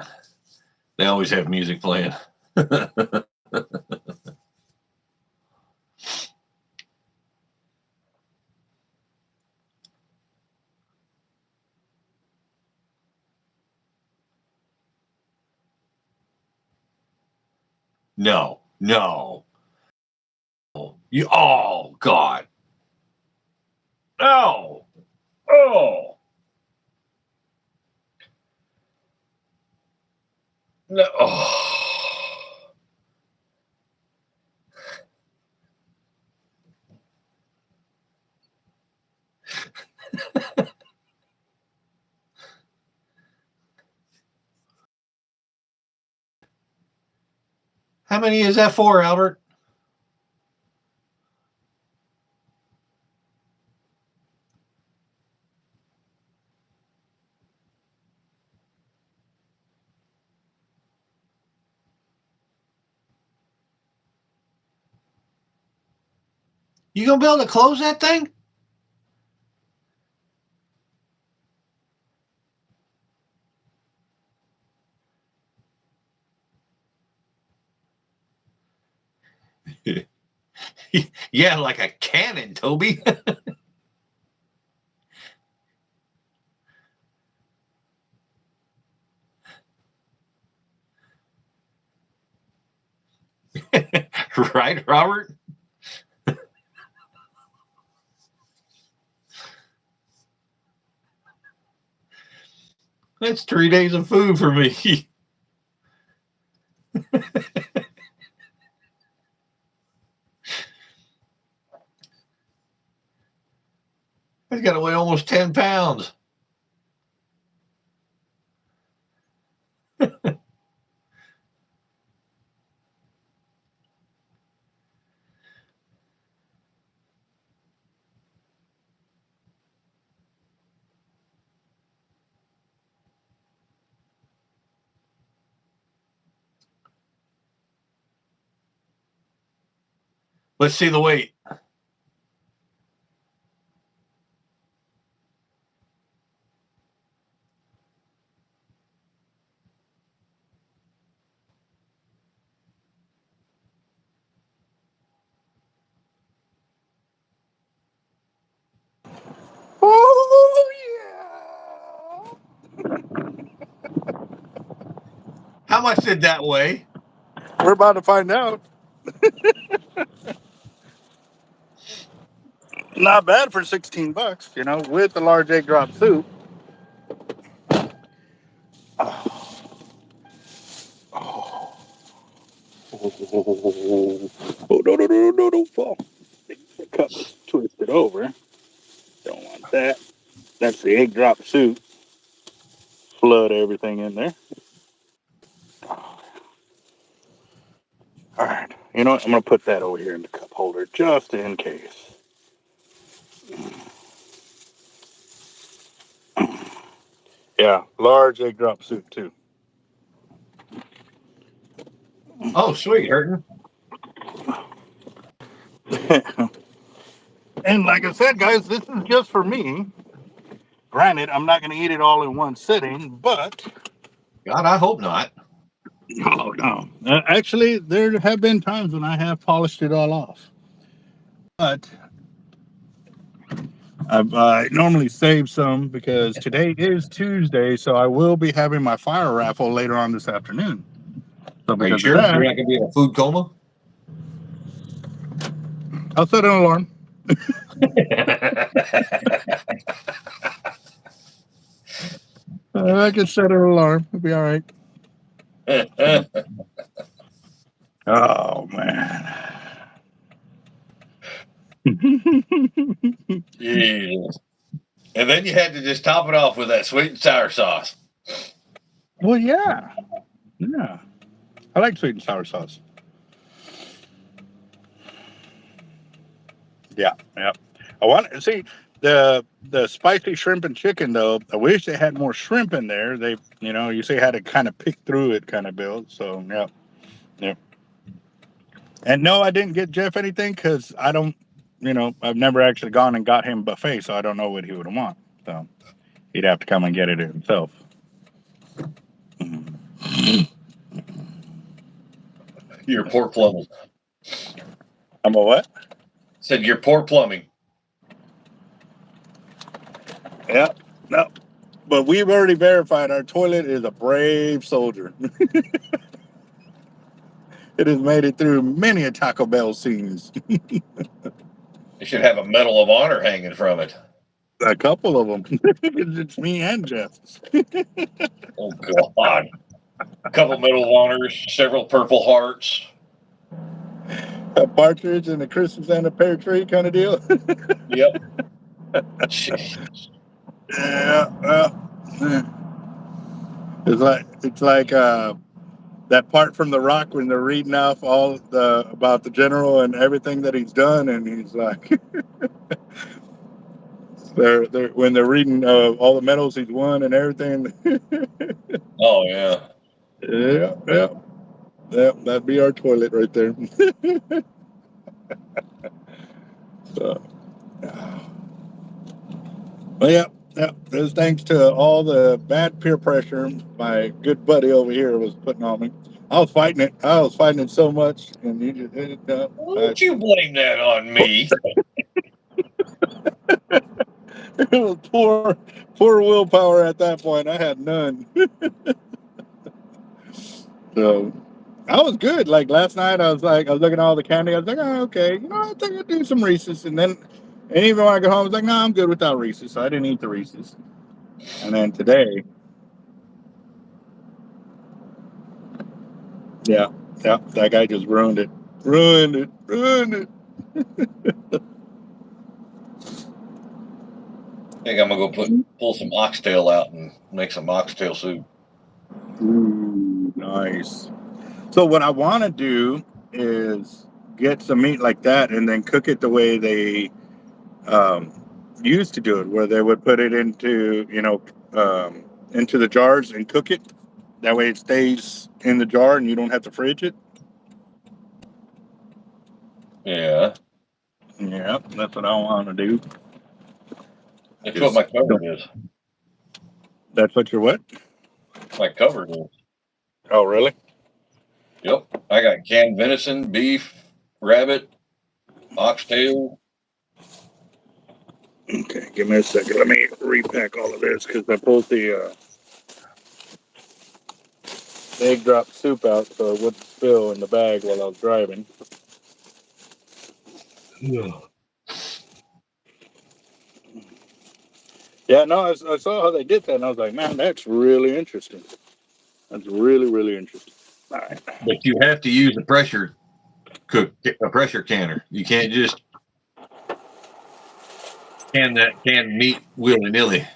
They always have music playing. No. You. Oh God. No. Oh. No. Oh. How many is that for, Albert? You gonna be able to close that thing? Yeah, like a cannon, Toby. Right, Robert? That's 3 days of food for me. It's got to weigh almost 10 pounds. Let's see the weight. Oh yeah. How much did that weigh? We're about to find out. Not bad for $16, you know, with the large egg drop soup. Oh, oh, oh, no, don't fall. The cup is twisted over. Don't want that. That's the egg drop soup. Flood everything in there. All right. You know what? I'm going to put that over here in the cup holder just in case. Yeah, large egg drop soup too. Oh, sweet, Hurton. And like I said, guys, this is just for me. Granted, I'm not going to eat it all in one sitting, but God, I hope not. oh no. Actually, there have been times when I have polished it all off. But I normally save some because today is Tuesday, so I will be having my fire raffle later on this afternoon. So Are you because of sure you're that, not gonna be in a food coma? I'll set an alarm. I can set an alarm. It'll be all right. Oh man. Jesus. And then you had to just top it off with that sweet and sour sauce. Well, yeah, yeah. I like sweet and sour sauce. Yeah, yeah. I want to see the spicy shrimp and chicken though. I wish they had more shrimp in there. They, you know, you say had to kind of pick through it, kind of build. So yeah, yeah. And no, I didn't get Jeff anything because I don't, you know, I've never actually gone and got him buffet, so I don't know what he would want. So he'd have to come and get it himself. Your poor plumbing. I'm a what? Said your poor plumbing. Yeah, no. But we've already verified our toilet is a brave soldier. It has made it through many a Taco Bell scenes. You should have a Medal of Honor hanging from it. A couple of them. It's me and Jeff. Oh, God. A couple Medal of Honors, several Purple Hearts. A partridge and a Christmas and a pear tree kind of deal. Yep. Jeez. Yeah. It's like that part from The Rock when they're reading off all about the general and everything that he's done, and he's like, they're when they're reading all the medals he's won and everything. Oh, yeah. Yeah. That'd be our toilet right there. So, well, yeah. It's thanks to all the bad peer pressure my good buddy over here was putting on me. I was fighting it so much, and you just Don't you blame that on me? it was poor willpower at that point. I had none. So I was good. Like last night, I was looking at all the candy. I was like, oh, okay, I think I'll do some Reese's. And even when I got home, I was like, no, I'm good without Reese's. So I didn't eat the Reese's. And then today, yeah, that guy just ruined it. Ruined it. I think I'm going to pull some oxtail out and make some oxtail soup. Ooh, nice. So what I want to do is get some meat like that and then cook it the way they used to do it, where they would put it into the jars and cook it. That way it stays in the jar and you don't have to fridge it. Yeah. Yeah, that's what I want to do. That's what my cupboard is. That's what your what? My cupboard is. Oh, really? Yep. I got canned venison, beef, rabbit, oxtail. Okay, give me a second. Let me repack all of this because I pulled the egg drop soup out so it wouldn't spill in the bag while I was driving. Yeah, no, I saw how they did that, and I was like, man, that's really interesting. That's really, really interesting. All right. But you have to use a pressure canner. You can't just can that canned meat willy nilly.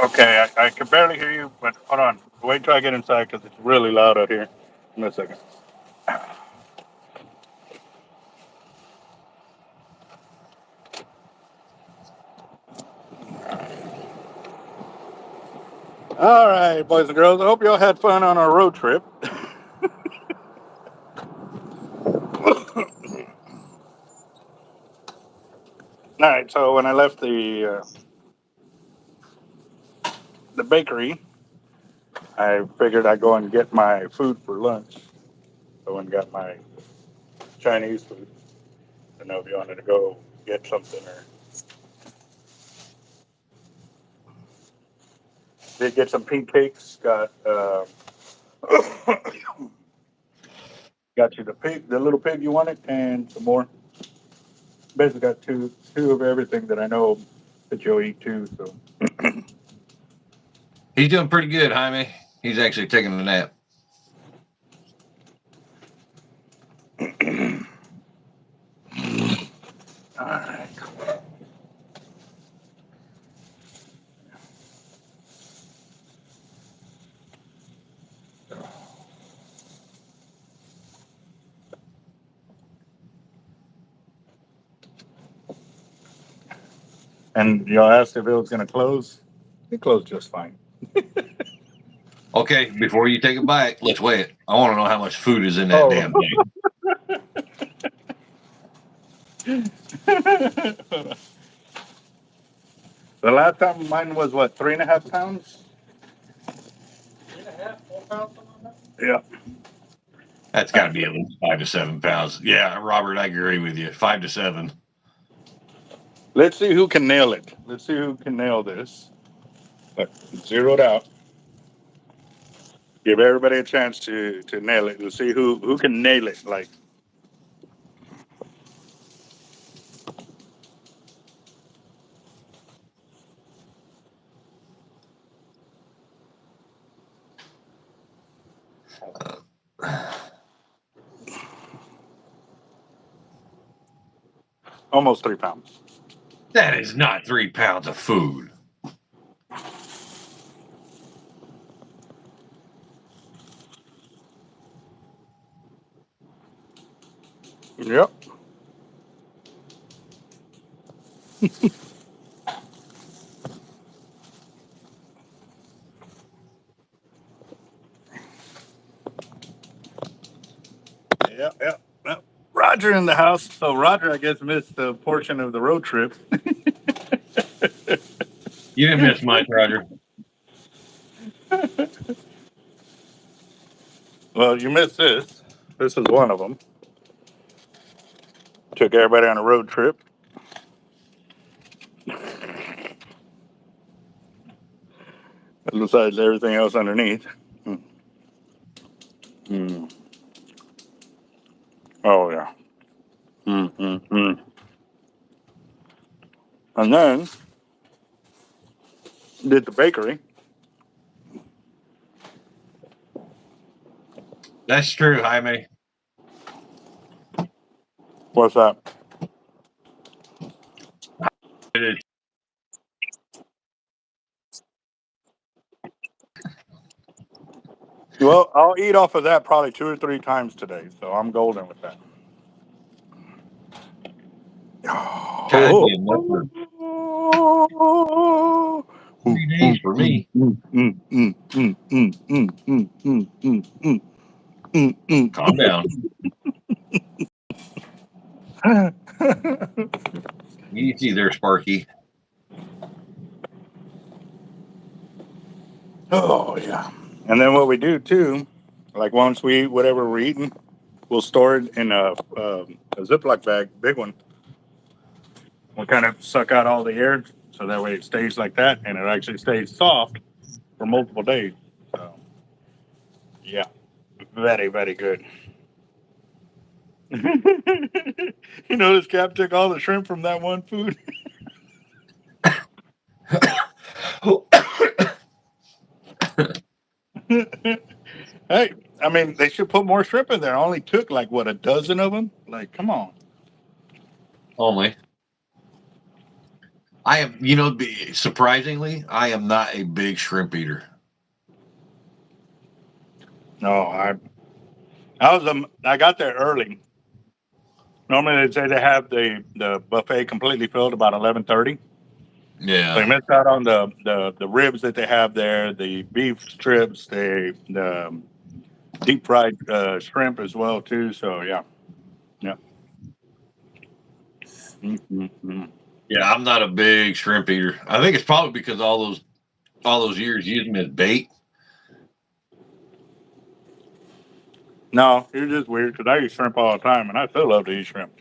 Okay, I can barely hear you, but hold on. Wait till I get inside because it's really loud out here. Give me a second. All right, boys and girls. I hope y'all had fun on our road trip. All right, so when I left the bakery, I figured I'd go and get my food for lunch. So I went and got my Chinese food. I don't know if you wanted to go get something or did get some pink cakes. Got got you the little pig you wanted, and some more. Basically, got two of everything that I know that you'll eat too. So He's doing pretty good, Jaime. He's actually taking a nap. all right. And y'all asked if it was going to close. It closed just fine. Okay, before you take a bite, let's weigh it. I want to know how much food is in that damn thing. The last time mine was what, 3.5 pounds? pounds. Something like that. Yeah. That's got to be at least 5 to 7 pounds. Yeah, Robert, I agree with you. 5 to 7. Let's see who can nail it. Let's see who can nail this. Look, zero it out. Give everybody a chance to nail it. Let's see who can nail it. Like, almost 3 pounds. That is not 3 pounds of food. Yep. Yep. Roger in the house. So Roger, I guess, missed the portion of the road trip. You didn't miss much, Roger. Well, you missed this. This is one of them. Took everybody on a road trip. Besides everything else underneath. Mm. Oh, yeah. Mm. And then did the bakery. That's true, Jaime. What's that? It is. Well, I'll eat off of that probably 2 or 3 times today. So I'm golden with that. God Oh. damn, that's for 3 days for me. Calm down. Easy there, Sparky. Oh, yeah. And then what we do too, like once we eat whatever we're eating, we'll store it in a Ziploc bag, big one. We'll kind of suck out all the air so that way it stays like that and it actually stays soft for multiple days. So, yeah, very, very good. You notice Cap took all the shrimp from that one food? Hey, I mean, they should put more shrimp in there. I only took like, what, a dozen of them? Like, come on. Only. I am, surprisingly, I am not a big shrimp eater. No, I got there early. Normally they say they have the buffet completely filled about 11:30. So Yeah. you missed out on the ribs that they have there, the beef strips, the deep fried shrimp as well too. So yeah. Mm-hmm. Yeah, I'm not a big shrimp eater. I think it's probably because all those years using them as bait. No, you're just weird because I eat shrimp all the time and I still love to eat shrimp.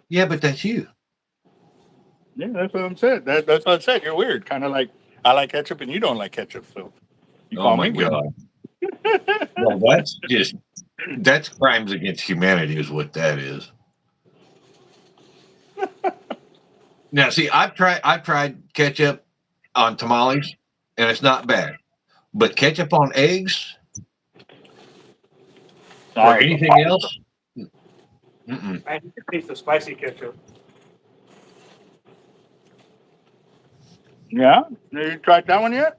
Yeah, but that's you. Yeah, that's what I'm saying. That's what I said. You're weird. Kind of like I like ketchup and you don't like ketchup, so you Oh call my me weird. God. No, that's crimes against humanity is what that is. Now, see, I've tried ketchup on tamales, and it's not bad. But ketchup on eggs or Nice. anything else, mm-mm. I need a piece of spicy ketchup. Yeah, you tried that one yet?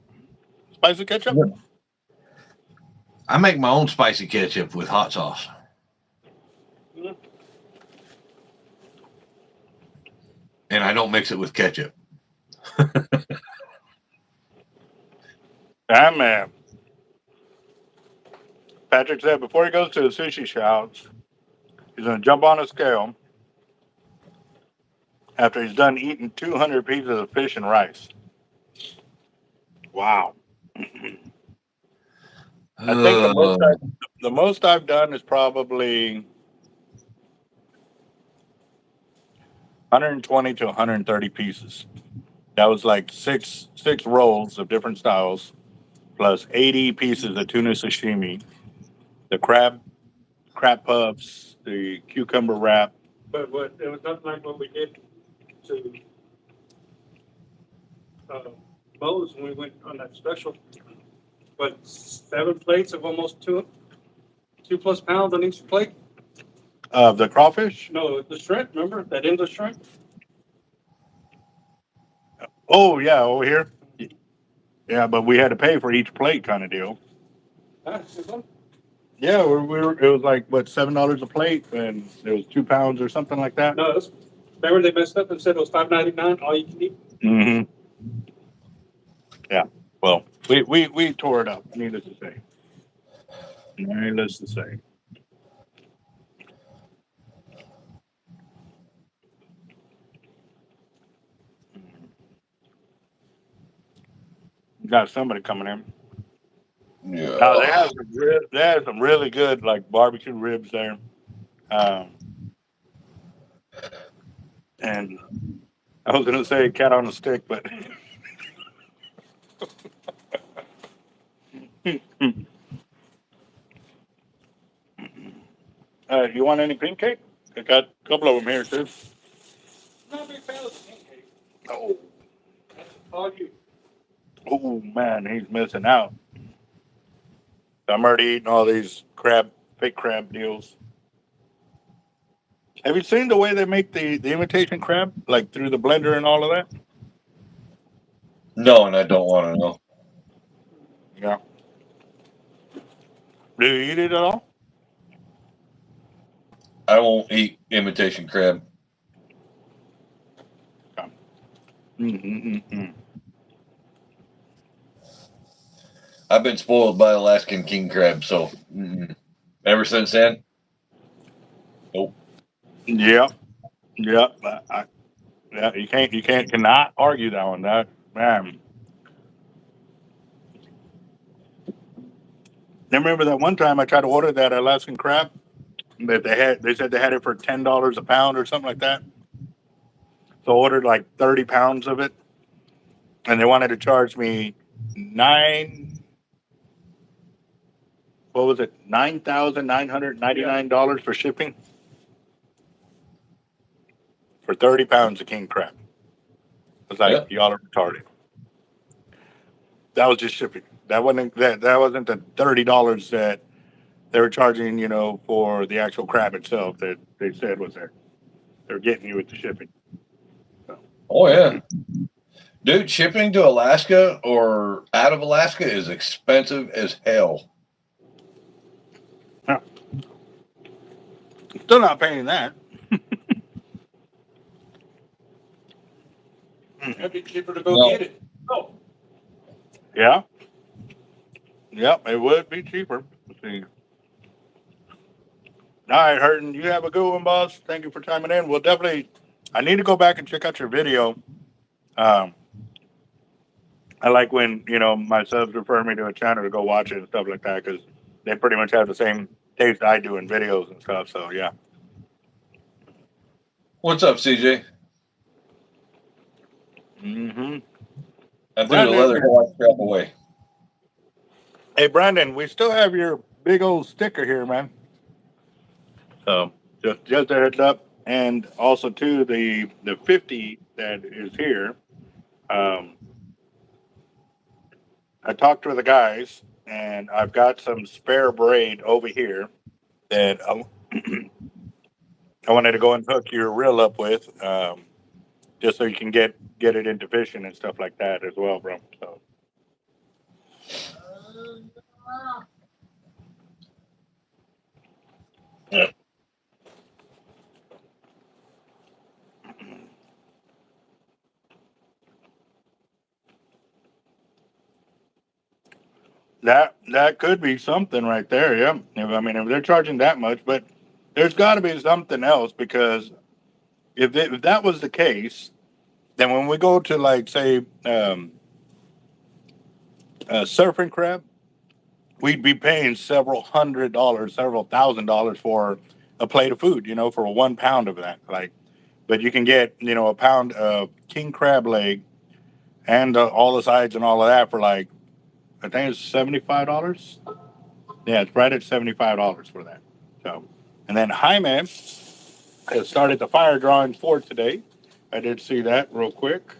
Spicy ketchup? I make my own spicy ketchup with hot sauce, and I don't mix it with ketchup. Damn man. Patrick said before he goes to the sushi shops, he's gonna jump on a scale after he's done eating 200 pieces of fish and rice. Wow. I think the most I've done is probably 120 to 130 pieces. That was like six rolls of different styles, plus 80 pieces of tuna sashimi, the crab puffs, the cucumber wrap. But it was nothing like what we did to Moe's when we went on that special. But 7 plates of almost 2+ pounds on each plate. Of the crawfish? No, the shrimp. Remember that English shrimp? Oh yeah, over here. Yeah, but we had to pay for each plate, kind of deal. Yeah, it was like what, $7 a plate, and it was 2 pounds or something like that. No, remember they messed up and said it was $5.99 all you can eat. Mm-hmm. Yeah. Well, we tore it up. Needless to say. Needless to say. Got somebody coming in. Yeah. Now they have some really good like barbecue ribs there, and I was gonna say cat on a stick, but you want any cream cake? I got a couple of them here too. Not a big fan of the pancake. Oh, That's all you. oh man, he's missing out. I'm already eating all these fake crab deals. Have you seen the way they make the imitation crab, like through the blender and all of that? No, and I don't want to know. Yeah. Do you eat it at all? I won't eat imitation crab. Mm-mm-mm-mm. I've been spoiled by Alaskan king crab, so ever since then, nope. Yep. Yep. Yeah, you cannot argue that one. That man. I remember that one time I tried to order that Alaskan crab that they said they had it for $10 a pound or something like that. So I ordered like 30 pounds of it, and they wanted to charge me $9,999 for shipping for 30 pounds of king crab. I was like, Yeah. y'all are retarded. That was just shipping. That wasn't the $30 that they were charging, for the actual crab itself that they said was there. They're getting you with the shipping. So, Oh yeah, dude. Shipping to Alaska or out of Alaska is expensive as hell. yeah. Still not paying that. It'd be cheaper to go No. get it. Oh, Yeah. Yep, it would be cheaper. Let's see. All right, Hurton, you have a good one, boss. Thank you for chiming in. We'll definitely. I need to go back and check out your video. Um, I like when my subs refer me to a channel to go watch it and stuff like that because they pretty much have the same taste I do in videos and stuff. So yeah. What's up, CJ? Mm-hmm. I threw the Brandon, leather white crap away. hey Brandon, we still have your big old sticker here, man. So just a heads up, and also too the 50 that is here. Um, I talked to the guys, and I've got some spare braid over here that I wanted to go and hook your reel up with, just so you can get it into fishing and stuff like that as well, bro. So Yeah. that could be something right there. Yeah, I mean if they're charging that much, but there's got to be something else because if that was the case, then when we go to like say surfing crab we'd be paying several $100s, several $1,000s for a plate of food, for 1 pound of that. Like, but you can get, a pound of king crab leg and all the sides and all of that for like, I think it's $75. Yeah, it's right at $75 for that. So, and then Jaime has started the fire drawing for today. I did see that real quick.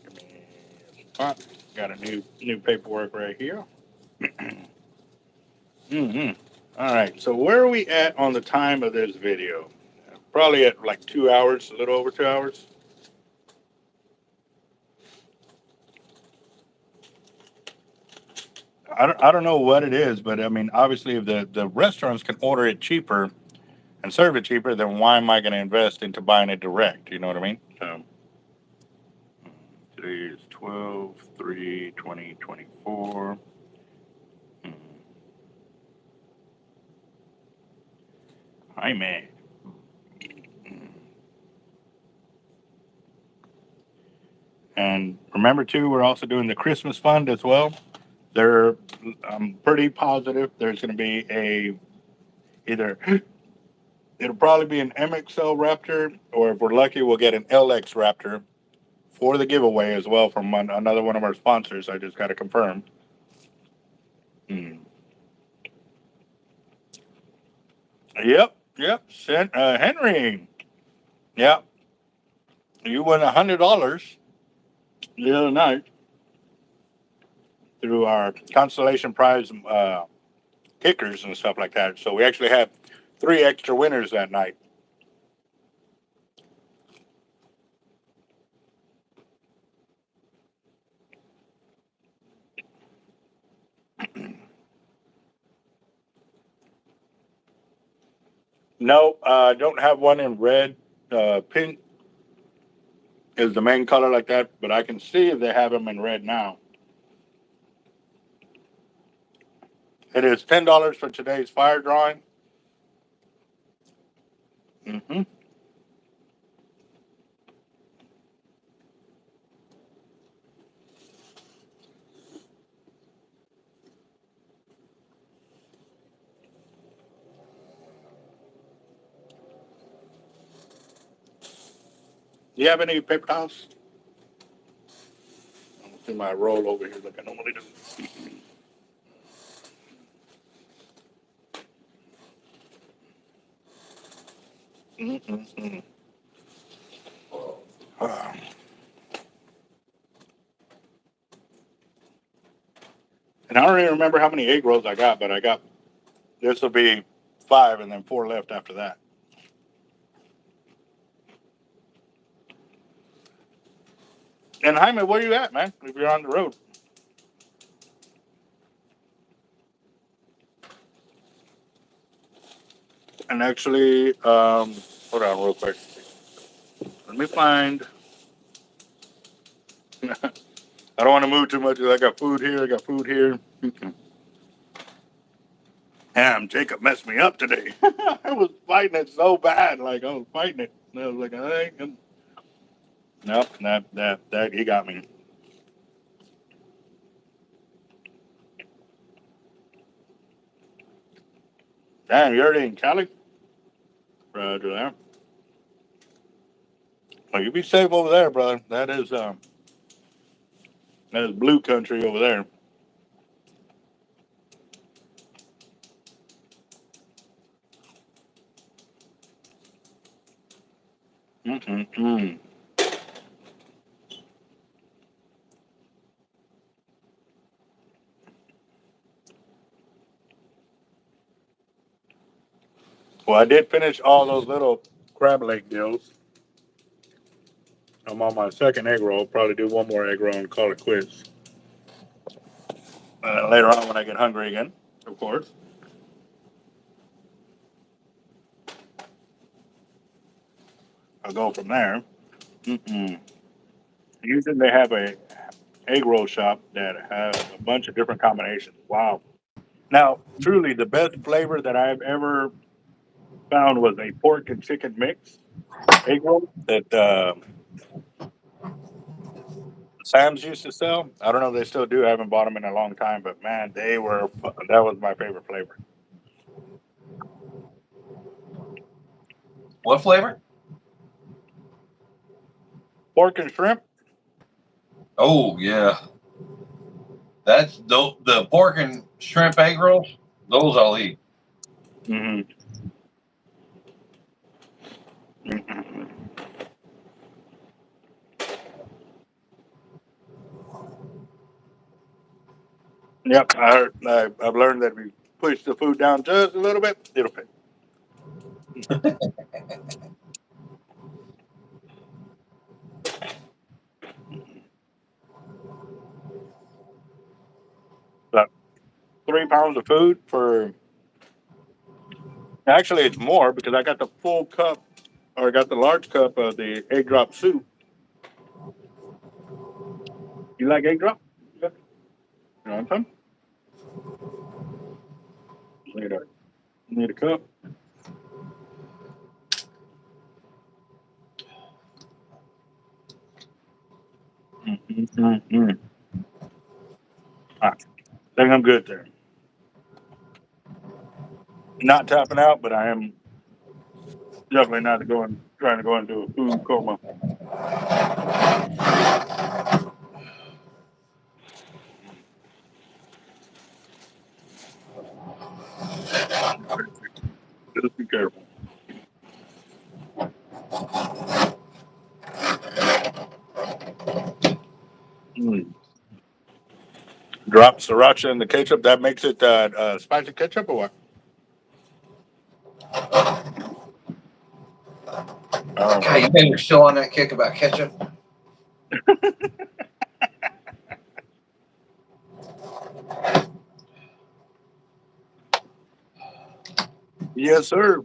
Give me a spot. Got a new paperwork right here. Mm-hmm. All right. So where are we at on the time of this video? Probably at like 2 hours, a little over 2 hours. I don't know what it is, but I mean, obviously, if the restaurants can order it cheaper and serve it cheaper, then why am I going to invest into buying it direct? You know what I mean? So today is 12/3/2024. Hi, man. And remember, too, we're also doing the Christmas fund as well. I'm pretty positive there's going to be either it'll probably be an MXL Raptor, or if we're lucky, we'll get an LX Raptor for the giveaway as well from another one of our sponsors. I just got to confirm. Yep. Henry. Yep. You won $100 the other night through our consolation prize kickers and stuff like that. So we actually had 3 extra winners that night. No, I don't have one in red. Pink is the main color like that, but I can see if they have them in red now. It is $10 for today's fire drawing. Mm-hmm. Do you have any paper towels? I'll see my roll over here like I normally do. Mm-mm-mm. And I don't even remember how many egg rolls I got, but this will be 5 and then 4 left after that. And Jaime, where you at, man? If you're on the road. And actually, hold on real quick. Let me find. I don't want to move too much. I got food here. I got food here. Damn, Jacob messed me up today. I was fighting it so bad. Like, I was fighting it. And I was like, I ain't gonna... Nope, that, he got me. Damn, you're already in Cali? Roger there. Well, you be safe over there, brother. That is blue country over there. Mm-mm-mm. Well, I did finish all those little crab leg deals. I'm on my second egg roll. Probably do one more egg roll and call it quits. Later on, when I get hungry again, of course, I'll go from there. Mm-mm. Usually, they have a egg roll shop that has a bunch of different combinations. Wow. Now, truly, the best flavor that I've ever found was a pork and chicken mix egg roll. Sam's used to sell. I don't know if they still do. I haven't bought them in a long time, but man, they were. That was my favorite flavor. What flavor? Pork and shrimp. Oh yeah, that's the pork and shrimp egg rolls. Those I'll eat. Mm-hmm. Mm-hmm. Yep, I've learned that if you push the food down just a little bit, it'll fit. About 3 pounds of food for. Actually, it's more because I got the full cup, or I got the large cup of the egg drop soup. You like egg drop? Yeah. You want some? Need a need a cup. Mm-hmm. I think I'm good there. Not tapping out, but I am definitely not going trying to go into a food coma. Just be careful. Mm. Drop sriracha in the ketchup. That makes it spicy ketchup or what? Oh, God, you guys are still on that kick about ketchup. yes, sir.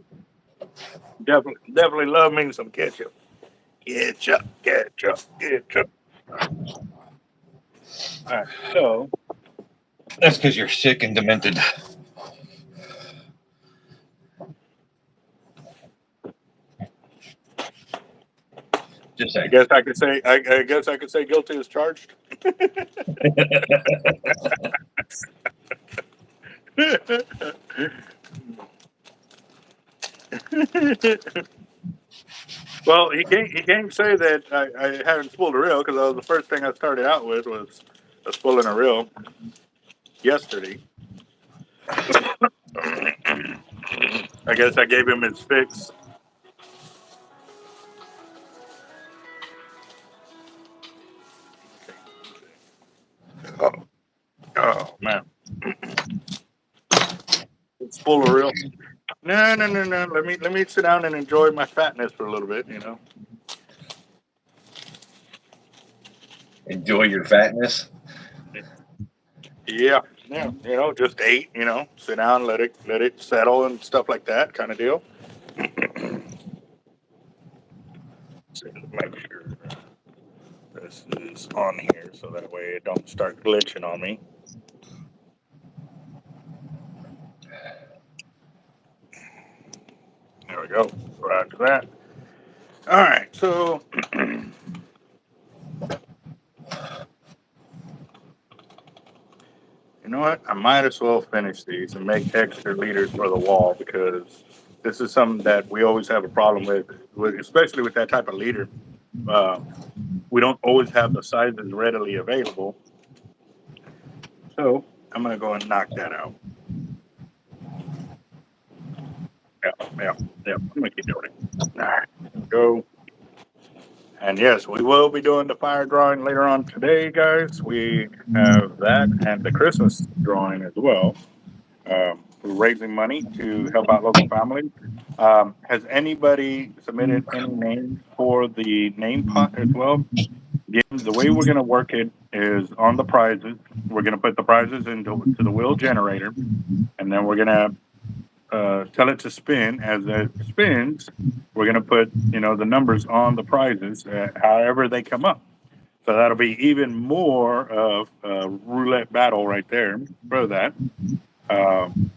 Definitely love me some ketchup. Ketchup, ketchup, ketchup. All right. So, That's because you're sick and demented. Just I saying. guess I could say I guess I could say guilty as charged. Well, he can't say that I haven't spooled a reel because that was the first thing I started out with was a spooling a reel yesterday. I guess I gave him his fix. Oh, oh man, spool a reel. No, no, no, no. Let me sit down and enjoy my fatness for a little bit. Enjoy your fatness. Yeah, yeah. Just ate. Sit down, let it settle and stuff like that kind of deal. So make sure this is on here so that way it don't start glitching on me. There we go. Right to that. All right. So you know what? I might as well finish these and make extra leaders for the wall because this is something that we always have a problem with especially with that type of leader. Uh, we don't always have the sizes readily available. So I'm gonna go and knock that out. Yeah, yeah, yeah. I'm gonna keep doing it. All right, go. And yes, we will be doing the fire drawing later on today, guys. We have that and the Christmas drawing as well. We're raising money to help out local families. Has anybody submitted any names for the name pot as well? Again, the way we're going to work it is on the prizes. We're going to put the prizes into to the wheel generator, and then we're going to tell it to spin. As it spins, we're going to put the numbers on the prizes, however they come up. So that'll be even more of a roulette battle right there for that. Um,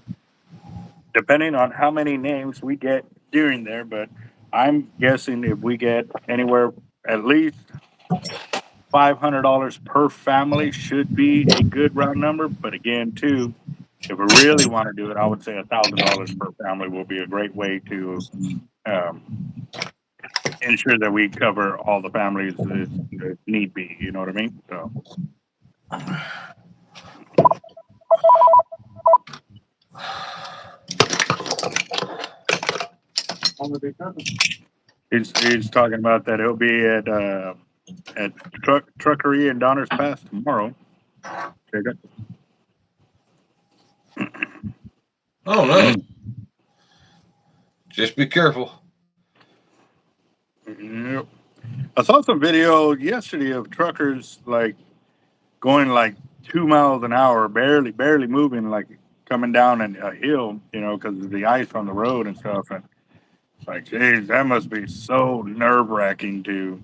Depending on how many names we get during there, but I'm guessing if we get anywhere at least $500 per family should be a good round number. But again, too, if we really want to do it, I would say $1,000 per family will be a great way to ensure that we cover all the families that need be. You know what I mean? So. He's talking about that he'll be at Truckery in Donner's Pass tomorrow. Oh, nice. Just be careful. Yep. I saw some video yesterday of truckers like going like 2 miles an hour, barely moving, like coming down a hill, you know, because of the ice on the road and stuff. And it's like, geez, that must be so nerve wracking to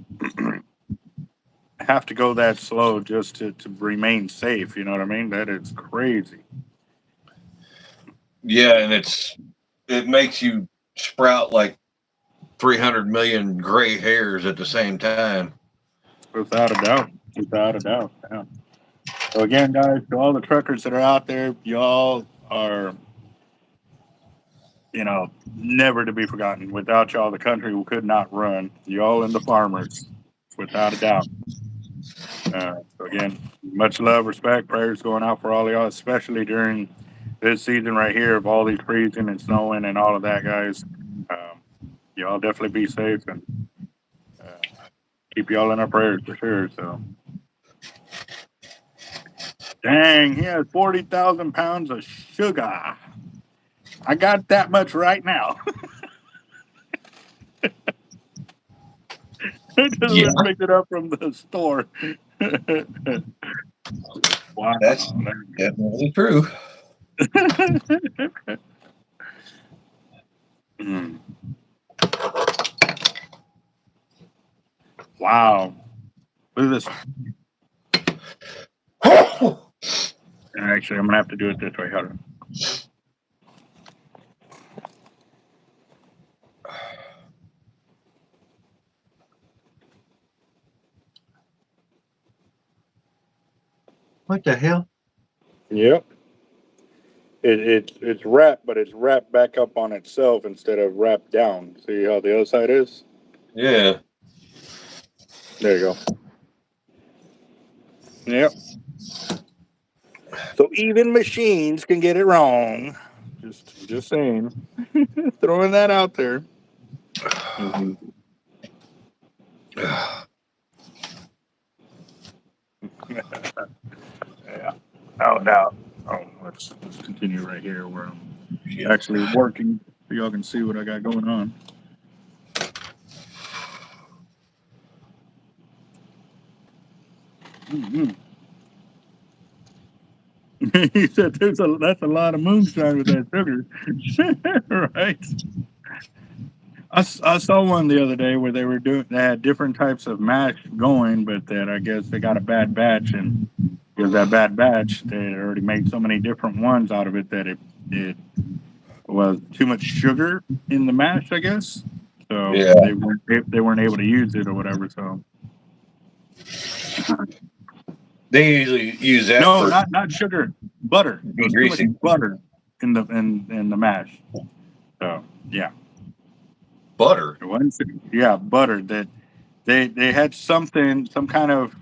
have to go that slow just to remain safe. You know what I mean? That is crazy. Yeah, and it makes you sprout like 300 million gray hairs at the same time. Without a doubt. Without a doubt. Yeah. So again, guys, to all the truckers that are out there, y'all are, you know, never to be forgotten. Without y'all, the country could not run. Y'all and the farmers, without a doubt. So again, much love, respect, prayers going out for all of y'all, especially during this season right here of all these freezing and snowing and all of that, guys. Y'all definitely be safe and keep y'all in our prayers for sure. So, dang, he has 40,000 pounds of sugar. I got that much right now. I just Yeah, went and picked it up from the store. Wow. that's definitely true. Mm. Wow. Look at this. Actually, I'm going to have to do it this way. Hold on. What the hell? Yep. It's wrapped, but it's wrapped back up on itself instead of wrapped down. See how the other side is? Yeah. There you go. Yep. So even machines can get it wrong. Just saying. Throwing that out there. Mm-hmm. Yeah. No doubt. Oh, let's continue right here where I'm actually working so y'all can see what I got going on. Mm-hmm. He said that's a lot of moonshine with that sugar. Right. I saw one the other day where they had different types of mash going, but that I guess they got a bad batch, and because that bad batch, they had already made so many different ones out of it that it was too much sugar in the mash, I guess. So Yeah. they weren't able to use it or whatever. So They usually use that no, for not sugar, butter. It was too much degreasing. butter in the mash. So yeah. Butter. It wasn't, yeah, butter. That they had some kind of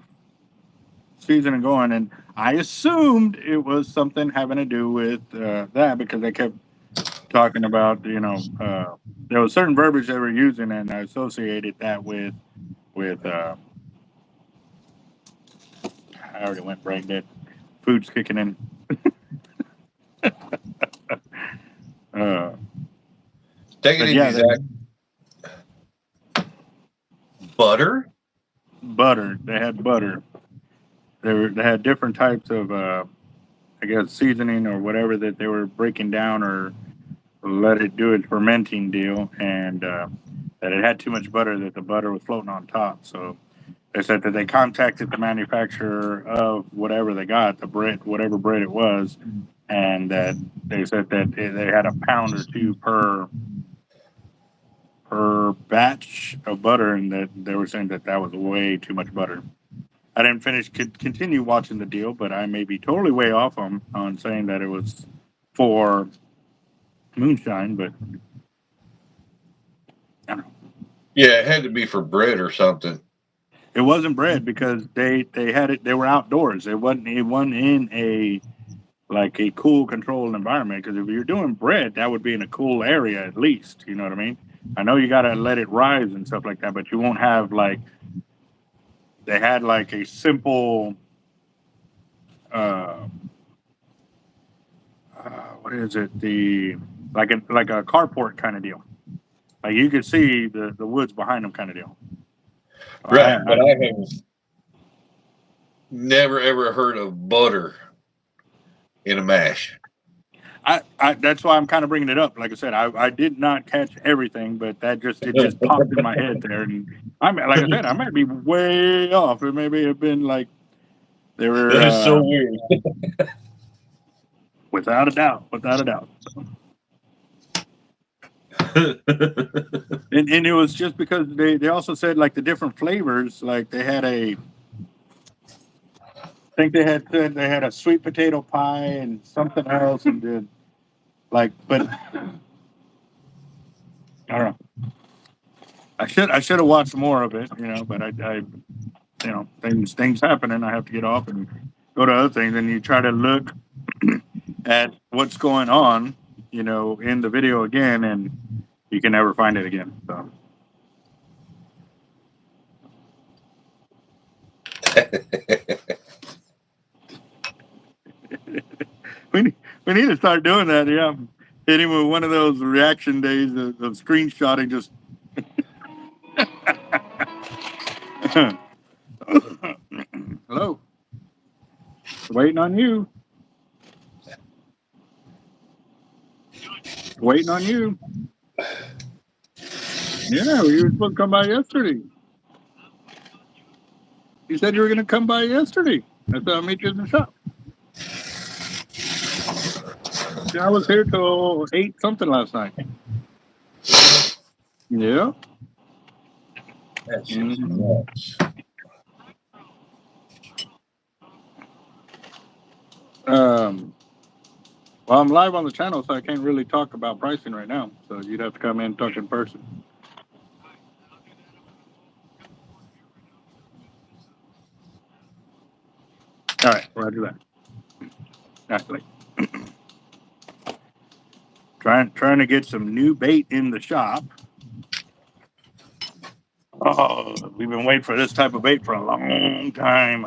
seasoning going, and I assumed it was something having to do with that because they kept talking about there was certain verbiage they were using, and I associated that with I already went brain dead. Food's kicking in. Uh, Take it but easy, yeah, Zach. Butter? butter. They had butter. They had different types of I guess seasoning or whatever that they were breaking down or let it do its fermenting deal, and that it had too much butter, that the butter was floating on top. So they said that they contacted the manufacturer of whatever they got, the bread, whatever bread it was, and that they said that they had a pound or two per batch of butter, and that they were saying that that was way too much butter. I didn't continue watching the deal, but I may be totally way off on saying that it was for moonshine, but I don't know. Yeah, it had to be for bread or something. It wasn't bread because they had it. They were outdoors. It wasn't in a like a cool, controlled environment. Because if you're doing bread, that would be in a cool area at least. You know what I mean? I know you got to let it rise and stuff like that, but you won't have like they had like a simple. Uh, what is it? The like a carport kind of deal. Like you could see the woods behind them kind of deal. Right, but I have never ever heard of butter in a mash. I that's why I'm kind of bringing it up. Like I said, I did not catch everything, but it just popped in my head there, and like I said, I might be way off. It maybe have been like they were That is so weird. without a doubt. And it was just because they also said like the different flavors, like they had I think they had said they had a sweet potato pie and something else, and then like, but I don't know. I should have watched more of it, but I things happen and I have to get off and go to other things, and you try to look at what's going on, in the video again, and you can never find it again. So we need, we need to start doing that. Yeah, hit him with one of those reaction days of screenshotting. Just hello, waiting on you. Waiting on you. Yeah, you were supposed to come by yesterday. You said you were going to come by yesterday. I said I'll meet you in the shop. Yeah, I was here till 8 something last night. Yeah. That's just Mhm. nuts. Well, I'm live on the channel, so I can't really talk about pricing right now. So you'd have to come in and talk in person. All right, roger that. Actually, trying to get some new bait in the shop. Oh, we've been waiting for this type of bait for a long time.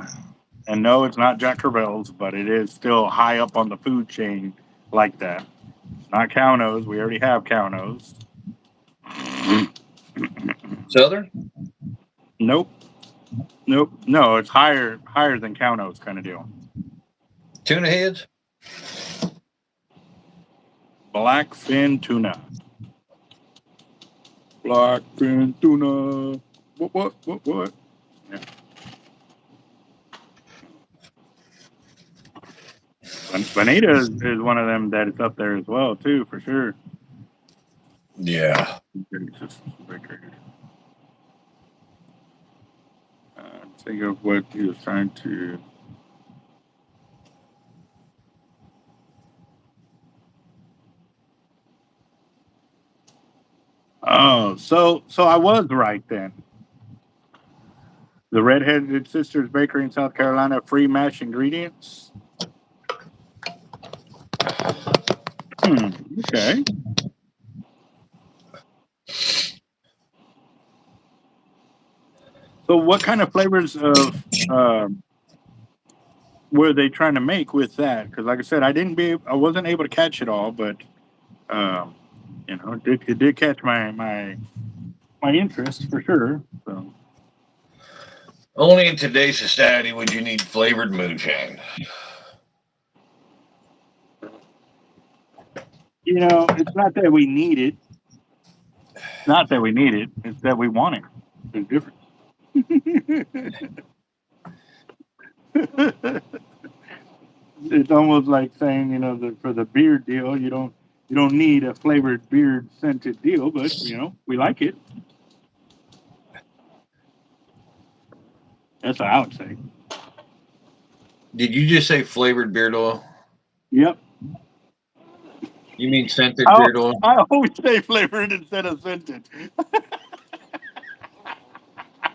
And no, it's not Jack Crevel's, but it is still high up on the food chain like that. It's not cow nose. We already have cow nose. Southern? Nope. No, it's higher than cow nose kind of deal. Tuna heads? Blackfin tuna. Blackfin tuna. What? Yeah. Bonita is one of them that is up there as well too, for sure. Yeah. Think of what he was trying to. Oh, so I was right then. The Redheaded Sisters Bakery in South Carolina, free mash ingredients. Okay. So, what kind of flavors of were they trying to make with that? Because, like I said, I wasn't able to catch it all, but it did catch my interest for sure. So, Only in today's society would you need flavored moonshine. it's not that we need it. It's not that we need it. It's that we want it. There's difference. It's almost like saying, that for the beard deal, you don't need a flavored beard scented deal, but we like it. That's what I would say. Did you just say flavored beard oil? Yep. You mean scented I, beard oil? I always say flavored instead of scented.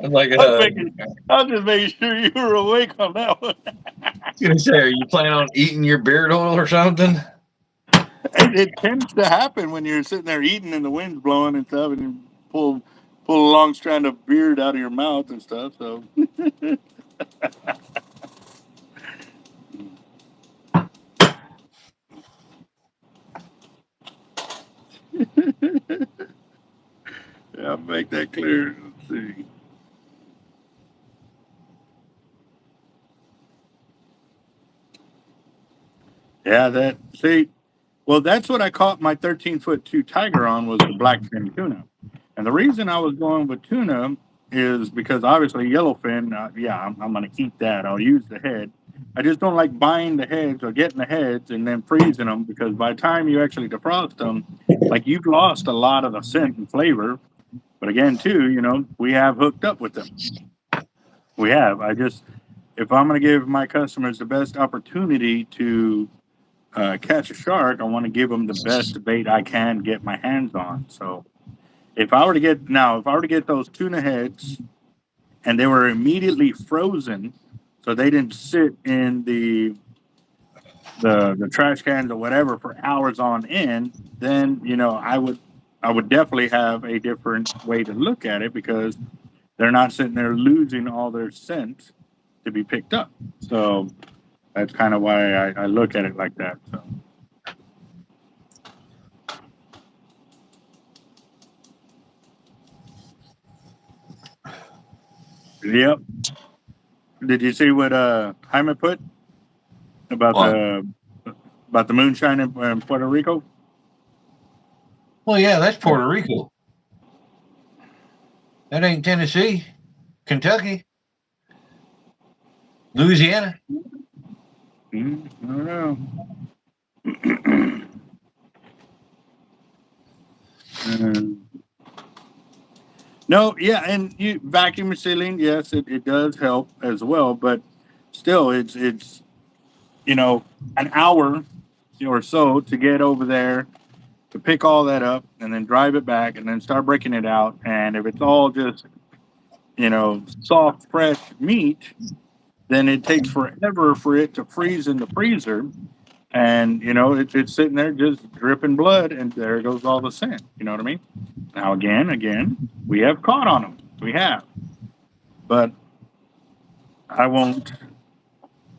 I'm like, I was, making, I was just making sure you were awake on that one. gonna say, are you planning on eating your beard oil or something? It tends to happen when you're sitting there eating and the wind's blowing and stuff, and you pull a long strand of beard out of your mouth and stuff. So yeah, I'll make that clear. Let's see. Yeah, that see. Well, that's what I caught my 13-foot 2 tiger on was the blackfin tuna. And the reason I was going with tuna is because obviously yellowfin, yeah, I'm going to keep that. I'll use the head. I just don't like buying the heads or getting the heads and then freezing them because by the time you actually defrost them, like you've lost a lot of the scent and flavor. But again, too, we have hooked up with them. We have. If I'm going to give my customers the best opportunity to catch a shark, I want to give them the best bait I can get my hands on. So if I were to get those tuna heads and they were immediately frozen, so they didn't sit in the trash cans or whatever for hours on end, then I would definitely have a different way to look at it because they're not sitting there losing all their scent to be picked up. So that's kind of why I look at it like that. So. Yep. Did you see what Jaime put about What? the moonshine in Puerto Rico? Well, yeah, that's Puerto Rico. That ain't Tennessee, Kentucky, Louisiana. I don't know. No, yeah, and you vacuum sealing, yes, it does help as well, but still, it's an hour or so to get over there to pick all that up and then drive it back and then start breaking it out. And if it's all just soft, fresh meat, then it takes forever for it to freeze in the freezer. And, it's sitting there just dripping blood, and there goes all the scent. You know what I mean? Now, again, we have caught on them. We have. But I won't,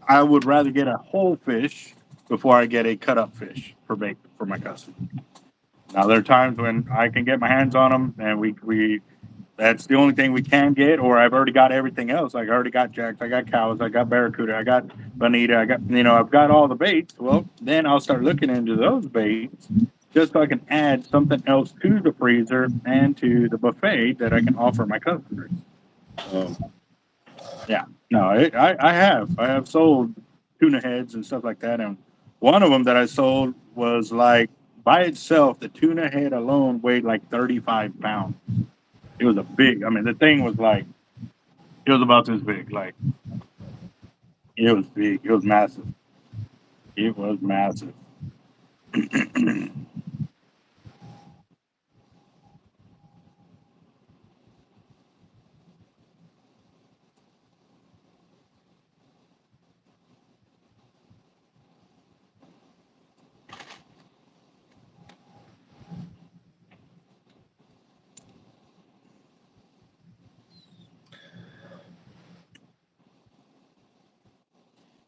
I would rather get a whole fish before I get a cut up fish for bait for my customer. Now, there are times when I can get my hands on them, and we that's the only thing we can get, or I've already got everything else. Like I already got jacks, I got cows, I got barracuda, I got bonita, I've got all the baits. Well, then I'll start looking into those baits just so I can add something else to the freezer and to the buffet that I can offer my customers. Yeah, no, I have sold tuna heads and stuff like that, and one of them that I sold was like by itself, the tuna head alone weighed like 35 pounds. It was a big. I mean, the thing was like it was about this big. Like it was big. It was massive. It was massive.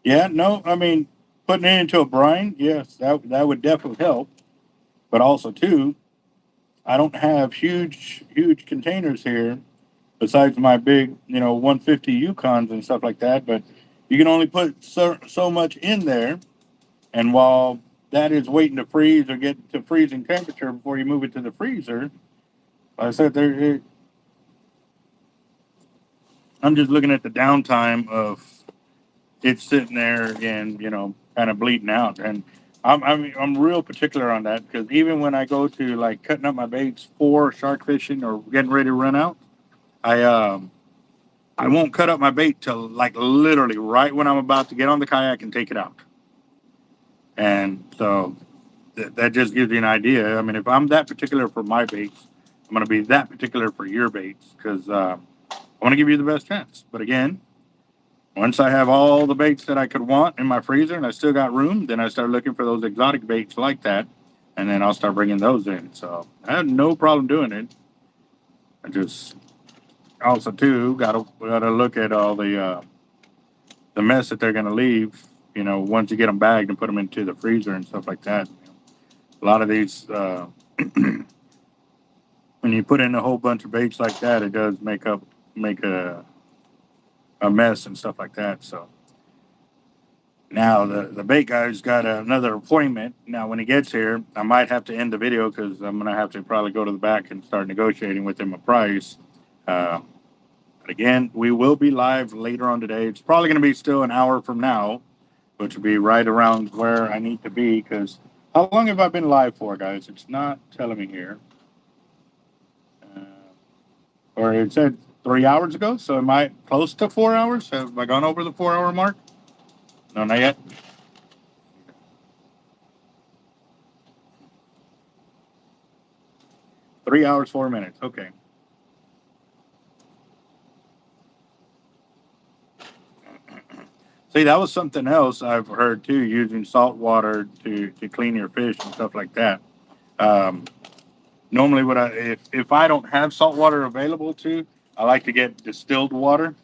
Yeah, no, I mean putting it into a brine, yes, that would definitely help. But also too, I don't have huge containers here besides my big 150 Yukons and stuff like that. But you can only put so much in there, and while that is waiting to freeze or get to freezing temperature before you move it to the freezer, like I said I'm just looking at the downtime of it sitting there and kind of bleeding out. And I'm real particular on that because even when I go to like cutting up my baits for shark fishing or getting ready to run out, I I won't cut up my bait till like literally right when I'm about to get on the kayak and take it out. And so that just gives you an idea. I mean, if I'm that particular for my baits, I'm going to be that particular for your baits because I want to give you the best chance. But again, once I have all the baits that I could want in my freezer and I still got room, then I start looking for those exotic baits like that. And then I'll start bringing those in. So I had no problem doing it. I just also too gotta look at all the mess that they're gonna leave. You know, once you get them bagged and put them into the freezer and stuff like that. A lot of these, when you put in a whole bunch of baits like that, it does make a mess and stuff like that. So now the bait guy's got another appointment. Now when he gets here, I might have to end the video because I'm gonna have to probably go to the back and start negotiating with him a price. But again, we will be live later on today. It's probably gonna be still an hour from now, which will be right around where I need to be. Because how long have I been live for, guys? It's not telling me here. Or it said 3 hours ago, so am I close to 4 hours? Have I gone over the 4 hour mark? No, not yet. 3 hours, 4 minutes. Okay. See, that was something else I've heard too, using salt water to clean your fish and stuff like that. Normally, if I don't have salt water available I like to get distilled water,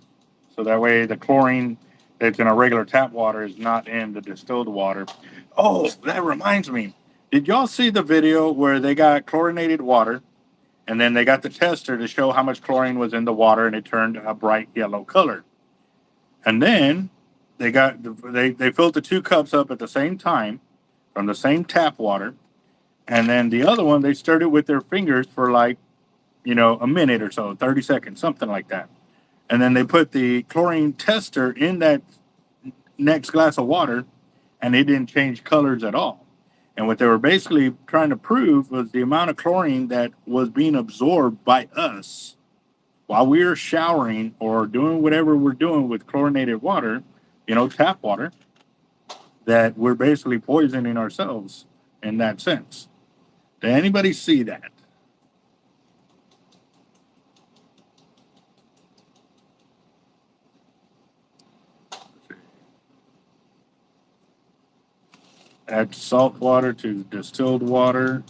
so that way the chlorine that's in our regular tap water is not in the distilled water. Oh, that reminds me. Did y'all see the video where they got chlorinated water, and then they got the tester to show how much chlorine was in the water, and it turned a bright yellow color, and then they filled the 2 cups up at the same time from the same tap water. And then the other one, they stirred it with their fingers for like, a minute or so, 30 seconds, something like that. And then they put the chlorine tester in that next glass of water, and it didn't change colors at all. And what they were basically trying to prove was the amount of chlorine that was being absorbed by us while we were showering or doing whatever we're doing with chlorinated water, tap water, that we're basically poisoning ourselves in that sense. Did anybody see that? Add salt water to distilled water.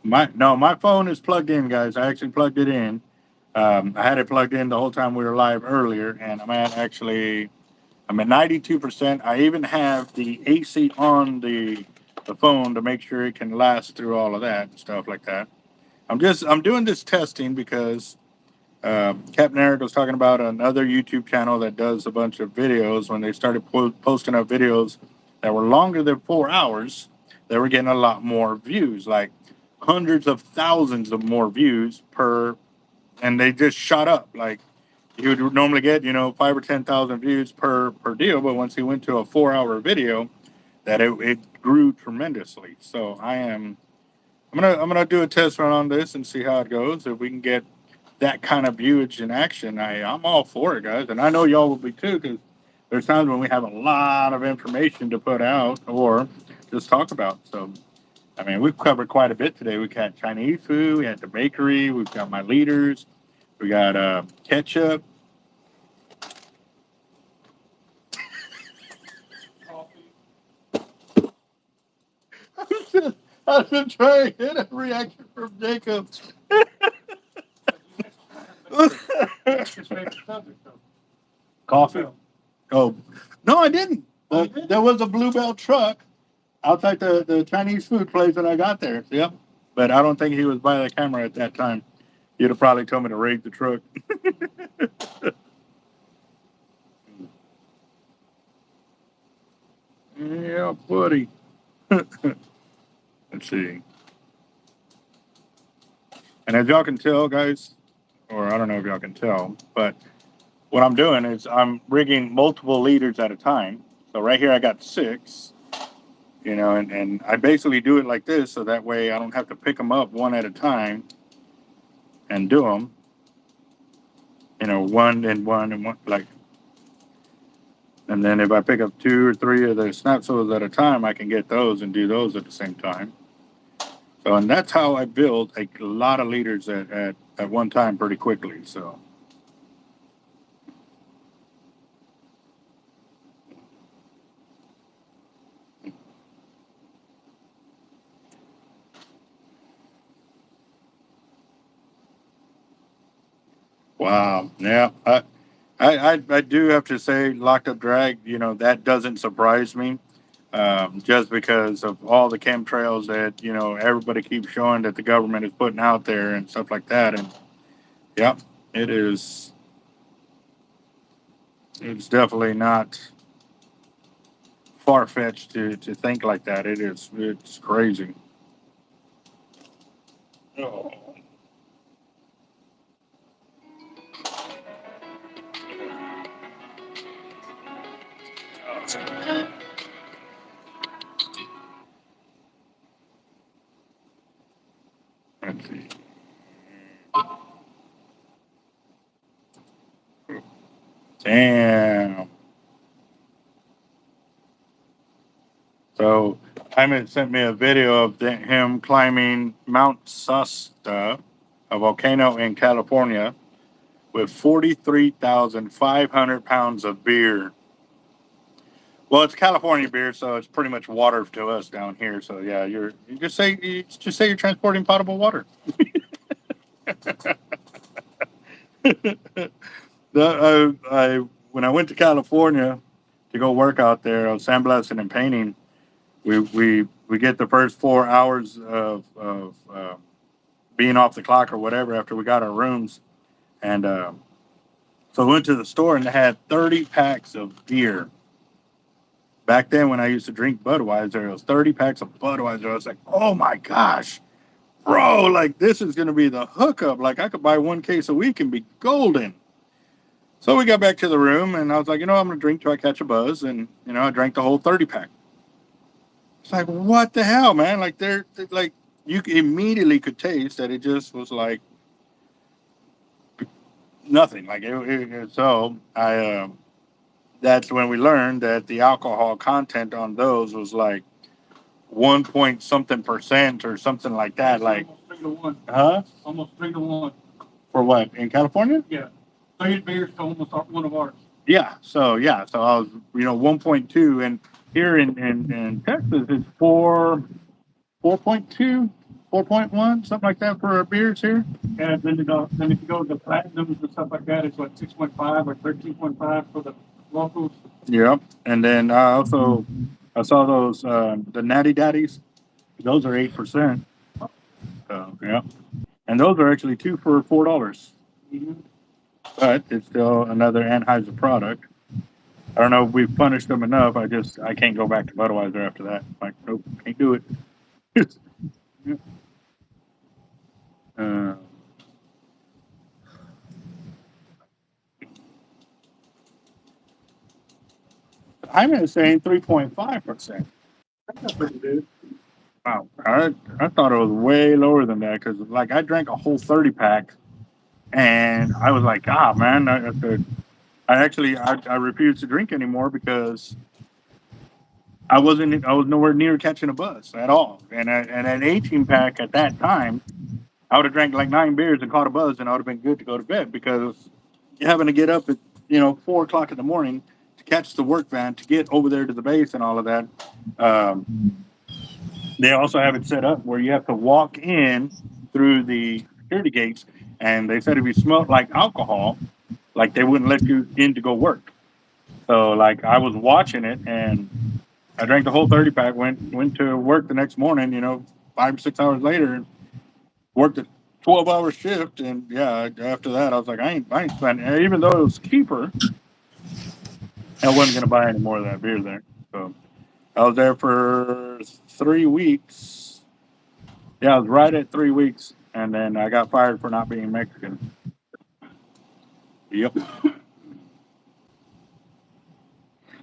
My phone is plugged in, guys. I actually plugged it in. I had it plugged in the whole time we were live earlier, and I'm at 92%. I even have the AC on the phone to make sure it can last through all of that and stuff like that. I'm doing this testing because Capt.Eric was talking about another YouTube channel that does a bunch of videos. When they started posting up videos that were longer than 4 hours, they were getting a lot more views, like hundreds of thousands of more views per, and they just shot up. Like you would normally get, 5 or 10,000 views per deal, but once he went to a 4 hour video, that it grew tremendously. So I'm gonna do a test run on this and see how it goes. If we can get that kind of viewage in action, I'm all for it, guys, and I know y'all will be too, because there's times when we have a lot of information to put out or just talk about. So, I mean, we've covered quite a bit today. We've had Chinese food, we had the bakery, we've got my leaders, we got ketchup. I've been trying to get a reaction from Jacob. Coffee? Oh, no, I didn't. There was a Bluebell truck outside the Chinese food place that I got there. Yep. But I don't think he was by the camera at that time. He'd have probably told me to raise the truck. Yeah, buddy. Let's see. And as y'all can tell, guys, or I don't know if y'all can tell, but what I'm doing is I'm rigging multiple leaders at a time. So right here I got 6. you know, and I basically do it like this so that way I don't have to pick them up one at a time and do them, you know, one and one, like, and then if I pick up 2 or 3 of the snap soles at a time, I can get those and do those at the same time. So, and that's how I build a lot of leaders at one time pretty quickly. So, wow. Yeah. I do have to say, locked up drag, you know, that doesn't surprise me. Just because of all the chemtrails that, you know, everybody keeps showing that the government is putting out there and stuff like that. And yeah, it is, it's definitely not far fetched to think like that. It's crazy. Oh. Let's see. Damn. So Hyman sent me a video of him climbing Mount Shasta, a volcano in California, with 43,500 pounds of beer. Well, it's California beer, so it's pretty much water to us down here. So yeah, you just say you're transporting potable water. When I went to California to go work out there, I was sandblasting and painting. We get the first 4 hours of being off the clock or whatever after we got our rooms, and so I went to the store and they had 30 packs of beer. Back then, when I used to drink Budweiser, it was 30 packs of Budweiser. I was like, oh my gosh, bro, like this is going to be the hookup. Like I could buy one case a week and be golden. So we got back to the room and I was like, you know, I'm going to drink till I catch a buzz. And, you know, I drank the whole 30 pack. It's like, what the hell, man? Like they're like, you immediately could taste that it just was like nothing. Like so that's when we learned that the alcohol content on those was like 1 point something percent or something like that. Like, almost 3 to 1. huh? Almost 3 to 1. For what? In California? Yeah. 3 beers to almost one of ours. Yeah. So I was, you know, 1.2, and here in Texas it's 4.2, 4.1, something like that for our beers here. And then if you go to the platinums and stuff like that, it's what 6.5 or 13.5 for the locals. Yep. And then I saw those the Natty Daddies. Those are 8%. So yeah, and those are actually 2 for $4. Mm-hmm. But it's still another Anheuser product. I don't know if we've punished them enough. I can't go back to Budweiser after that. Like, nope, can't do it. uh, I'm saying 3.5%. That's pretty good. Wow, I thought it was way lower than that because like I drank a whole 30 pack, and I was like, ah, man, I refused to drink anymore because I was nowhere near catching a buzz at all. And an 18 pack at that time, I would have drank like 9 beers and caught a buzz, and I would have been good to go to bed because you're having to get up at 4 o'clock in the morning to catch the work van to get over there to the base and all of that. They also have it set up where you have to walk in through the security gates, and they said if you smelled like alcohol, like they wouldn't let you in to go work. So like I was watching it, and I drank the whole 30 pack. Went to work the next morning. 5 or 6 hours later, and worked a 12-hour shift. And yeah, after that, I was like, I ain't spending. Even though it was cheaper, I wasn't gonna buy any more of that beer there. So I was there for 3 weeks. Yeah, I was right at 3 weeks, and then I got fired for not being Mexican. Yep.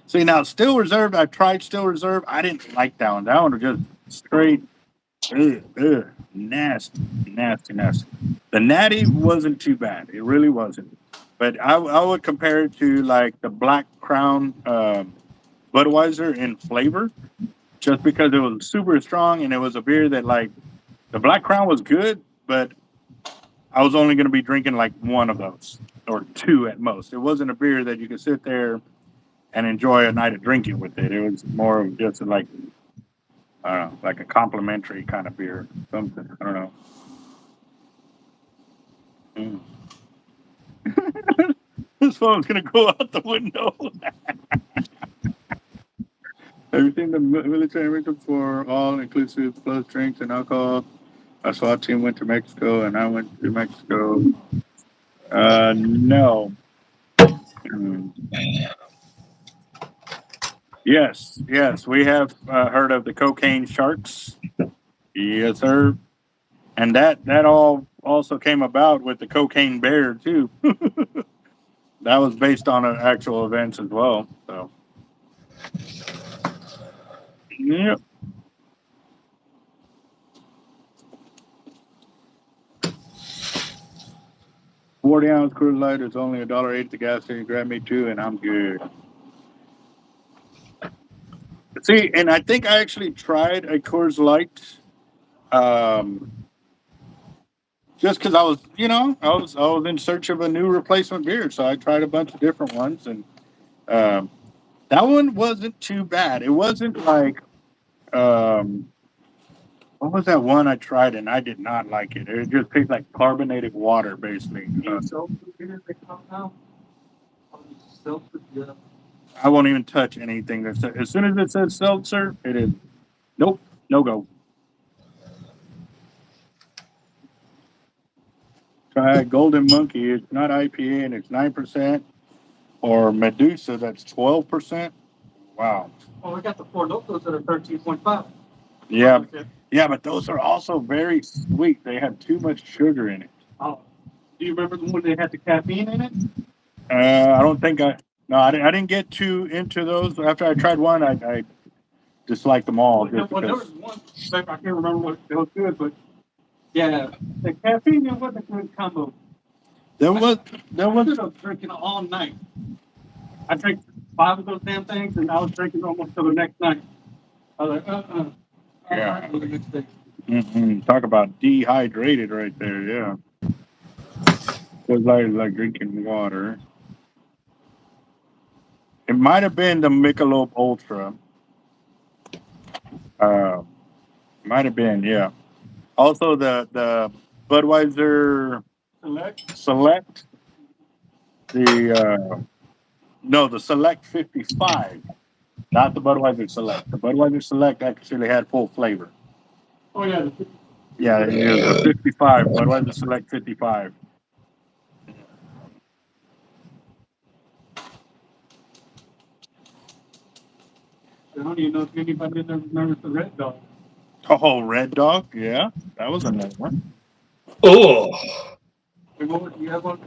See, now Still Reserve, I tried Still Reserve. I didn't like that one. That one was just straight, nasty, nasty, nasty. The Natty wasn't too bad. It really wasn't. But I would compare it to like the Black Crown Budweiser in flavor, just because it was super strong and it was a beer that like the Black Crown was good, but I was only going to be drinking like one of those or two at most. It wasn't a beer that you could sit there and enjoy a night of drinking with it. It was more of just like, I don't know, like a complimentary kind of beer, something. I don't know. This phone's gonna go out the window. Everything the military record for all inclusive plus drinks and alcohol. A SWAT team went to Mexico and I went to Mexico. No. Yes, yes, we have heard of the cocaine sharks. Yes, sir. And that all also came about with the cocaine bear too. That was based on actual events as well. So, yep. 40-ounce Coors Light is only $1.08 at the gas station. Grab me two, and I'm good. See, and I think I actually tried a Coors Light, um, just because I was, I was in search of a new replacement beer, so I tried a bunch of different ones, and um, that one wasn't too bad. It wasn't like um, what was that one I tried and I did not like it? It just tastes like carbonated water, basically. I won't even touch anything that says. As soon as it says seltzer, it is nope, no go. Try Golden Monkey. It's not IPA and it's 9%, or Medusa that's 12%. Wow. Oh, we got the four locals that are 13.5. Yeah, yeah, but those are also very sweet. They have too much sugar in it. Oh, do you remember the one that had the caffeine in it? I don't think I didn't get too into those. After I tried one, I disliked them all. Well, there was one. I can't remember what it was good, but yeah, the caffeine it wasn't a good combo. There was I was drinking all night. I drank 5 of those damn things, and I was drinking almost till the next night. I was like, Yeah. The next day. Talk about dehydrated right there. Yeah. It was like drinking water. It might have been the Michelob Ultra. Uh, might have been, yeah. Also the Budweiser Select. The no, the Select 55, not the Budweiser Select. The Budweiser Select actually had full flavor. Oh yeah. Yeah, it was the 55 Budweiser Select 55. I don't even know if anybody remembers the Red Dog. Oh, Red Dog, yeah, that was another one. Oh, You have one?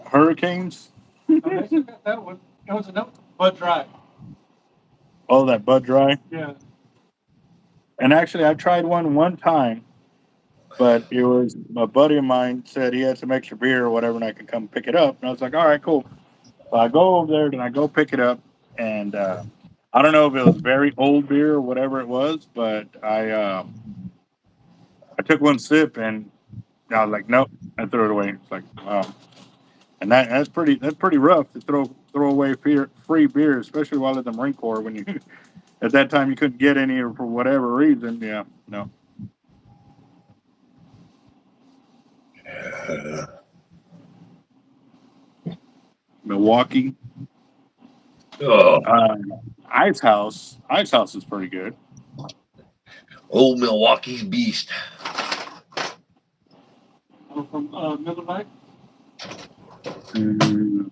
Hurricanes. I still got that one. That was another Bud Dry. Oh, that Bud Dry. Yeah. And actually, I tried one time, but it was a buddy of mine said he had some extra beer or whatever, and I could come pick it up. And I was like, all right, cool. So I go over there, and I go pick it up, and I don't know if it was very old beer or whatever it was, but I took one sip, and I was like, nope, I threw it away. It's like, wow. And that's pretty rough to throw away free beer, especially while at the Marine Corps when you at that time you couldn't get any for whatever reason. Yeah, no. Milwaukee, oh, Ice House. Ice House is pretty good. old Milwaukee's beast. From Miller Lite. Mm.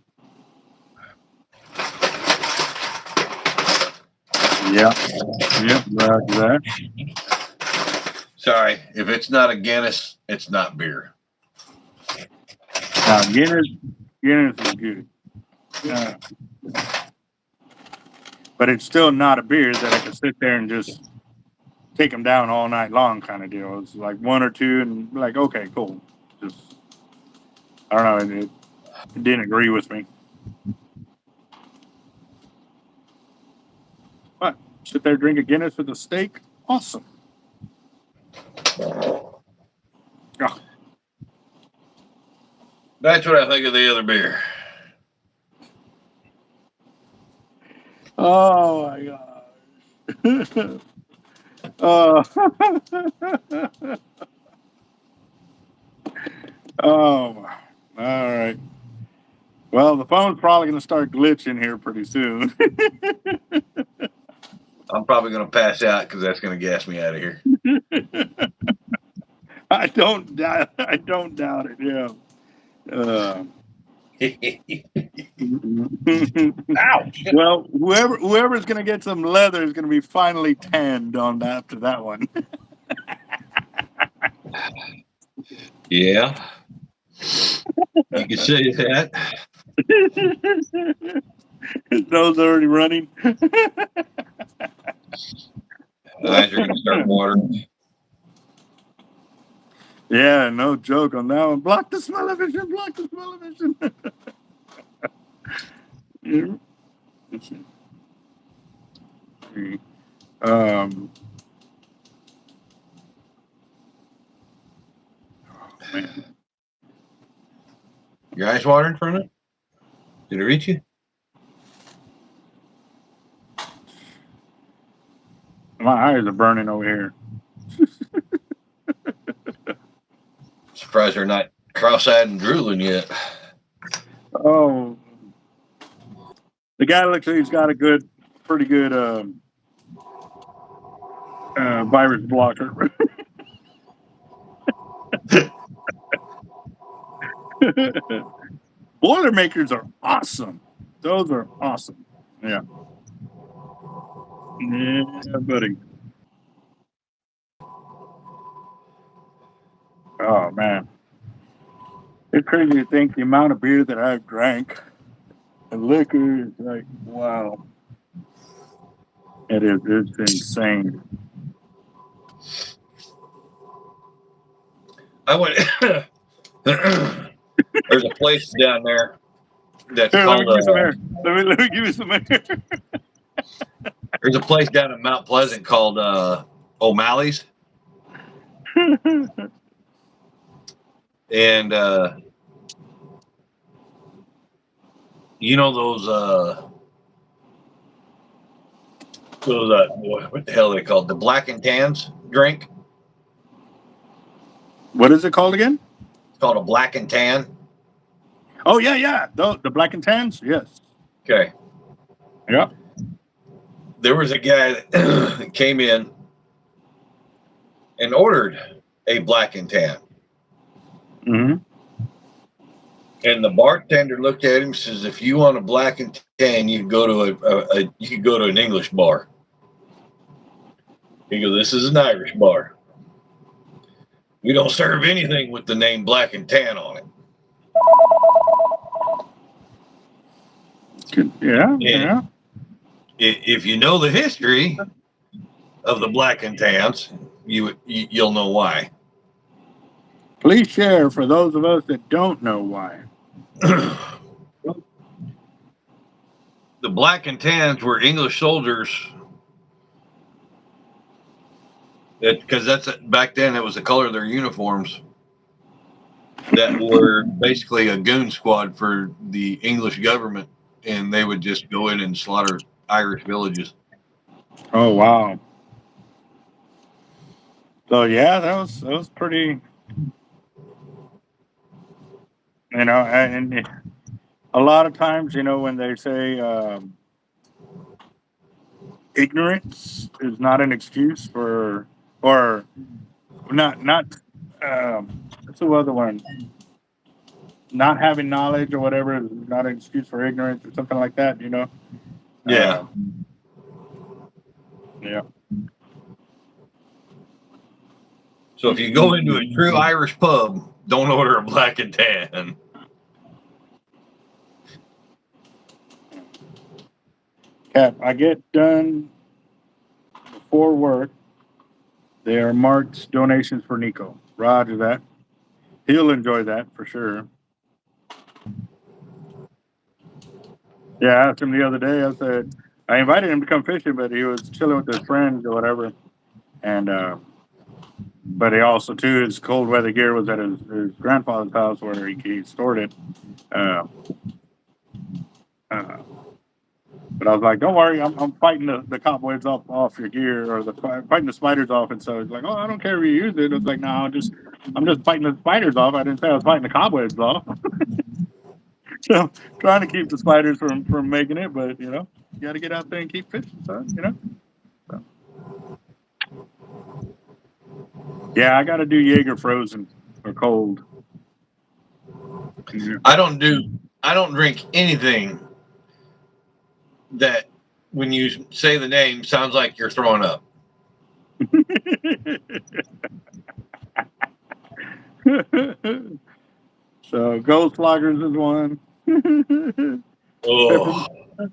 Yeah, yep, that. Sorry, if it's not a Guinness, it's not beer. Guinness is good. but it's still not a beer that I can sit there and just take them down all night long kind of deal. It's like one or two and like, okay, cool. Just, I don't know. It didn't agree with me. But sit there, drink a Guinness with a steak. Awesome. Oh, That's what I think of the other beer. oh my gosh. Oh. Oh, all right. Well, the phone's probably going to start glitching here pretty soon. I'm probably going to pass out because that's going to gas me out of here. I don't doubt it. Yeah. Ouch! Well, whoever's going to get some leather is going to be finally tanned on after that one. Yeah, you can say that. His nose already running. Eyes are going to start watering. Yeah, no joke on that one. Block the smell of vision. Block the smell of vision. Yeah. Um, man. Your eyes watering from it? Did it reach you? My eyes are burning over here. Surprised they're not cross-eyed and drooling yet. Oh, the guy looks like he's got a pretty good virus blocker. Boilermakers are awesome. Those are awesome. Yeah. Yeah, buddy. Oh man. It's crazy to think the amount of beer that I've drank and liquor is like, wow. It's insane. I went. There's a place down there that's Here, let me called. give you some air. Let me give you some air. There's a place down in Mount Pleasant called O'Malley's, and you know those what the hell are they called? The black and tans drink. What is it called again? It's called a black and tan. Oh yeah. The black and tans? Yes. Okay. Yeah. There was a guy that came in and ordered a black and tan. Mm-hmm. And the bartender looked at him and says, "If you want a black and tan, you can go to you can go to an English bar." He goes, "This is an Irish bar. We don't serve anything with the name black and tan on it." Yeah. If you know the history of the black and tans, you'll know why. Please share for those of us that don't know why. The black and tans were English soldiers. Because back then it was the color of their uniforms that were basically a goon squad for the English government, and they would just go in and slaughter Irish villages. Oh wow. So yeah, that was pretty. And a lot of times, when they say ignorance is not an excuse for, or not what's the other one? Not having knowledge or whatever is not an excuse for ignorance or something like that. Yeah. Yeah. So if you go into a true Irish pub, don't order a black and tan. Cap, I get done before work. They are marked donations for Nico. Roger that. He'll enjoy that for sure. Yeah, I asked him the other day. I said I invited him to come fishing, but he was chilling with his friends or whatever. And but he also too his cold weather gear was at his grandfather's house where he stored it. Uh, uh, but I was like, don't worry, I'm fighting the cobwebs off your gear or fighting the spiders off. And so he's like, oh, I don't care if you use it. It's like, no, I'm just fighting the spiders off. I didn't say I was fighting the cobwebs off. So trying to keep the spiders from making it, but you got to get out there and keep fishing, son. So, yeah, I got to do Jaeger frozen or cold. Yeah. I don't drink anything that when you say the name sounds like you're throwing up. So Ghost Loggers is one. Oh,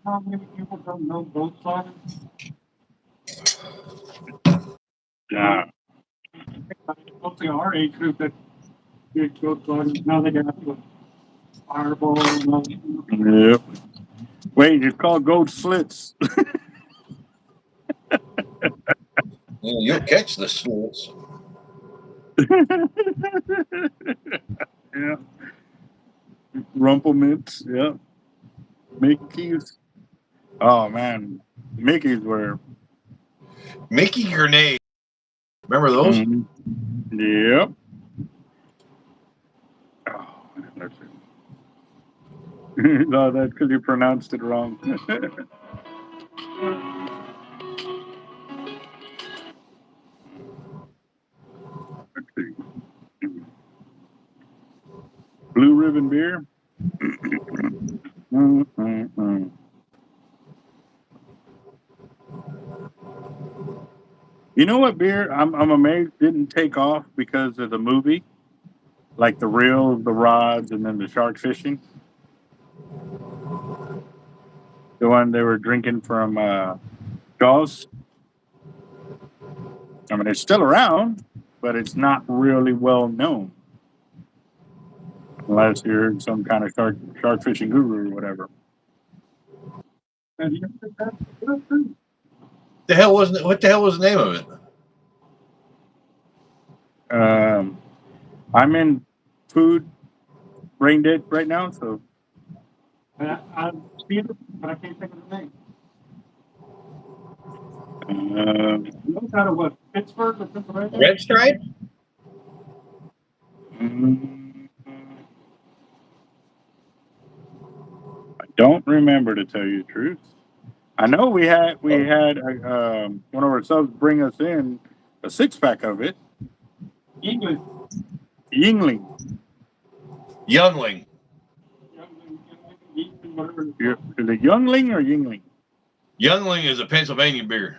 How many people don't know both sides? Yeah. Mostly our age group that did both sides. Now they got the Fireball and all. Yep. Wait, it's called Gold Slits. you'll catch the slits. Yeah. Rumplements. Yeah. Mickey's. Oh man, Mickey's were. Mickey grenade. Remember those? Mhm. Yep. Oh, man, let's see. No, that's because you pronounced it wrong. Let's see. Blue Ribbon Beer. Mm. You know what beer? I'm amazed didn't take off because of the movie, like the reels, the rods, and then the shark fishing. The one they were drinking from Jaws. I mean, it's still around, but it's not really well known unless you're some kind of shark fishing guru or whatever. The hell wasn't it? What the hell was the name of it? I'm in food brain dead right now, so I've seen it, but I can't think of the name. Those out of what? Pittsburgh or Pennsylvania? Red Stripe? mm, I don't remember to tell you the truth. I know we had one of our subs bring us in a 6-pack of it. English. Yingling. Youngling. Whatever. Is it Youngling or Yingling? Youngling is a Pennsylvania beer.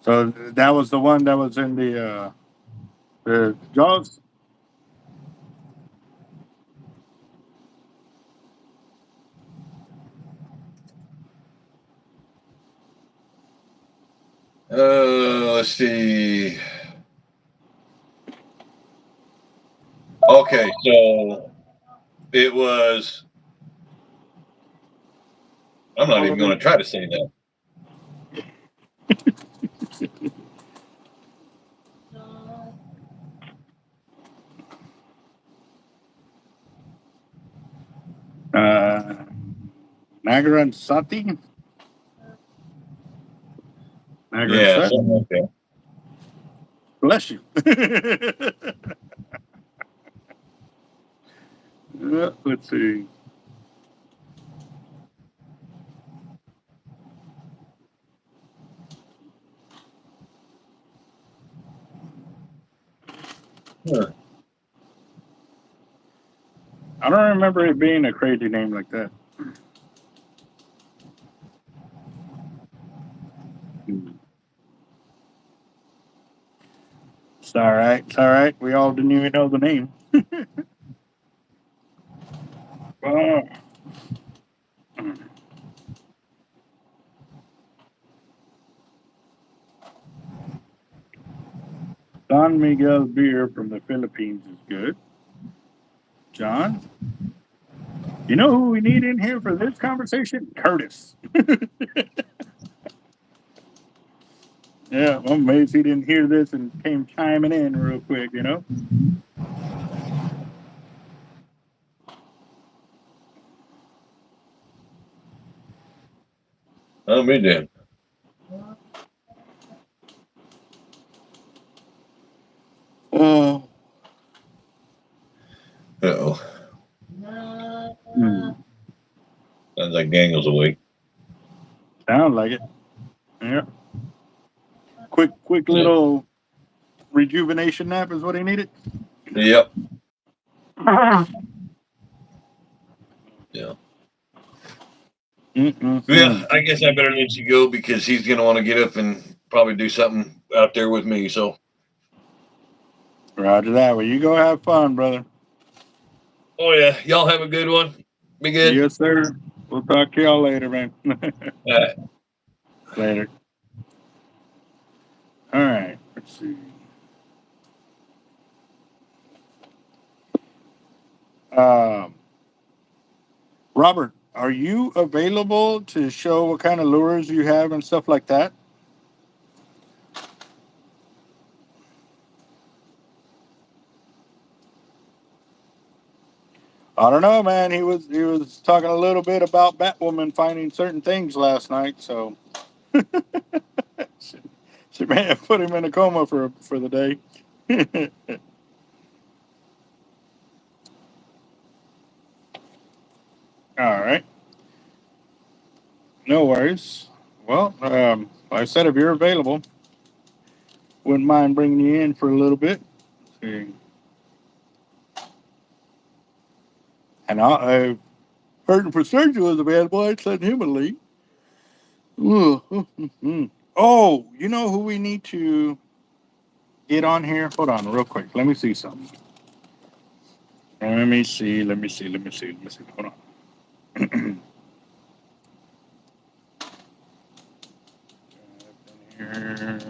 So that was the one that was in the Jaws. Let's see. Okay, so it was. I'm not even going to try to say that. Nagaran Sati. Nagaran Yeah, Sati. something like that. Bless you. Let's see. Huh. I don't remember it being a crazy name like that. It's all right. It's all right. We all didn't even know the name. Oh. San Miguel beer from the Philippines is good. John, you know who we need in here for this conversation? Curtis. Yeah, I'm amazed he didn't hear this and came chiming in real quick, you know? Oh, me then. Oh. Uh-oh. Hmm. Sounds like Daniel's awake. Sounds like it. Yeah. Quick Yeah. little rejuvenation nap is what he needed. Yep. Yeah. Yeah, I guess I better let you go because he's going to want to get up and probably do something out there with me. So, Roger that. Well, you go have fun, brother. oh, yeah. Y'all have a good one. Be good. Yes, sir. We'll talk to y'all later, man. All right. Later. All right. Let's see. Um, Robert, are you available to show what kind of lures you have and stuff like that? I don't know, man. He was talking a little bit about Batwoman finding certain things last night, so she may have put him in a coma for the day. All right, no worries. Well, like I said, if you're available, wouldn't mind bringing you in for a little bit. See. And I heard if Sergio was available, I'd send him a link. Oh, you know who we need to get on here? Hold on, real quick. Let me see something. Let me see. Hold on. Here.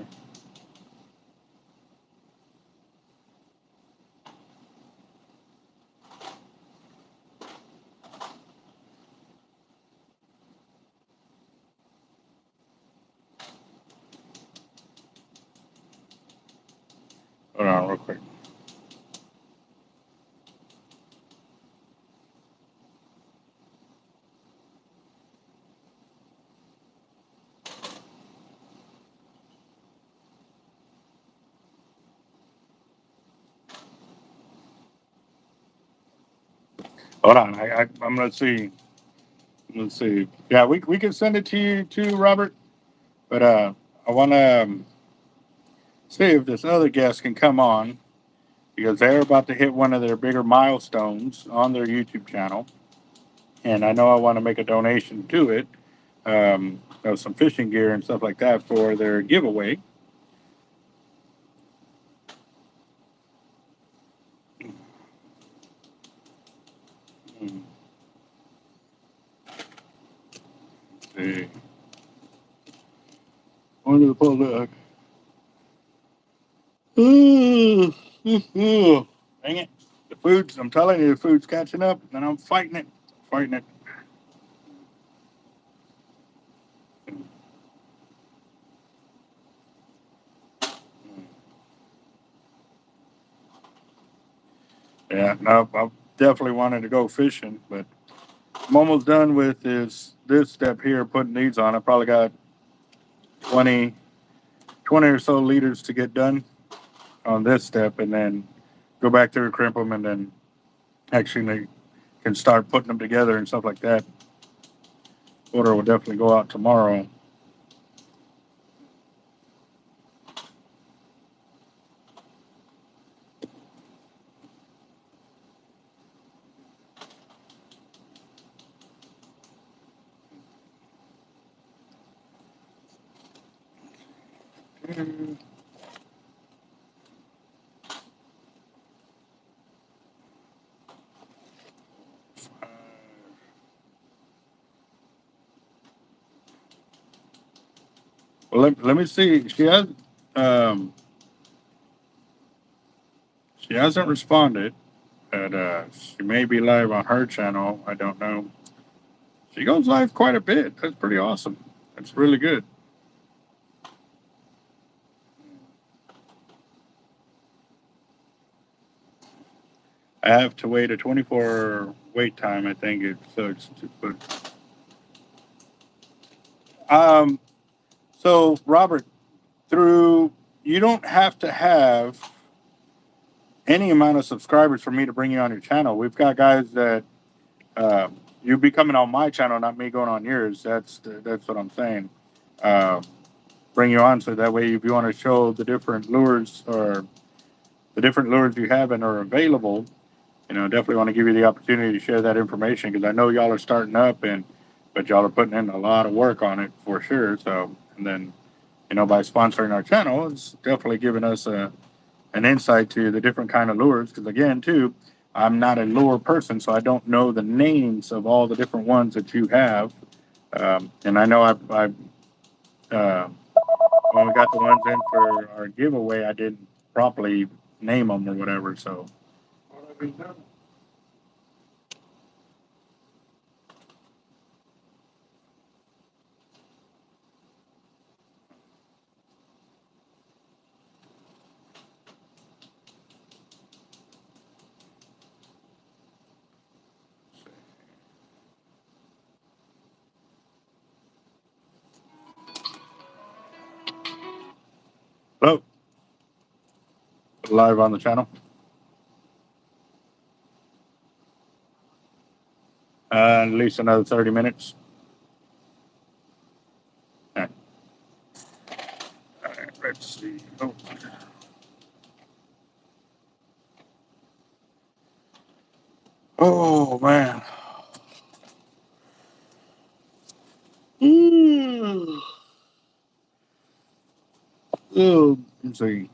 Hold on, real quick. Hold on. I'm gonna see. Let's see. Yeah, we can send it to you too, Robert. But I want to see if this other guest can come on because they're about to hit one of their bigger milestones on their YouTube channel, and I know I want to make a donation to it, of some fishing gear and stuff like that for their giveaway. Hmm, see. Onto the pull back. Dang it. The food's, I'm telling you, the food's catching up, and I'm fighting it. Fighting it. Yeah, no, I definitely wanted to go fishing, but I'm almost done with this step here, putting these on. I probably got 20 or so liters to get done on this step, and then go back there, crimp them, and then actually can start putting them together and stuff like that. Order will definitely go out tomorrow. Well, let me see. She has, um, She hasn't responded, but she may be live on her channel. I don't know. She goes live quite a bit. That's pretty awesome. That's really good. I have to wait a 24 wait time. I think it's to put. So Robert, through you don't have to have any amount of subscribers for me to bring you on your channel. We've got guys that you be coming on my channel, not me going on yours. That's what I'm saying. Uh, bring you on so that way, if you want to show the different lures or the different lures you have and are available, definitely want to give you the opportunity to share that information because I know y'all are starting up but y'all are putting in a lot of work on it for sure. So, and then, by sponsoring our channel, it's definitely giving us an insight to the different kind of lures. Because again, too, I'm not a lure person, so I don't know the names of all the different ones that you have. And I know when we got the ones in for our giveaway, I didn't properly name them or whatever. So. Hello. Live on the channel. At least another 30 minutes. All right. All right, let's see. Oh man. Oh, let's see.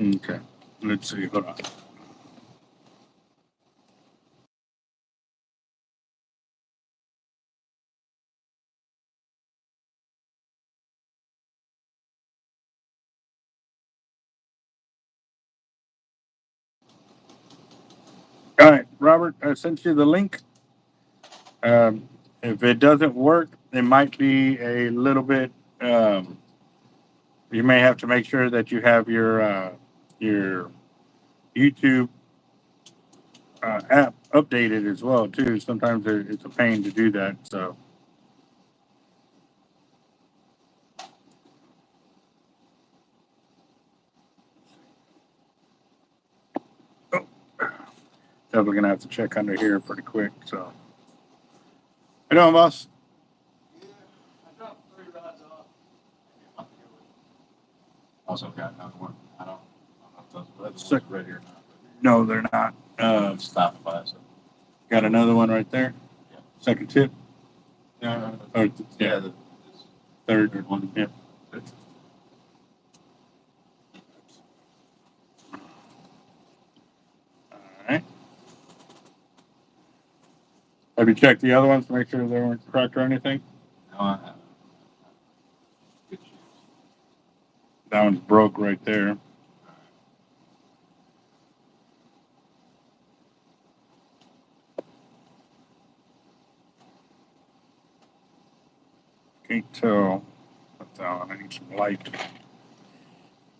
Okay. Let's see. Hold on. All right, Robert, I sent you the link. If it doesn't work, it might be a little bit. You may have to make sure that you have your YouTube app updated as well too. Sometimes it's a pain to do that. So. Oh, definitely gonna have to check under here pretty quick. So. How you doing, boss? Also got another one. I don't know if those Sick. ready or not. No, they're not. Stop by. So Got another one right there. Yeah. Second tip. yeah, Or, yeah. third one. Yeah. All right. Have you checked the other ones to make sure they weren't cracked or anything? No, I haven't. Good shoes. That one's broke right there. Can't tell. But I need some light.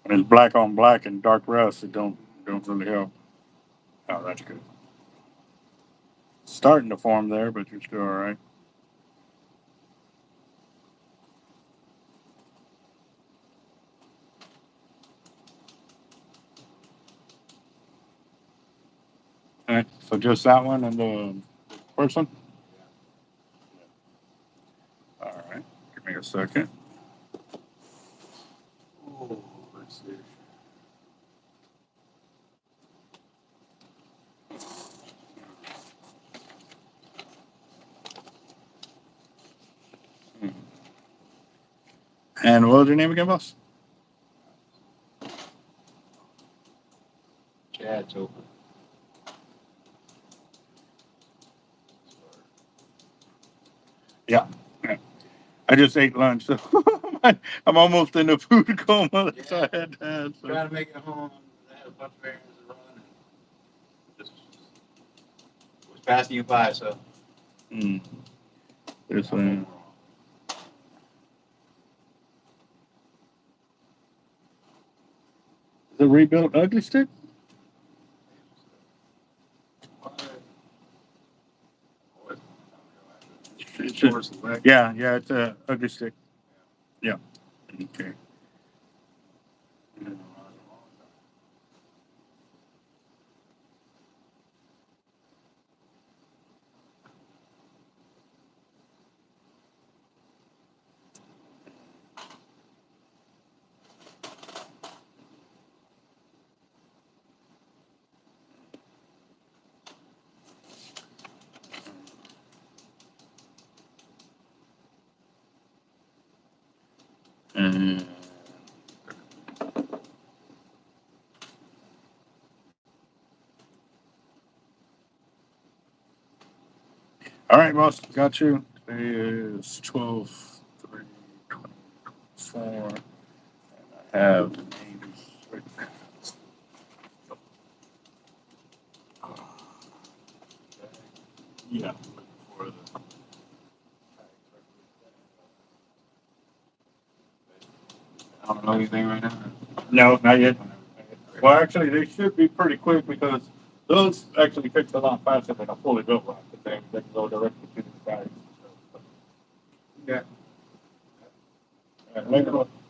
When it's black on black and dark rust, it don't really help. Oh, that's good. Starting to form there, but you're still all right. So just that one and the first one? All right. Give me a second. Oh, let's see. And what was your name again, boss? Chad's open. Yeah. I just ate lunch, so I'm almost in a food coma. That's all I had to add. So. Trying to make it home. I had a bunch of errands to run and just was passing you by, so. Mm. This one. Is it rebuilt ugly stick? Yeah, it's a ugly stick. Yeah. Okay. And all right, boss, got you. Today is 12/3/24. I have names written. Yeah. For the, I don't know anything right now. no, not yet. Well, actually, they should be pretty quick because those actually fix a lot faster than a fully built one. They can go directly to the guys. Yeah.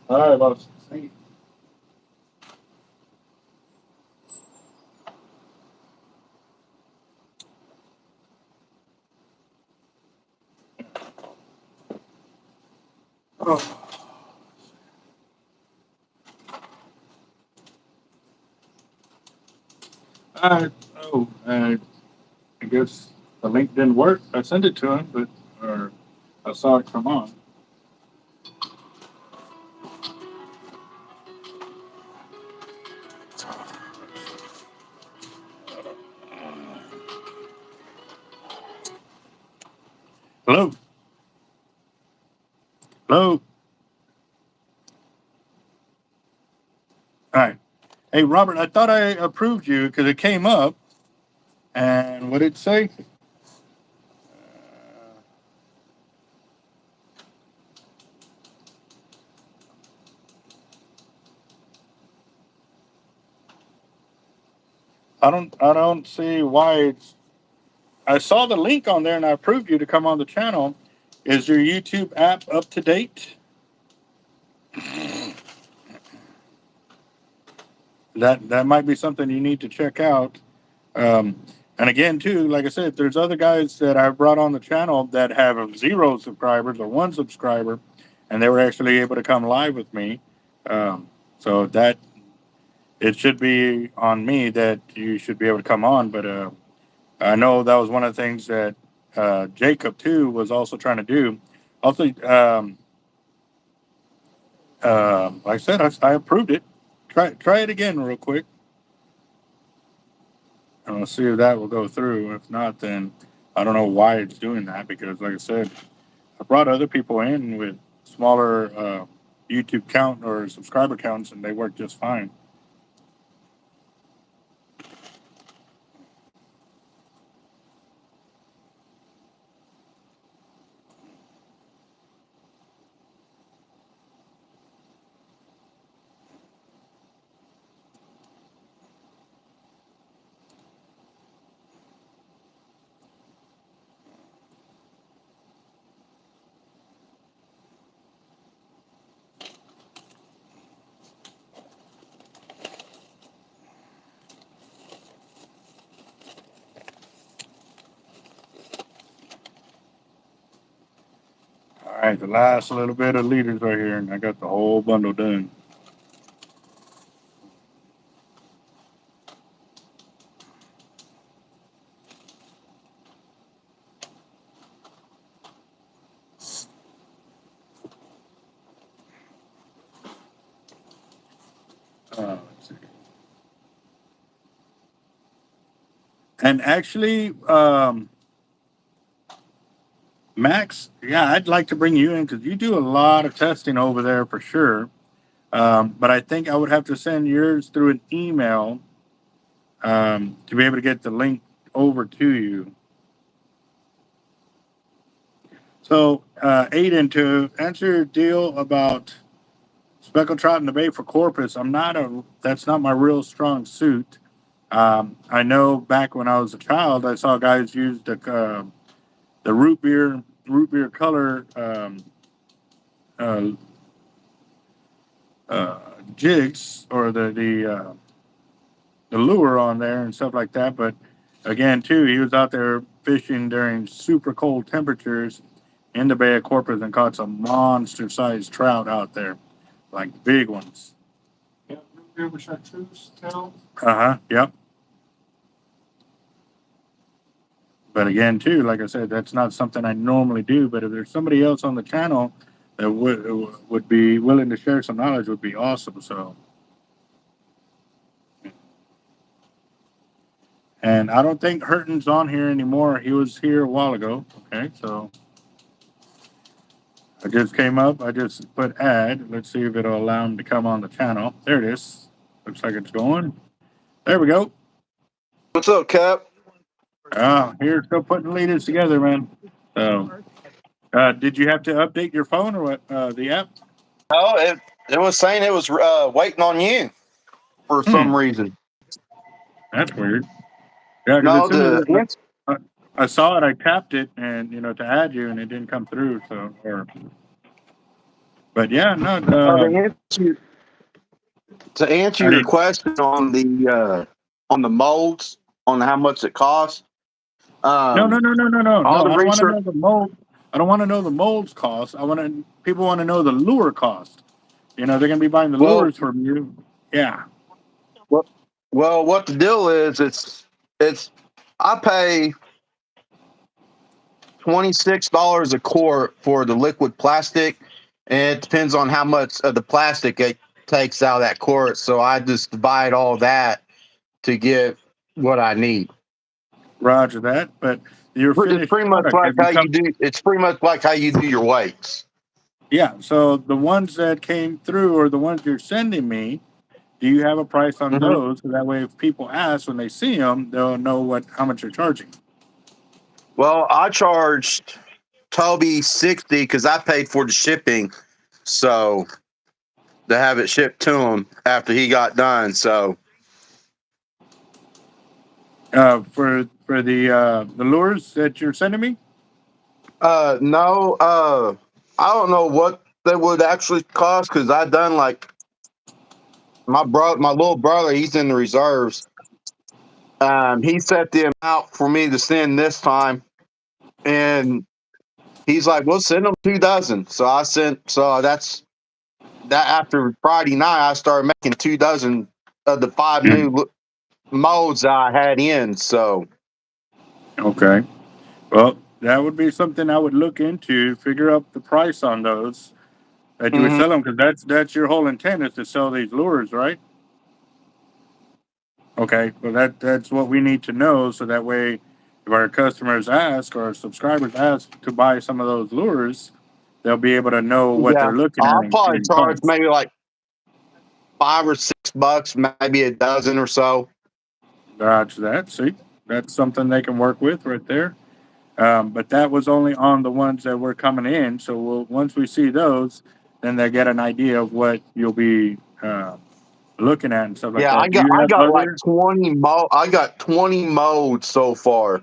All right, boss. See you. Oh. I guess the link didn't work. I sent it to him, but or I saw it come on. Hello, hello. All right. Hey, Robert, I thought I approved you because it came up, and what did it say? I don't see why it's. I saw the link on there, and I approved you to come on the channel. Is your YouTube app up to date? That might be something you need to check out. Um, and again, too, like I said, there's other guys that I've brought on the channel that have 0 subscribers or 1 subscriber, and they were actually able to come live with me. So that it should be on me that you should be able to come on. But I know that was one of the things that Jacob too was also trying to do. Also, like I said, I approved it. Try it again real quick. And we'll see if that will go through. If not, then I don't know why it's doing that because, like I said, I brought other people in with smaller YouTube count or subscriber counts, and they work just fine. right, the last little bit of leaders right here, and I got the whole bundle done. Let's see. And actually, Max, yeah, I'd like to bring you in because you do a lot of testing over there for sure. But I think I would have to send yours through an email to be able to get the link over to you. So, Aiden, to answer your deal about speckled trout in the bay for Corpus, that's not my real strong suit. I know back when I was a child, I saw guys use the root beer color uh, jigs or the lure on there and stuff like that. But again, too, he was out there fishing during super cold temperatures in the Bay of Corpus and caught some monster sized trout out there, like big ones. Yeah, root beer chartreuse tail. Yep. But again, too, like I said, that's not something I normally do. But if there's somebody else on the channel that would be willing to share some knowledge, would be awesome. So, and I don't think Hurton's on here anymore. He was here a while ago. Okay, so I just came up. I just put add. Let's see if it'll allow him to come on the channel. There it is. Looks like it's going. There we go. What's up, Cap? Here, still putting leaders together, man. So, did you have to update your phone or what? The app? Oh, it was saying it was waiting on you for some reason. That's weird. Yeah, because No, as soon as I saw it, I tapped it and to add you, and it didn't come through. So, but yeah, no. to answer I your didn't. question on the molds, on how much it costs. No. All the I don't want to research. know the mold. I don't want to know the molds cost. People want to know the lure cost. They're going to be buying the Well, lures from you. Yeah. what the deal is? It's I pay $26 a quart for the liquid plastic, and it depends on how much of the plastic it takes out of that quart. So I just divide all that to get what I need. Roger that. But your It's finished pretty much product, like have you how you come? do. It's pretty much like how you do your weights. Yeah. So the ones that came through or the ones you're sending me, do you have a price on Mm-hmm. those? So that way, if people ask when they see them, they'll know how much you're charging. Well, I charged Toby $60 because I paid for the shipping, so to have it shipped to him after he got done. So For the lures that you're sending me. no, I don't know what they would actually cost because I done like my little brother. He's in the reserves. He set the amount for me to send this time, and he's like, "We'll send them 2 dozen." So I sent. So that's that. After Friday night, I started making 2 dozen of the 5 Mm. new molds that I had in. So Okay. Well, that would be something I would look into. Figure out the price on those that you would mhm. sell them because that's your whole intent is to sell these lures, right? Okay. Well, that's what we need to know so that way, if our customers ask or our subscribers ask to buy some of those lures, they'll be able to know what Yeah, they're looking at I'll probably in charge cost. maybe like $5 or $6, maybe a dozen or so. Gotcha. That. See, that's something they can work with right there. But that was only on the ones that were coming in. So once we see those, then they get an idea of what you'll be looking at and stuff like Yeah, that. Do you I have got like other? 20 molds so far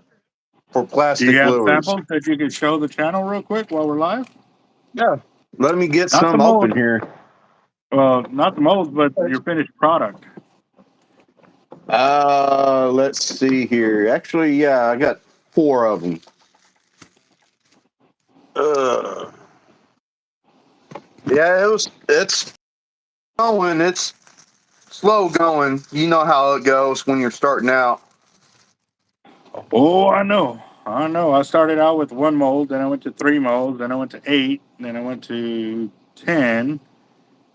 for Do you plastic have lures. samples that you could show the channel real quick while we're live? Yeah. Let me get Not the some open mold. here. Well, not the molds, but your finished product. Let's see here. Actually, yeah, I got 4 of them. Yeah, it's going. It's slow going. You know how it goes when you're starting out. Oh, I know. I know. I started out with one mold, then I went to three molds, then I went to eight, then I went to 10,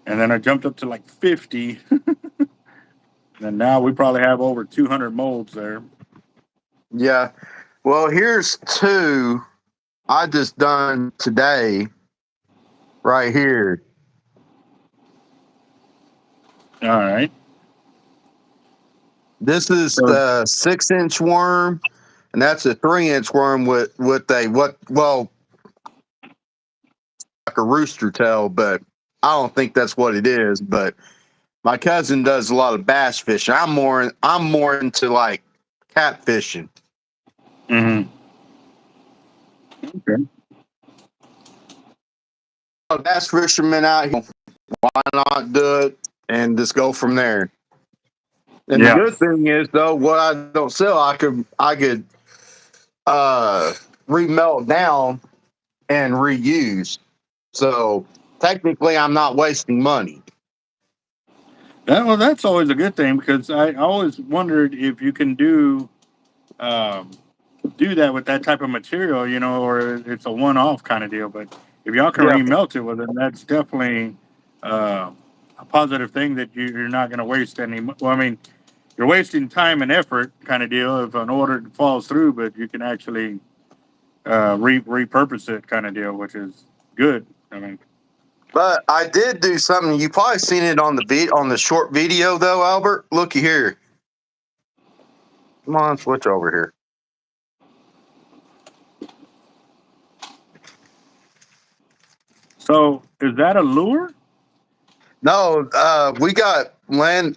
and then I jumped up to like 50. And now we probably have over 200 molds there. Yeah. Well, here's two I just done today right here. All right. This is So, the 6-inch worm, and that's a 3-inch worm with a like a rooster tail, but I don't think that's what it is. But my cousin does a lot of bass fishing. I'm more into like catfishing. mhm. Okay. Bass fishermen out here, why not do it and just go from there? And the Yeah. good thing is though, what I don't sell, I could uh remelt down and reuse. So technically I'm not wasting money. Well, that's always a good thing because I always wondered if you can um, do that with that type of material, or it's a one-off kind of deal. But if y'all can Yeah. remelt it, well, then that's definitely uh, a positive thing that you're not going to waste any. Well, I mean, you're wasting time and effort, kind of deal, if an order falls through, but you can actually repurpose it, kind of deal, which is good. I mean, But I did do something. You probably seen it on the short video though, Albert. Looky here. Come on, switch over here. so is that a lure? No, we got land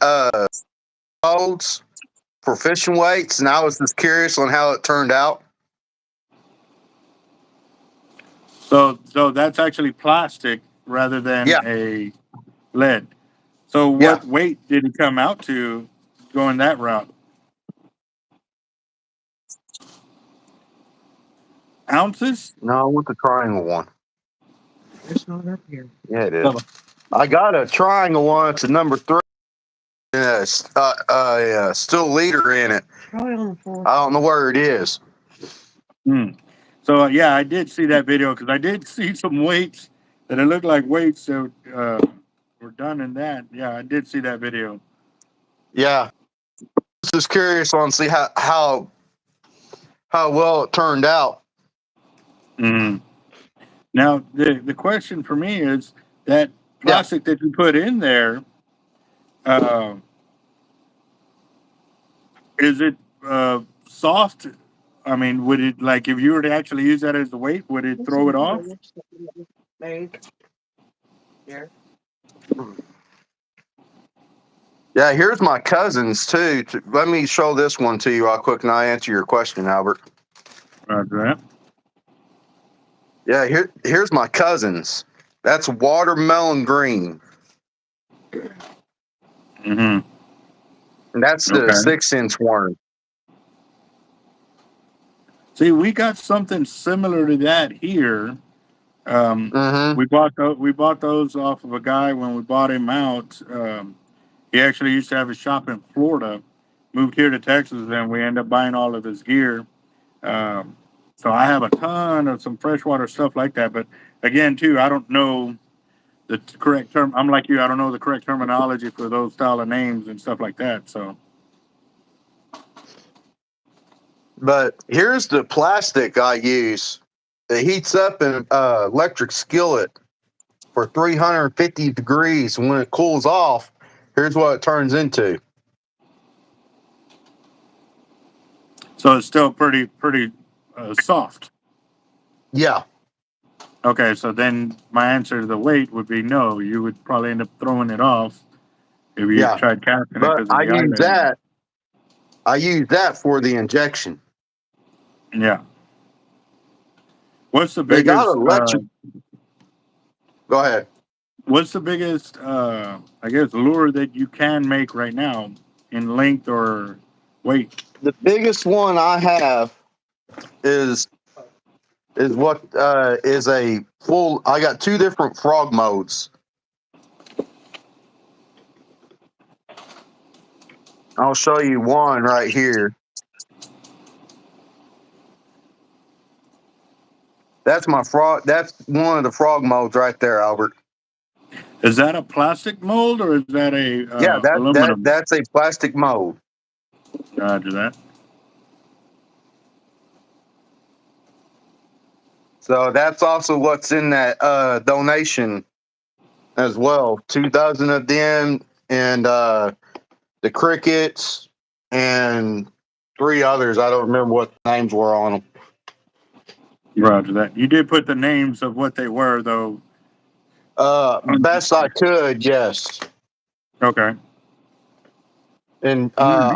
molds for fishing weights, and I was just curious on how it turned out. So that's actually plastic rather than Yeah, a lead. So yeah. what weight did it come out to going that route? Ounces? No, I want the triangle one. It's not up here. Yeah, it is. So, I got a triangle one. It's a number 3 and a still leader in it. Probably on the floor. I don't know where it is. hmm. So yeah, I did see that video because I did see some weights that it looked like weights that were done in that. Yeah, I did see that video. Yeah, just curious on see how well it turned out. Hmm. Now the question for me is that Yeah. plastic that you put in there. Uh, is it soft? I mean, would it like if you were to actually use that as a weight, would it throw it off? Yeah, here's my cousins too. Let me show this one to you real quick, and I answer your question, Albert. Roger that. Yeah, here's my cousins. That's watermelon green, Hmm. and that's the Okay. 6-inch worm. See, we got something similar to that here. Um, Mm-hmm. we bought those off of a guy when we bought him out. He actually used to have a shop in Florida, moved here to Texas, and we ended up buying all of his gear. Um, so I have a ton of some freshwater stuff like that. But again, too, I don't know the correct term. I'm like you. I don't know the correct terminology for those style of names and stuff like that. So, But here's the plastic I use. It heats up in electric skillet for 350 degrees, and when it cools off, here's what it turns into. so it's still pretty soft. Yeah, Okay, so then my answer to the weight would be no. You would probably end up throwing it off if you yeah. tried casting it But because of the island. I use that for the injection. Yeah. What's the They got biggest? electric. Go ahead. What's the biggest? I guess lure that you can make right now in length or weight. The biggest one I have is is what is a full. I got two different frog modes. I'll show you one right here. That's my frog. That's one of the frog modes right there, Albert. Is that a plastic mold or is that a Yeah, aluminum? that's a plastic mold. Roger that. So that's also what's in that donation as well. 2,000 of them, and the crickets, and three others. I don't remember what the names were on them. Roger that. You did put the names of what they were, though. Best I could, yes. Okay. And Mhm.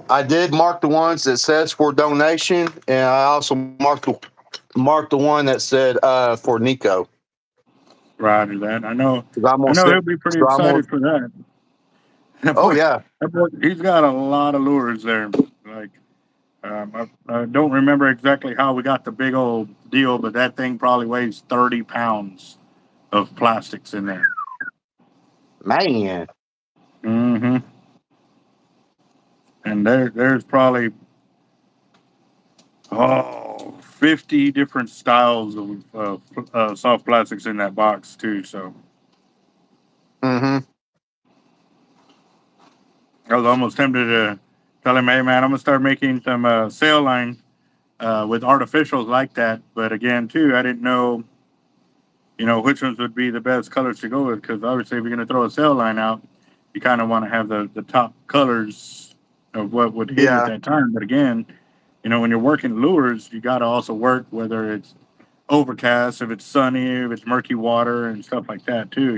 I did mark the ones that says for donation, and I also marked the one that said for Nico. Roger that. I know. 'Cause I'm I gonna know sit, he'll be pretty so I'm gonna, excited for that. That oh boy, yeah, that boy, he's got a lot of lures there. Like, I don't remember exactly how we got the big old deal, but that thing probably weighs 30 pounds of plastics in there. man. Mm-hmm. And there's probably 50 different styles of soft plastics in that box too. So Mm-hmm. I was almost tempted to tell him, "Hey man, I'm gonna start making some sail line with artificials like that." But again, too, I didn't know, which ones would be the best colors to go with because obviously, if you're gonna throw a sail line out, you kind of want to have the top colors of what would hit at Yeah. that time. But again, when you're working lures, you got to also work whether it's overcast, if it's sunny, if it's murky water, and stuff like that too.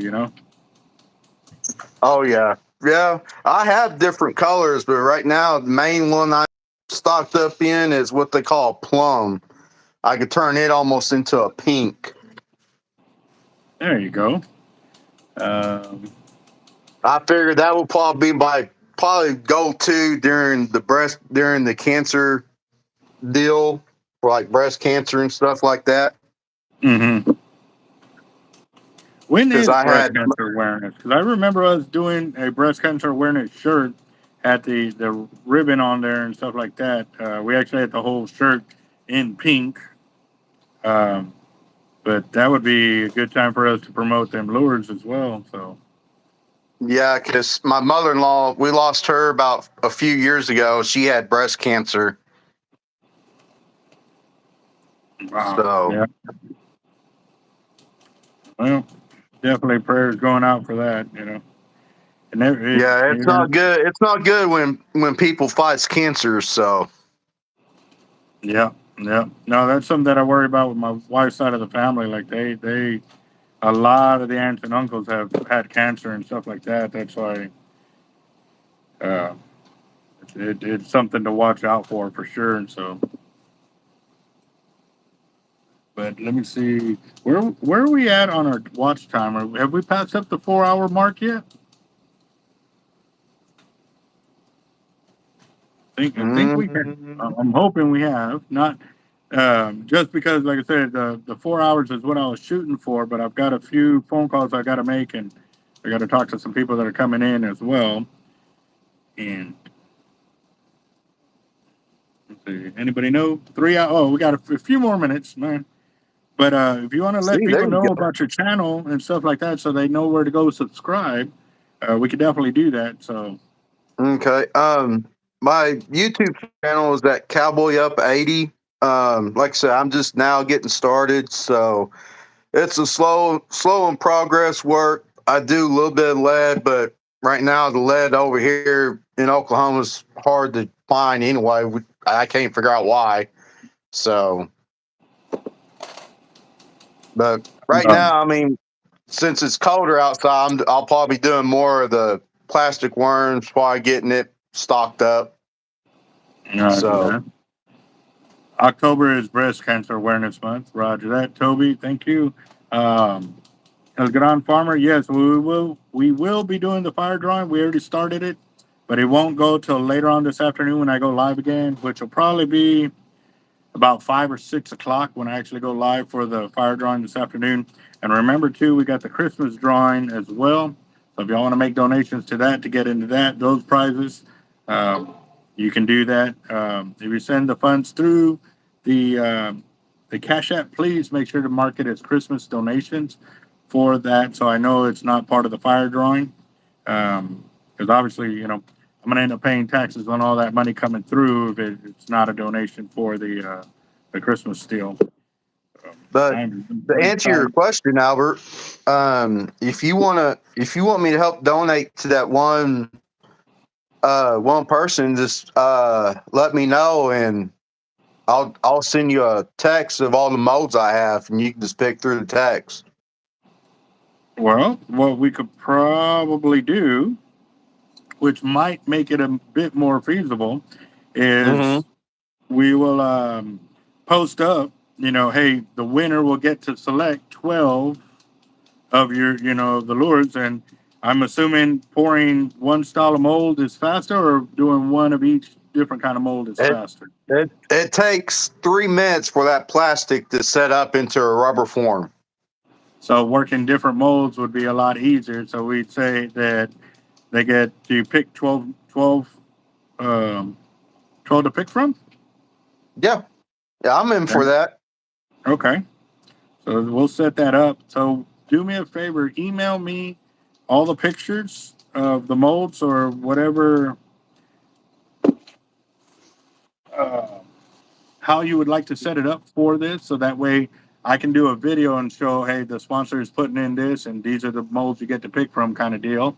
Oh yeah. Yeah. I have different colors, but right now the main one I stocked up in is what they call plum. I could turn it almost into a pink. There you go. Um, I figured that would probably be my probably go to during the cancer deal for like breast cancer and stuff like that. hmm When Because is I breast had cancer awareness? Because I remember us doing a breast cancer awareness shirt, had the ribbon on there and stuff like that. We actually had the whole shirt in pink. Um, but that would be a good time for us to promote them lures as well. So, yeah, because my mother in law, we lost her about a few years ago. She had breast cancer. wow, So yeah. Well, definitely prayers going out for that. And yeah, it's not good. It's not good when people fight cancer. So yeah, yeah. No, that's something that I worry about with my wife's side of the family. Like a lot of the aunts and uncles have had cancer and stuff like that. That's why uh, it's something to watch out for sure. And so, but let me see, where are we at on our watch timer? Have we passed up the 4 hour mark yet? I think we can. mm, I'm hoping we have not. Just because, like I said, the 4 hours is what I was shooting for, but I've got a few phone calls I got to make, and I got to talk to some people that are coming in as well. And let's see, anybody know 3 hours? Oh, we got a few more minutes, man. But if you want to let see, there people you know go. about your channel and stuff like that, so they know where to go subscribe, we could definitely do that. So, Okay. My YouTube channel is at Cowboy Up 80. Like I said, I'm just now getting started, so it's a slow in progress work. I do a little bit of lead, but right now the lead over here in Oklahoma is hard to find anyway. I can't figure out why. So, but right um, now, I mean, since it's colder outside, I'll probably be doing more of the plastic worms while getting it stocked up. Roger So, that. October is Breast Cancer Awareness Month. Roger that, Toby. Thank you. Um, El Gran Farmer, yes, we will be doing the fire drawing. We already started it, but it won't go till later on this afternoon when I go live again, which will probably be about 5 or 6 o'clock when I actually go live for the fire drawing this afternoon. And remember, too, we got the Christmas drawing as well. So if y'all want to make donations to that to get into those prizes, you can do that. If you send the funds through the Cash App, please make sure to mark it as Christmas donations for that, so I know it's not part of the fire drawing. Because obviously, you know, I'm gonna end up paying taxes on all that money coming through if it's not a donation for the Christmas deal. But I'm to pretty answer your excited. question, Albert, if you want me to help donate to that one person, just let me know, and I'll send you a text of all the molds I have, and you can just pick through the text. Well, what we could probably do, which might make it a bit more feasible, Mm-hmm. is we will post up, you know, hey, the winner will get to select 12 of your, you know, the lures. And I'm assuming pouring one style of mold is faster, or doing one of each different kind of mold is It, faster. it takes 3 minutes for that plastic to set up into a rubber form. So working different molds would be a lot easier. So we'd say that they get to pick 12, 12 to pick from. Yeah, I'm in for Okay. that. Okay. So we'll set that up. So do me a favor, email me all the pictures of the molds or whatever, uh, how you would like to set it up for this. So that way I can do a video and show, hey, the sponsor is putting in this and these are the molds you get to pick from kind of deal.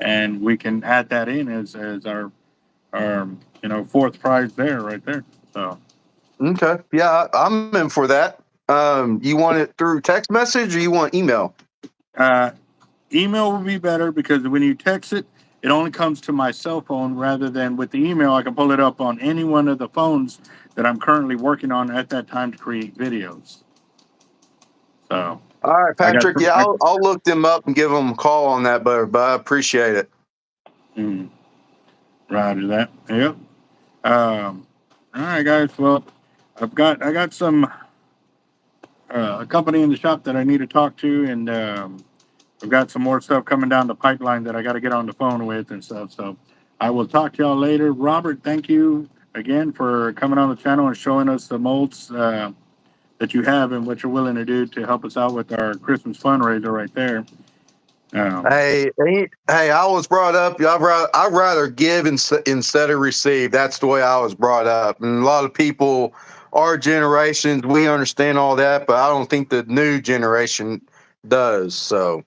And we can add that in as our, you know, fourth prize there, right there. So, Okay, yeah, I'm in for that. You want it through text message or you want email? uh, email would be better because when you text it, it only comes to my cell phone rather than with the email. I can pull it up on any one of the phones that I'm currently working on at that time to create videos. So All right, I got, Patrick. Yeah, I'll look them up and give them a call on that, but I appreciate it. Roger that. Yep. All right, guys. Well, I got some a company in the shop that I need to talk to, and I've got some more stuff coming down the pipeline that I got to get on the phone with and stuff. So I will talk to y'all later. Robert, thank you again for coming on the channel and showing us the molds that you have and what you're willing to do to help us out with our Christmas fundraiser right there. Hey, I was brought up. I'd rather give instead of receive. That's the way I was brought up. And a lot of people, our generations, we understand all that, but I don't think the new generation does. So,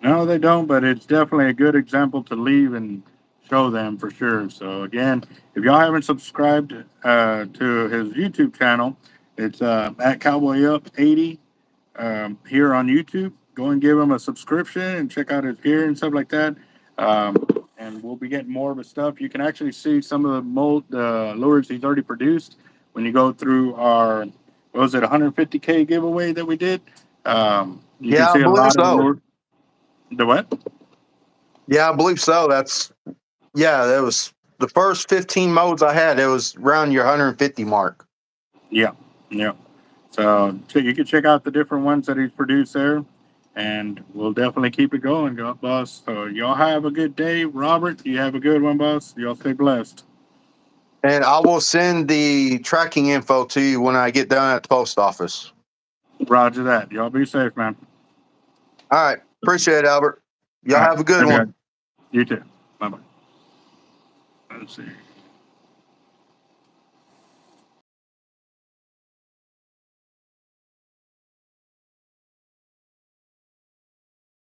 No, they don't, but it's definitely a good example to leave and show them for sure. So again, if y'all haven't subscribed to his YouTube channel, it's at Cowboy Up 80 here on YouTube. Go and give him a subscription and check out his gear and stuff like that. Um, and we'll be getting more of his stuff. You can actually see some of the mold lures he's already produced when you go through our, what was it, 150K giveaway that we did. You can yeah, I see a believe lot of the so. lures. The what? Yeah, I believe so. That was the first 15 modes I had. It was around your 150 mark. Yeah, yeah. So you can check out the different ones that he's produced there, and we'll definitely keep it going, boss. So y'all have a good day, Robert. You have a good one, boss. Y'all stay blessed. And I will send the tracking info to you when I get done at the post office. Roger that. Y'all be safe, man. All right. Appreciate it, Albert. Y'all All right, have a good later, guys. one. You too. Bye bye. Let's see.